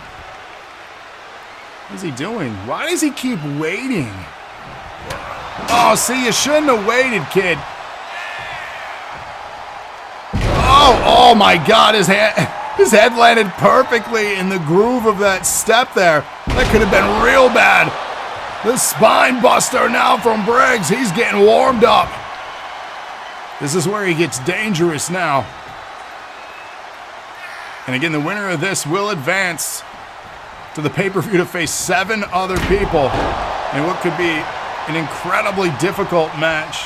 Speaker 2: What is he doing? Why does he keep waiting? Oh, see, you shouldn't have waited, kid. Oh my God, his head landed perfectly in the groove of that step there. That could have been real bad. The spine buster now from Briggs. He's getting warmed up. This is where he gets dangerous now. And again, the winner of this will advance to the pay-per-view to face 7 other people in what could be an incredibly difficult match.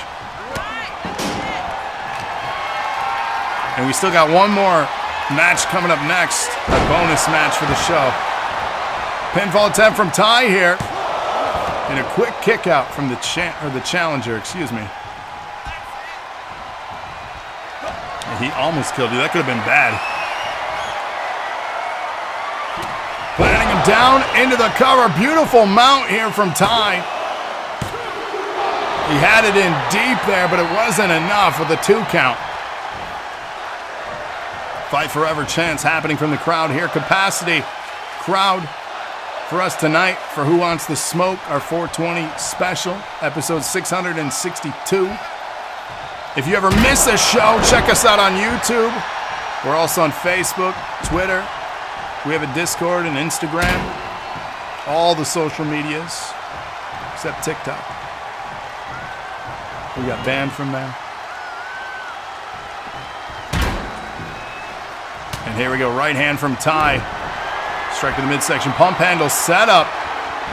Speaker 2: And we still got one more match coming up next, a bonus match for the show. Pinfall attempt from Ty here. And a quick kick out from the challenger, excuse me. He almost killed you. That could have been bad. Planting him down into the cover. Beautiful mount here from Ty. He had it in deep there, but it wasn't enough with a 2 count. Fight Forever chants happening from the crowd here. Capacity crowd for us tonight for Who Wants the Smoke, our 420 special, episode 662. If you ever miss a show, check us out on YouTube. We're also on Facebook, Twitter. We have a Discord and Instagram. All the social medias, except TikTok. We got banned from there. And here we go, right hand from Ty. Strike to the midsection, pump handle set up.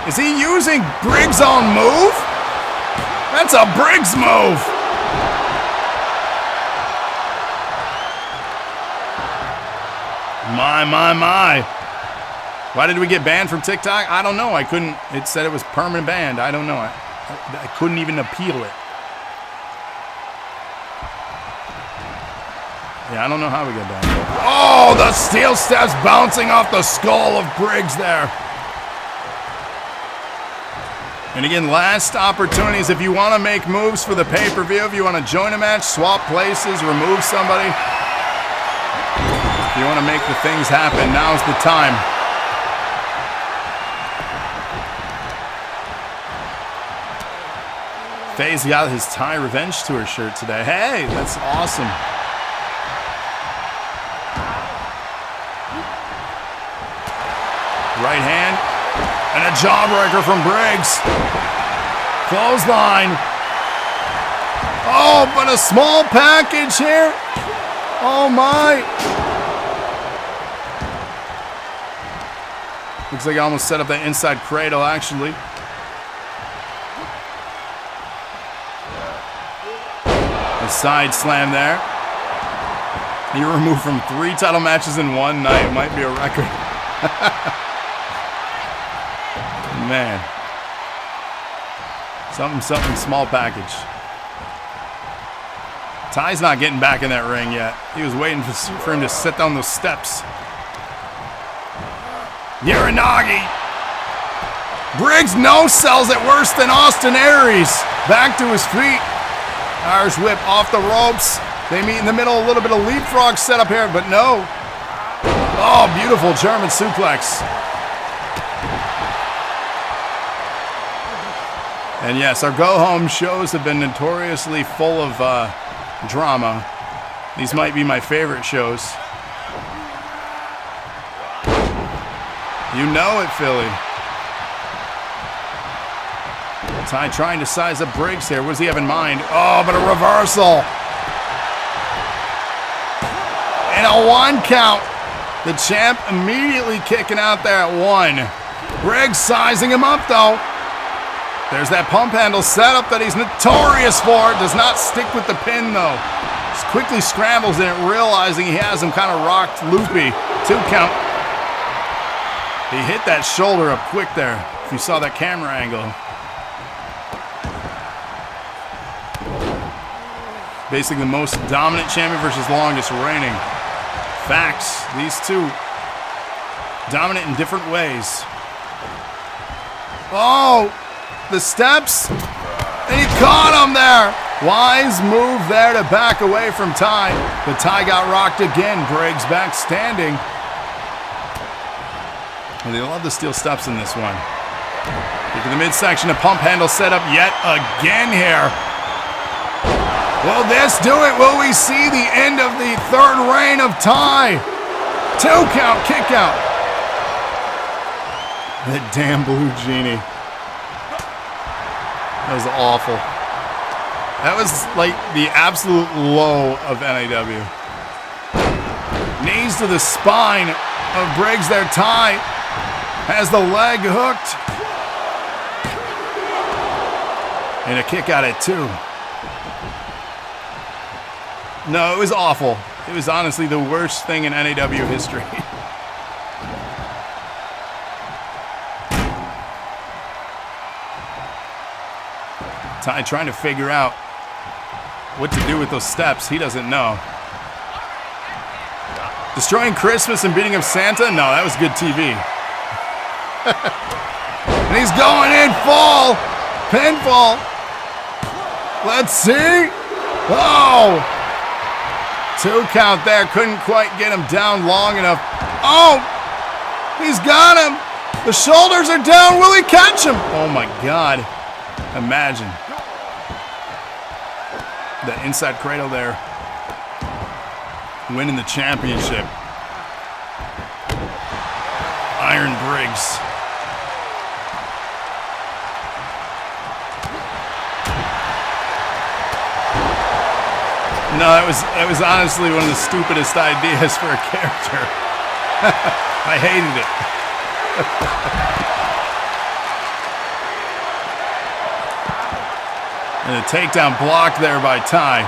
Speaker 2: Is he using Briggs' own move? That's a Briggs move. My. Why did we get banned from TikTok? I don't know. I couldn't. It said it was permanent banned. I don't know. I couldn't even appeal it. Yeah, I don't know how we got banned. Oh, the steel steps bouncing off the skull of Briggs there. And again, last opportunities. If you want to make moves for the pay-per-view, if you want to join a match, swap places, remove somebody. If you want to make the things happen, now's the time. Faye's got his Ty Revenge Tour shirt today. Hey, that's awesome. Right hand. And And a jawbreaker from Briggs. Clothesline. Oh, but a small package here. Oh my. Looks like I almost set up that inside cradle actually. A side slam there. He removed from 3 title matches in one night. It might be a record. Man. Something, small package. Ty's not getting back in that ring yet. He was waiting for him to sit down those steps. Uranagi. Briggs no-sells it worse than Austin Aries. Back to his feet. Irish whip off the ropes. They meet in the middle, a little bit of leapfrog setup here, but no. Oh, beautiful German suplex. And yes, our go-home shows have been notoriously full of drama. These might be my favorite shows. You know it, Philly. Ty trying to size up Briggs here. What does he have in mind? Oh, but a reversal. And a 1 count. The champ immediately kicking out there at 1. Briggs sizing him up, though. There's that pump handle setup that he's notorious for. Does not stick with the pin, though. Just quickly scrambles in it, realizing he has him kind of rocked loopy. 2 count. He hit that shoulder up quick there, if you saw that camera angle. Basically the most dominant champion versus longest reigning. Facts. These two dominant in different ways. Oh, the steps. And he caught him there. Wise move there to back away from Ty. But Ty got rocked again. Briggs back standing. And they love the steel steps in this one. Look at the midsection, a pump handle set up yet again here. Will this do it? Will we see the end of the 3rd reign of Ty? 2 count, kick out. That damn blue genie. That was awful. That was like the absolute low of NAW. Knees to the spine of Briggs there. Ty has the leg hooked. And a kick out at 2. No, it was awful. It was honestly the worst thing in NAW history. Ty trying to figure out what to do with those steps. He doesn't know. Destroying Christmas and beating up Santa? No, that was good TV. And he's going in full. Pinfall. Let's see. Oh. 2 count there. Couldn't quite get him down long enough. Oh. He's got him. The shoulders are down. Will he catch him? Oh my God. Imagine. The inside cradle there. Winning the championship. Iron Briggs. No, that was honestly one of the stupidest ideas for a character. I hated it. And a takedown blocked there by Ty.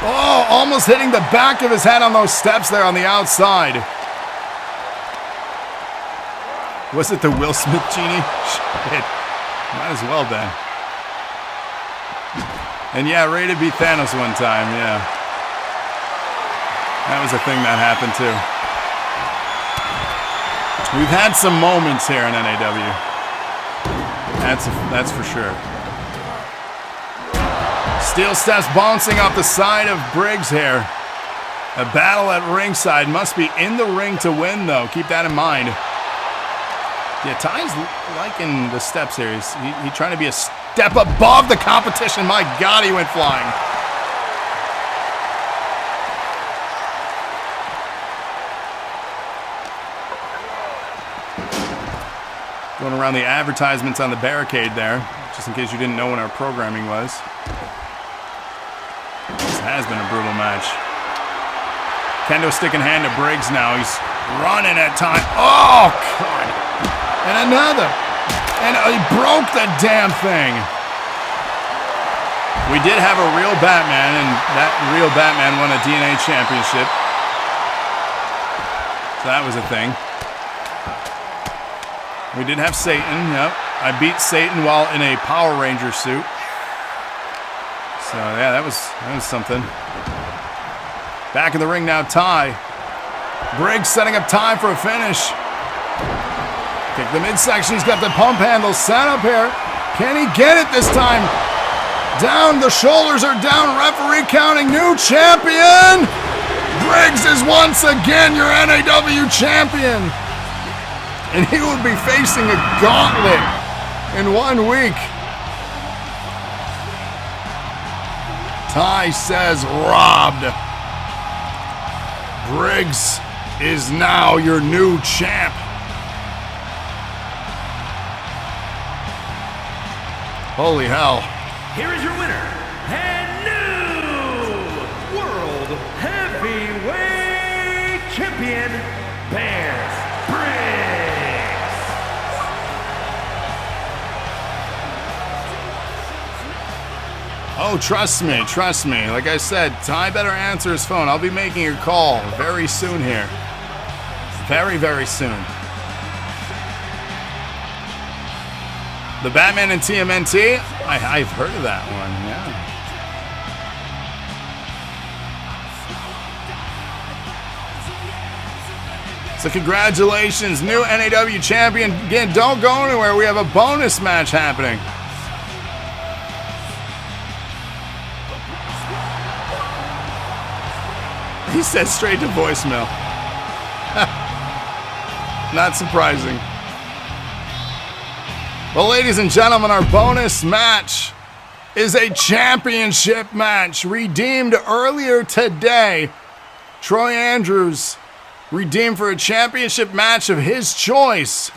Speaker 2: Oh, almost hitting the back of his head on those steps there on the outside. Was it the Will Smith genie? Shit. Might as well then. And yeah, Ray to beat Thanos one time, yeah. That was a thing that happened too. We've had some moments here in NAW. That's for sure. Steel steps bouncing off the side of Briggs here. A battle at ringside. Must be in the ring to win though. Keep that in mind. Yeah, Ty's liking the steps here. He's trying to be a step above the competition. My God, he went flying. Going around the advertisements on the barricade there, just in case you didn't know when our programming was. This has been a brutal match. Kendo sticking hand to Briggs now. He's running at time. Oh, God. And another. And he broke the damn thing. We did have a real Batman, and that real Batman won a DNA championship. So that was a thing. We did have Satan, yep. I beat Satan while in a Power Ranger suit. So yeah, that was something. Back in the ring now, Ty. Briggs setting up Ty for a finish. Kick the midsection, he's got the pump handle set up here. Can he get it this time? Down, the shoulders are down, referee counting, new champion! Briggs is once again your NAW champion! And he will be facing a gauntlet in 1 week. Ty says robbed. Briggs is now your new champ. Holy hell.
Speaker 3: Here is your winner, and new World Heavyweight Champion, Briggs.
Speaker 2: Oh, trust me. Like I said, Ty better answer his phone. I'll be making your call very soon here. Very, very soon. The Batman and TMNT? I've heard of that one, yeah. So congratulations, new NAW champion. Again, don't go anywhere. We have a bonus match happening. He said straight to voicemail. Not surprising. Well, ladies and gentlemen, our bonus match is a championship match redeemed earlier today. Troy Andrews redeemed for a championship match of his choice,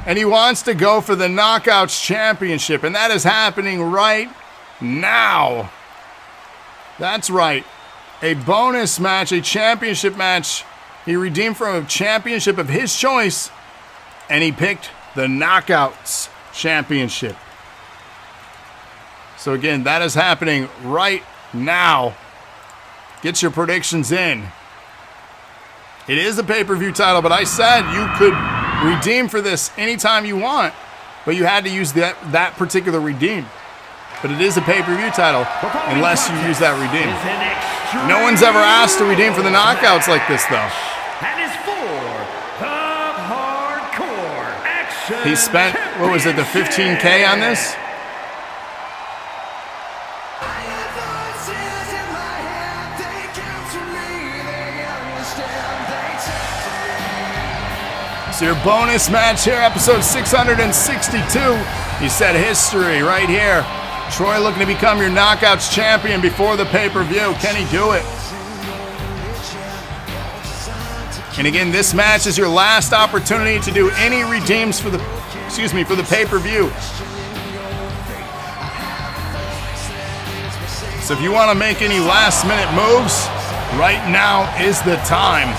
Speaker 2: and he wants to go for the Knockouts Championship, and that is happening right now. That's right. A bonus match, a championship match. He redeemed for a championship of his choice, and he picked the Knockouts Championship. So again, that is happening right now. Get your predictions in. It is a pay-per-view title, but I said you could redeem for this anytime you want, but you had to use that particular redeem. But it is a pay-per-view title unless you use that redeem. No one's ever asked to redeem for the Knockouts like this, though.
Speaker 3: That is for the Hardcore Action.
Speaker 2: He spent, what was it, the 15K on this? So your bonus match here, episode 662. He said history right here. Troy looking to become your Knockouts champion before the pay-per-view. Can he do it? And again, this match is your last opportunity to do any redeems for the, for the pay-per-view. So if you want to make any last-minute moves, right now is the time.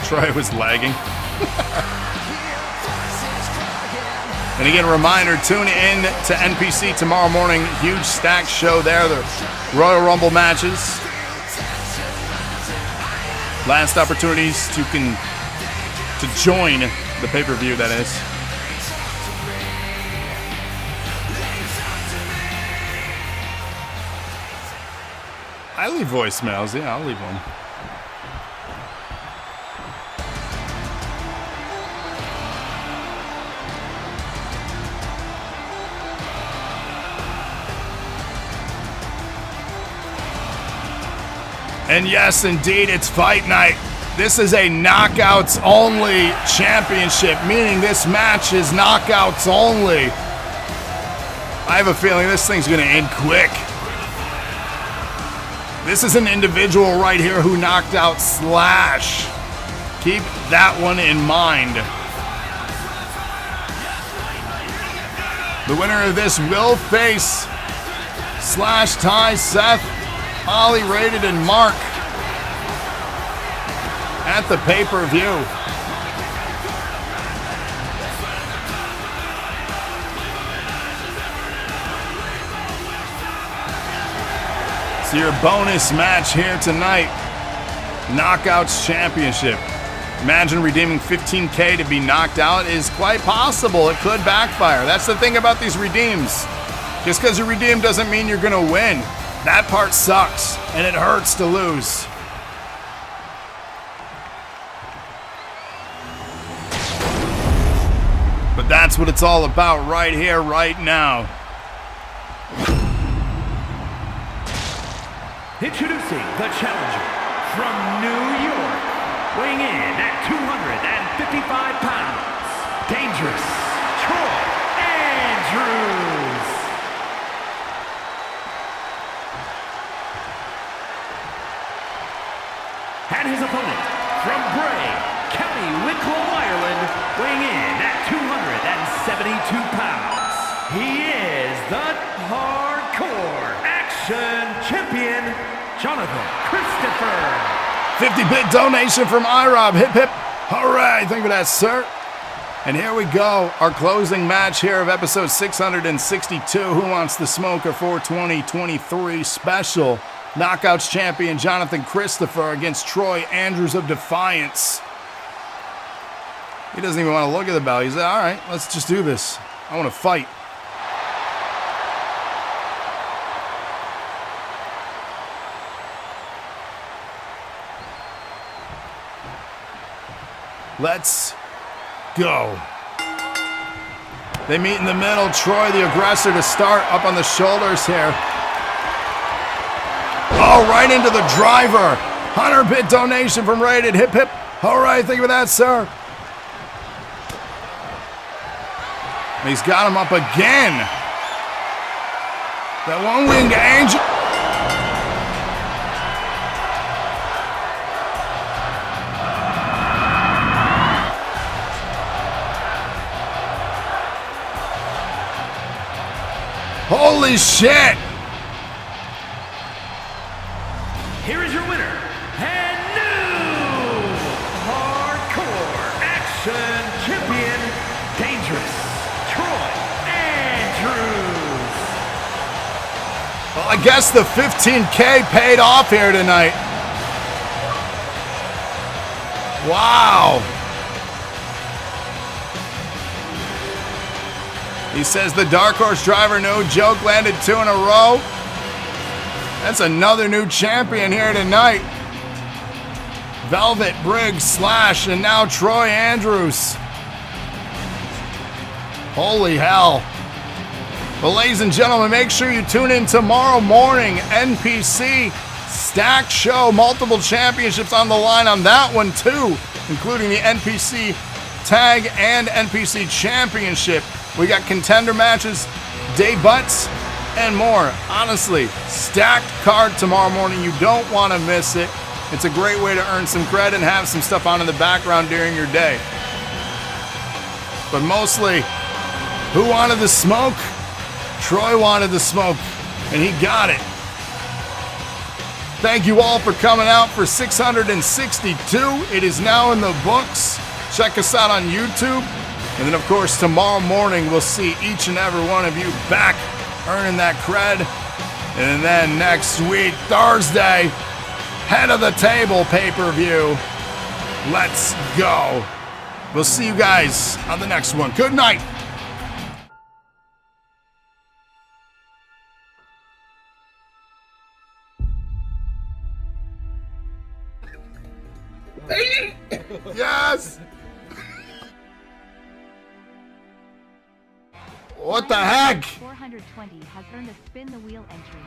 Speaker 2: Troy was lagging. And again, a reminder, tune in to NPC tomorrow morning. Huge stacked show there. The Royal Rumble matches. Last opportunities to join the pay-per-view, that is. I leave voicemails. Yeah, I'll leave one. And yes, indeed, it's fight night. This is a knockouts only championship, meaning this match is knockouts only. I have a feeling this thing's gonna end quick. This is an individual right here who knocked out Slash. Keep that one in mind. The winner of this will face /Ty, Seth, Ollie, Rated, and Mark at the pay-per-view. So your bonus match here tonight, Knockouts Championship. Imagine redeeming $15K to be knocked out is quite possible. It could backfire. That's the thing about these redeems. Just because you redeem doesn't mean you're gonna win. That part sucks, and it hurts to lose. But that's what it's all about right here, right now.
Speaker 3: Introducing the challenger from New York, weighing in at 255 pounds, Dangerous Troy Andrews. And his opponent from Bray, County Wicklow, Ireland, weighing in at 272 pounds. He is the Hardcore Action Champion, Jonathan Christopher.
Speaker 2: 50-bit donation from iRob. Hip hip. Hooray. Think of that, sir. And here we go. Our closing match here of episode 662. Who Wants the Smoker for 2023 special. Knockouts champion Jonathan Christopher against Troy Andrews of Defiance. He doesn't even want to look at the bell. He's like, all right, let's just do this. I want to fight. Let's go. They meet in the middle. Troy, the aggressor, to start up on the shoulders here. Oh, right into the driver. 100-bit donation from Rated. Hip, hip. All right, think of that, sir. He's got him up again. That one-winged angel. Holy shit!
Speaker 3: Here is your winner, and new Hardcore Action Champion, Dangerous Troy Andrews.
Speaker 2: Well, I guess the $15K paid off here tonight. Wow. He says the Dark Horse driver, no joke, landed 2 in a row. That's another new champion here tonight. Velvet, Briggs, Slash, and now Troy Andrews. Holy hell. Well, ladies and gentlemen, make sure you tune in tomorrow morning. NPC stacked show, multiple championships on the line on that one too, including the NPC Tag and NPC Championship. We got contender matches, debuts, and more. Honestly, stacked card tomorrow morning. You don't want to miss it. It's a great way to earn some credit and have some stuff on in the background during your day. But mostly, who wanted the smoke? Troy wanted the smoke, and he got it. Thank you all for coming out for 662. It is now in the books. Check us out on YouTube. And then, of course, tomorrow morning, we'll see each and every one of you back earning that cred. And then next week, Thursday, Head of the Table pay-per-view. Let's go. We'll see you guys on the next one. Good night. Yes. What the heck?
Speaker 5: 420 has earned a spin the wheel entry.